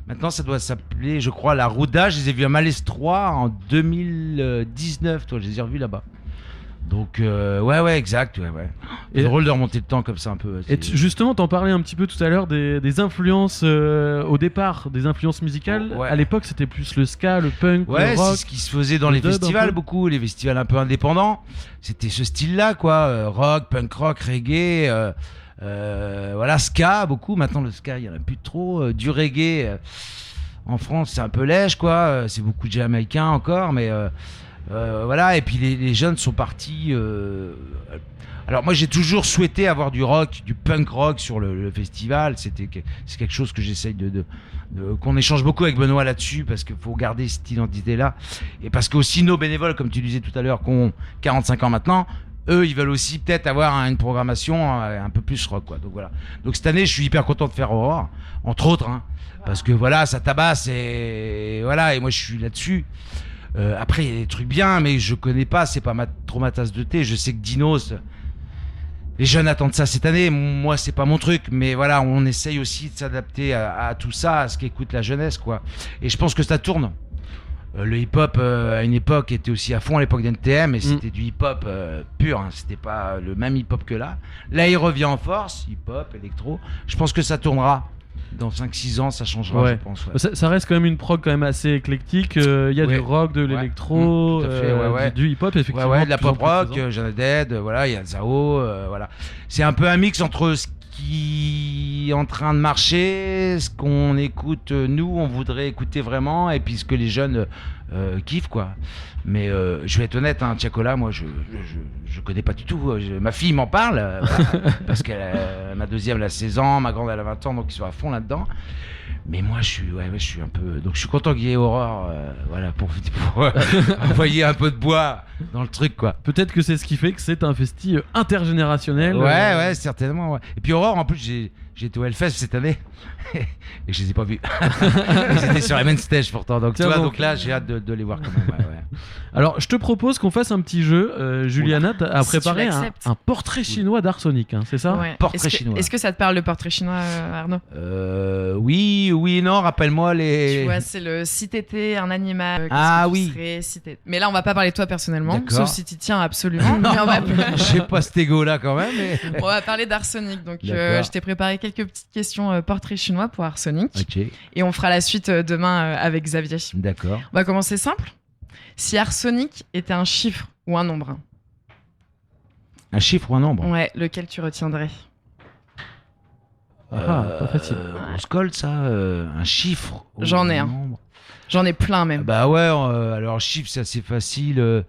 Maintenant ça doit s'appeler, je crois, la Ruda. Je les ai vus à Malestroit en 2019, toi, je les ai revus là-bas. Donc ouais, exact, ouais. C'est drôle de remonter le temps comme ça un peu. Et justement, t'en parlais un petit peu tout à l'heure des influences au départ, des influences musicales. À l'époque, c'était plus le ska, le punk, le rock. Ouais, c'est ce qui se faisait dans les festivals beaucoup, les festivals un peu indépendants. C'était ce style-là, quoi. Rock, punk rock, reggae. Voilà, ska beaucoup. Maintenant, le ska, il y en a plus trop. Du reggae, en France, c'est un peu lèche, quoi. C'est beaucoup de Jamaïcains encore, mais. Voilà, et puis les jeunes sont partis. Alors moi j'ai toujours souhaité avoir du rock, du punk rock sur le festival. C'est quelque chose que j'essaye qu'on échange beaucoup avec Benoît là-dessus, parce qu'il faut garder cette identité-là. Et parce qu'aussi nos bénévoles, comme tu disais tout à l'heure, qui ont 45 ans maintenant, eux ils veulent aussi peut-être avoir une programmation un peu plus rock, quoi. Donc voilà. Donc cette année je suis hyper content de faire Aurore, entre autres, hein, parce que voilà, ça tabasse et voilà, et moi je suis là-dessus. Après il y a des trucs bien, mais je connais pas, c'est pas trop ma tasse de thé. Je sais que Dinos, les jeunes attendent ça cette année, moi c'est pas mon truc, mais voilà, on essaye aussi de s'adapter à tout ça, à ce qu'écoute la jeunesse, quoi. Et je pense que ça tourne. Le hip-hop à une époque était aussi à fond, à l'époque d'NTM, et c'était du hip-hop pur, hein. C'était pas le même hip-hop que là. Là il revient en force, hip-hop, électro. Je pense que ça tournera. Dans 5-6 ans, ça changera, ouais. Je pense. Ouais. Ça reste quand même une prog quand même assez éclectique. Il y a du rock, de l'électro, du hip-hop, effectivement. Ouais, de la pop rock, Jeanne Dead, voilà, il y a Zao, voilà. C'est un peu un mix entre ce qui est en train de marcher, ce qu'on écoute, nous, on voudrait écouter vraiment, et puis ce que les jeunes kiffent, quoi. Mais je vais être honnête, hein, Tiakola, moi je connais pas du tout. Ma fille m'en parle, voilà, parce que ma deuxième elle a 16 ans, ma grande elle a 20 ans, donc ils sont à fond là-dedans. Mais moi je suis un peu. Donc je suis content qu'il y ait Aurore, voilà, pour envoyer un peu de bois dans le truc, quoi. Peut-être que c'est ce qui fait que c'est un festi intergénérationnel. Ouais, certainement. Ouais. Et puis Aurore, en plus, j'ai été au Hellfest cette année et je les ai pas vus. Ils étaient sur la main stage pourtant. Donc, donc là, j'ai hâte de les voir quand même. Ouais. Alors, je te propose qu'on fasse un petit jeu. Juliana a préparé un portrait chinois d'Arsonic, hein, c'est ça? Ouais. Portrait chinois. Est-ce que ça te parle le portrait chinois, Arnaud? Oui et non. Rappelle-moi les. Tu vois, c'est le si t'étais un animal. Oui. Mais là, on va pas parler de toi personnellement, sauf si tu tiens absolument. Non, j'ai pas cet égo-là quand même. Mais... On va parler d'Arsonic. Donc, je t'ai préparé quelques petites questions portrait chinois pour Arsonic. Okay. Et on fera la suite demain avec Xavier. D'accord. On va commencer simple. Si Arsonic était un chiffre ou un nombre? Un chiffre ou un nombre? Ouais, lequel tu retiendrais? Pas facile. On se colle ça, un chiffre ou J'en ai un. nombre. J'en ai plein même. Bah ouais, alors chiffre c'est assez facile.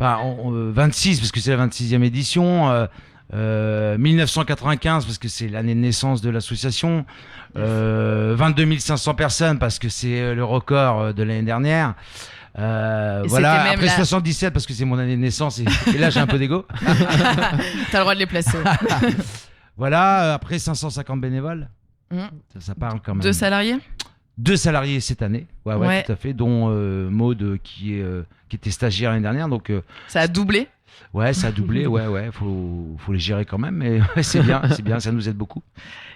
26 parce que c'est la 26e édition. 1995 parce que c'est l'année de naissance de l'association. 22 500 personnes parce que c'est le record de l'année dernière. Voilà, après 77 parce que c'est mon année de naissance et là j'ai un peu d'ego. T'as le droit de les placer. Voilà, après 550 bénévoles. Ça parle quand même. 2 salariés? 2 salariés cette année, ouais. Tout à fait, dont Maud qui était stagiaire l'année dernière, donc ça a doublé. Ouais, ça a doublé, ouais, faut les gérer quand même, mais c'est bien, ça nous aide beaucoup.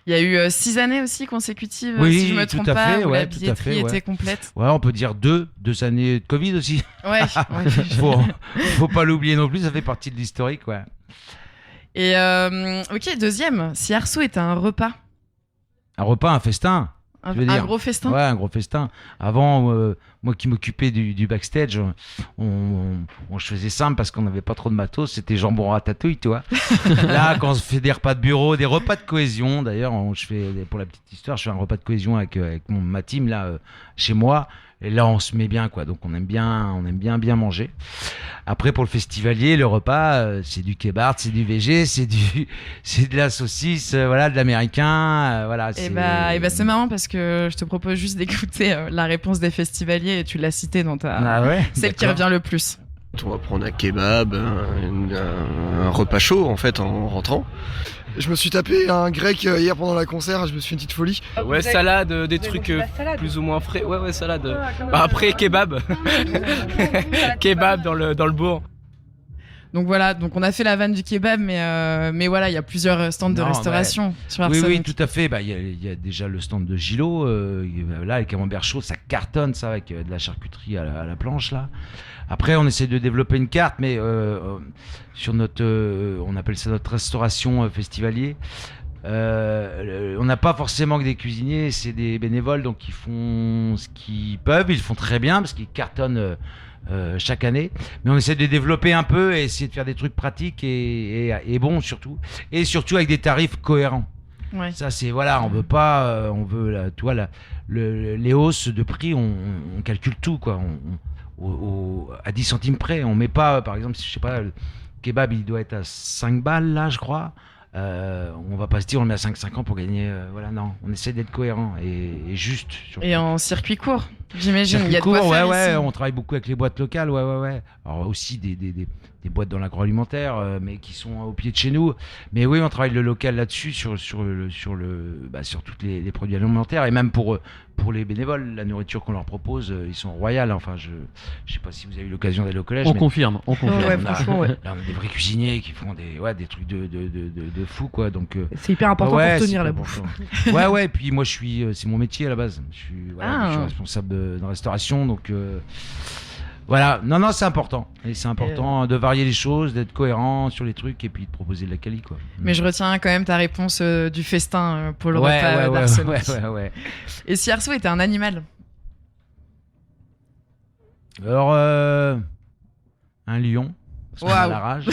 Il y a eu 6 années aussi consécutives, Oui, si je me trompe tout à pas, fait, où ouais, la tout à billetterie fait, ouais. était complète. Ouais, on peut dire 2 années de Covid aussi. Ouais. Faut pas l'oublier non plus, ça fait partie de l'historique, ouais. Et ok, deuxième, si Arceau était un repas. Un repas, un festin. Un gros festin. Ouais, un gros festin. Avant, moi qui m'occupais du backstage, je faisais simple parce qu'on n'avait pas trop de matos, c'était jambon ratatouille, tu vois. Là, quand on se fait des repas de bureau, des repas de cohésion, d'ailleurs, pour la petite histoire, je fais un repas de cohésion avec ma team là, chez moi. Et là, on se met bien, quoi. Donc, on aime bien manger. Après, pour le festivalier, le repas, c'est du kebab, c'est du VG, c'est de la saucisse, voilà, de l'américain, voilà. Et bah, c'est marrant parce que je te propose juste d'écouter la réponse des festivaliers et tu l'as cité dans ta. Ah ouais, celle qui revient le plus. On va prendre un kebab, un repas chaud en fait en rentrant. Je me suis tapé un grec hier pendant la concert, je me suis fait une petite folie. Ouais, salade, des trucs plus ou moins frais. Ouais, salade. Après, kebab. Kebab dans le bourg. Donc voilà, donc on a fait la vanne du kebab, mais voilà, il y a plusieurs stands de restauration sur Arsonic. Oui, tout à fait. Il y a déjà le stand de Gilo, là, les camemberts chauds, ça cartonne, ça, avec de la charcuterie à la planche, là. Après, on essaie de développer une carte, mais sur on appelle ça notre restauration festivalier. On n'a pas forcément que des cuisiniers, c'est des bénévoles, donc ils font ce qu'ils peuvent, ils le font très bien parce qu'ils cartonnent chaque année, mais on essaie de développer un peu et essayer de faire des trucs pratiques et bons surtout, et surtout avec des tarifs cohérents. Ouais. Ça c'est voilà, on veut pas, les hausses de prix, on calcule tout quoi, à 10 centimes près, on met pas, par exemple, je sais pas, le kebab il doit être à 5 balles là je crois. On va pas se dire on le met à 5,50 pour gagner, voilà, non, on essaie d'être cohérent et juste. Surtout. Et en circuit court, j'imagine, il y a de quoi quoi faire ici. On travaille beaucoup avec les boîtes locales, ouais. Alors aussi des boîtes dans l'agroalimentaire, mais qui sont au pied de chez nous. Mais oui, on travaille le local là-dessus, sur tous les produits alimentaires, et même pour les bénévoles, la nourriture qu'on leur propose, ils sont royales. Enfin, je sais pas si vous avez eu l'occasion d'aller au collège. On confirme. Ouais, franchement, ouais. Là, on a des vrais cuisiniers qui font des trucs de fou, quoi. Donc, c'est hyper important pour tenir la bouffe. Ouais. Et puis moi, c'est mon métier à la base. Je suis responsable de restauration, donc. Voilà, non, c'est important. Et c'est important de varier les choses, d'être cohérent sur les trucs et puis de proposer de la qualité, quoi. Mais je retiens quand même ta réponse du festin pour le repas d'Arsonic. Ouais. Et si Arceau était un animal? Alors, un lion. Parce qu'on a Waouh. la rage.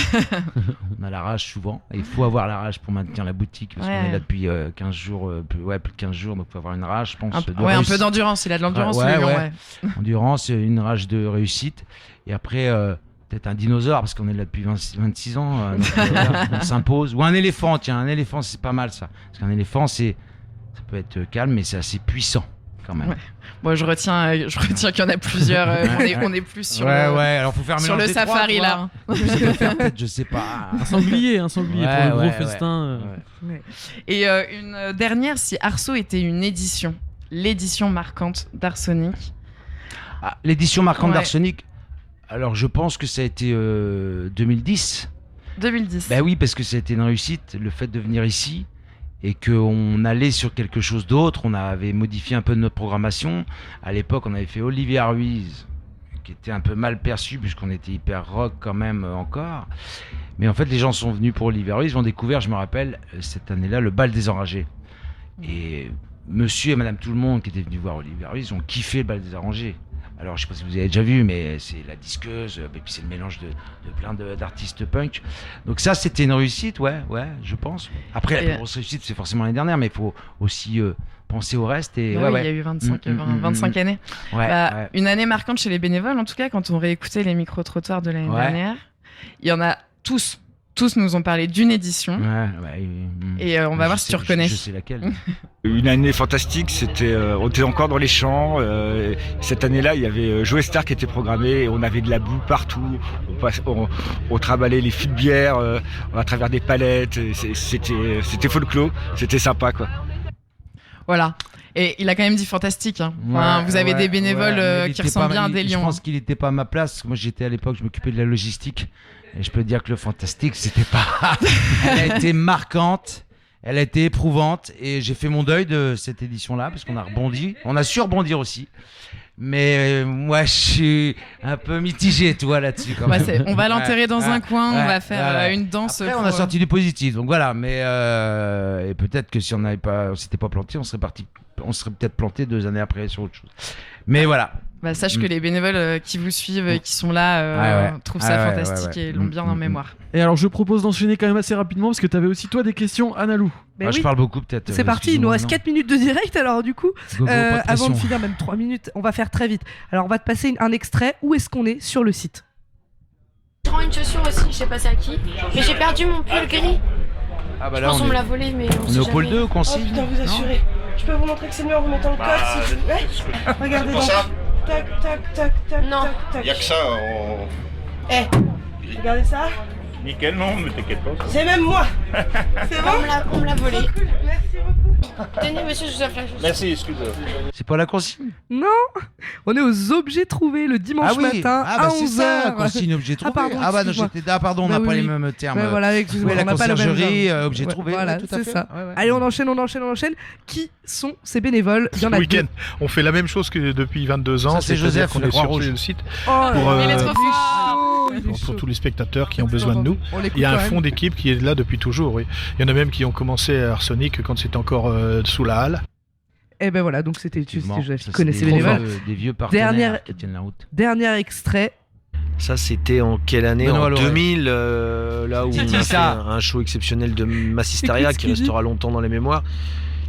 On a la rage souvent. Et il faut avoir la rage pour maintenir la boutique. Parce qu'on est là depuis 15 jours, plus de 15 jours. Donc il faut avoir une rage, je pense. Un peu d'endurance. Il a de l'endurance, le lion. Ouais. Endurance, une rage de réussite. Et après, peut-être un dinosaure, parce qu'on est là depuis 26 ans. Donc, on s'impose. Ou un éléphant, tiens. Un éléphant, c'est pas mal ça. Parce qu'un éléphant, ça peut être calme, mais c'est assez puissant. Quand même. Ouais. Moi, je retiens qu'il y en a plusieurs. On est plus sur alors faut faire sur le safari là. Je sais pas. Un sanglier pour le gros festin. Ouais. Et une dernière, si Arceau était une édition, l'édition marquante d'Arsonic. L'édition marquante d'Arsonic. Alors je pense que ça a été 2010. 2010. Bah oui, parce que ça a été une réussite, le fait de venir ici. Et qu'on allait sur quelque chose d'autre, on avait modifié un peu notre programmation. À l'époque, on avait fait Olivia Ruiz, qui était un peu mal perçu, puisqu'on était hyper rock quand même encore. Mais en fait, les gens sont venus pour Olivia Ruiz, ils ont découvert, je me rappelle, cette année-là, le bal des enragés. Et monsieur et madame tout le monde qui étaient venus voir Olivia Ruiz ont kiffé le bal des enragés. Alors, je sais pas si vous avez déjà vu, mais c'est la disqueuse, et puis c'est le mélange de plein d'artistes punk. Donc ça, c'était une réussite, ouais, je pense. Après, la plus grosse réussite, c'est forcément l'année dernière, mais il faut aussi penser au reste. Et, il y a eu 25 années. Une année marquante chez les bénévoles, en tout cas, quand on réécoutait les micro-trottoirs de l'année dernière. Il y en a tous nous ont parlé d'une édition. Et on va voir si tu reconnais. Je sais laquelle. Une année fantastique, on était encore dans les champs. Cette année-là, il y avait Joe Star qui était programmé et on avait de la boue partout. On trimballait les fûts de bière à travers des palettes. C'était folklore, c'était sympa, quoi. Voilà. Et il a quand même dit fantastique. Hein. Enfin, vous avez des bénévoles qui ressemblent bien à des lions. Je pense qu'il n'était pas à ma place. Moi, j'étais à l'époque, je m'occupais de la logistique. Et je peux dire que le fantastique, c'était pas. Elle a été marquante, elle a été éprouvante. Et j'ai fait mon deuil de cette édition-là, parce qu'on a rebondi. On a su rebondir aussi. Mais moi, je suis un peu mitigé, toi, là-dessus. Quand même. On va l'enterrer dans un coin, on va faire une danse. Après, on a sorti du positif, donc voilà. Mais et peut-être que si on s'était pas planté, on serait peut-être planté 2 années après sur autre chose. Mais voilà. Sache que les bénévoles qui vous suivent et qui sont là trouvent ça fantastique et l'ont bien en mémoire. Et alors, je propose d'enchaîner quand même assez rapidement parce que tu avais aussi toi des questions, Analou. Je parle beaucoup peut-être. C'est parti, il nous reste 4 minutes de direct, alors du coup, avant de finir, même 3 minutes, on va faire très vite. Alors on va te passer un extrait, où est-ce qu'on est sur le site? Je rends une chaussure aussi, je sais pas c'est à qui, mais j'ai perdu mon pull gris. Ah bah je là, pense qu'on me l'a volé, mais on est au pôle 2 qu'on signe. Oh putain, vous assurez. Je peux vous montrer que c'est mieux en vous mettant le code si vous voulez. Regardez donc. Tac, tac, tac, tac, non. Il n'y a que ça. Regardez ça. Nickel, non, mais t'inquiète pas. C'est même moi. C'est bon, on me l'a volé. Cool. Merci beaucoup. Tenez, monsieur, je vous offre la chaussure. Merci, excusez-moi. C'est pas la consigne? Non, on est aux objets trouvés le dimanche matin à 11h. C'est ça, la consigne objet trouvé. Pardon, on n'a pas les mêmes termes. Voilà, excusez-moi, la on n'a pas le même conciergerie, genre. objet trouvé. Voilà, tout à c'est fait. ça. Allez, on enchaîne. Qui sont ces bénévoles? Il y en a week-end. On fait la même chose que depuis 22 ans. Ça, c'est Joseph, qu'on est sur le site pour tous les spectateurs qui ont besoin de nous. Il y a un fond d'équipe qui est là depuis toujours. Oui. Il y en a même qui ont commencé à Arsonic quand c'était encore sous la halle. Et ben voilà, donc c'était Joseph qui connaissait les bénévoles. Des vieux partenaires qui tiennent la route. Dernier extrait. Ça, c'était en quelle année? En 2000, là où on a fait un show exceptionnel de Massisteria qui restera longtemps dans les mémoires.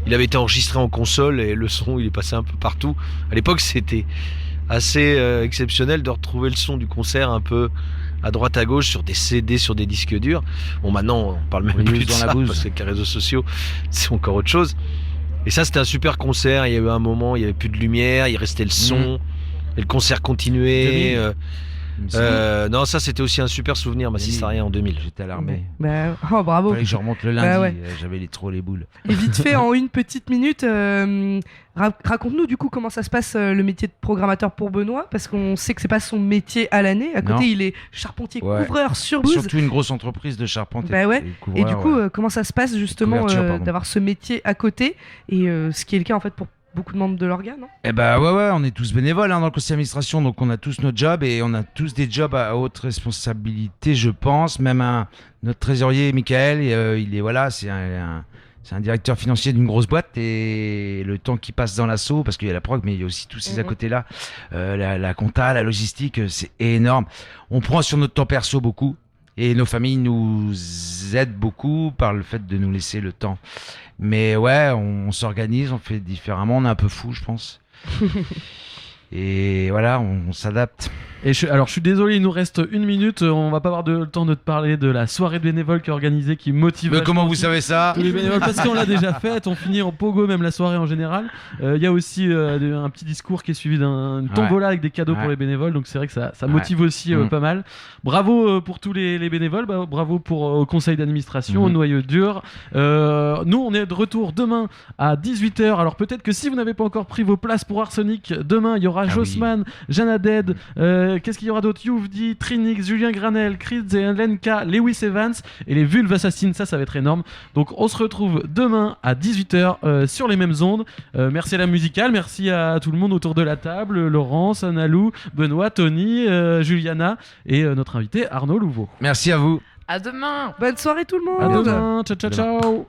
Il avait été enregistré en console et le son, il est passé un peu partout. À l'époque, c'était assez exceptionnel de retrouver le son du concert un peu à droite à gauche sur des CD, sur des disques durs. Bon, maintenant, on parle même plus de ça parce que avec les réseaux sociaux, c'est encore autre chose. Et ça, c'était un super concert. Il y a eu un moment, il n'y avait plus de lumière, il restait le son, et le concert continuait. Non, ça c'était aussi un super souvenir, Massisteria en 2000. J'étais à l'armée. Bravo. Fallait que je remonte le lundi, j'avais les boules. Et vite fait, en une petite minute, raconte-nous du coup comment ça se passe le métier de programmateur pour Benoît, parce qu'on sait que c'est pas son métier à l'année. À côté, il est charpentier couvreur sur Blues. Surtout une grosse entreprise de charpente. Et du coup, comment ça se passe justement d'avoir ce métier à côté, et ce qui est le cas en fait pour beaucoup de membres de l'organe, non? Eh bah ouais, on est tous bénévoles dans le conseil d'administration, donc on a tous notre job et on a tous des jobs à haute responsabilité, je pense. Même notre trésorier, Michael, il est c'est un directeur financier d'une grosse boîte, et le temps qu'il passe dans l'assaut, parce qu'il y a la prog, mais il y a aussi tous ces à côté-là, la compta, la logistique, c'est énorme. On prend sur notre temps perso beaucoup. Et nos familles nous aident beaucoup par le fait de nous laisser le temps. Mais ouais, on s'organise, on fait différemment, on est un peu fou, je pense. Et voilà, on s'adapte. Et je suis désolé, il nous reste 1 minute. On va pas avoir le temps de te parler de la soirée de bénévoles qui est organisée, qui motive. Mais comment vous savez ça? Tous les bénévoles, parce qu'on l'a déjà fait. On finit en pogo, même la soirée en général. Il y a aussi un petit discours qui est suivi d'une tombola avec des cadeaux pour les bénévoles. Donc c'est vrai que ça motive aussi pas mal. Bravo pour tous les bénévoles. Bravo au conseil d'administration, au noyau dur. Nous, on est de retour demain à 18h. Alors peut-être que si vous n'avez pas encore pris vos places pour Arsonic, demain il y aura Jossman, Jana Dead. Qu'est-ce qu'il y aura d'autre? Youvdi, Trinix, Julien Granel, Chris et Lenka, Lewis Evans et les Vulves Assassines. Ça va être énorme. Donc on se retrouve demain à 18h sur les mêmes ondes. Merci à la musicale, merci à tout le monde autour de la table, Laurence, Analou, Benoît, Tony, Juliana et notre invité Arnaud Louveau. Merci à vous. À demain. Bonne soirée tout le monde. À demain. Ciao.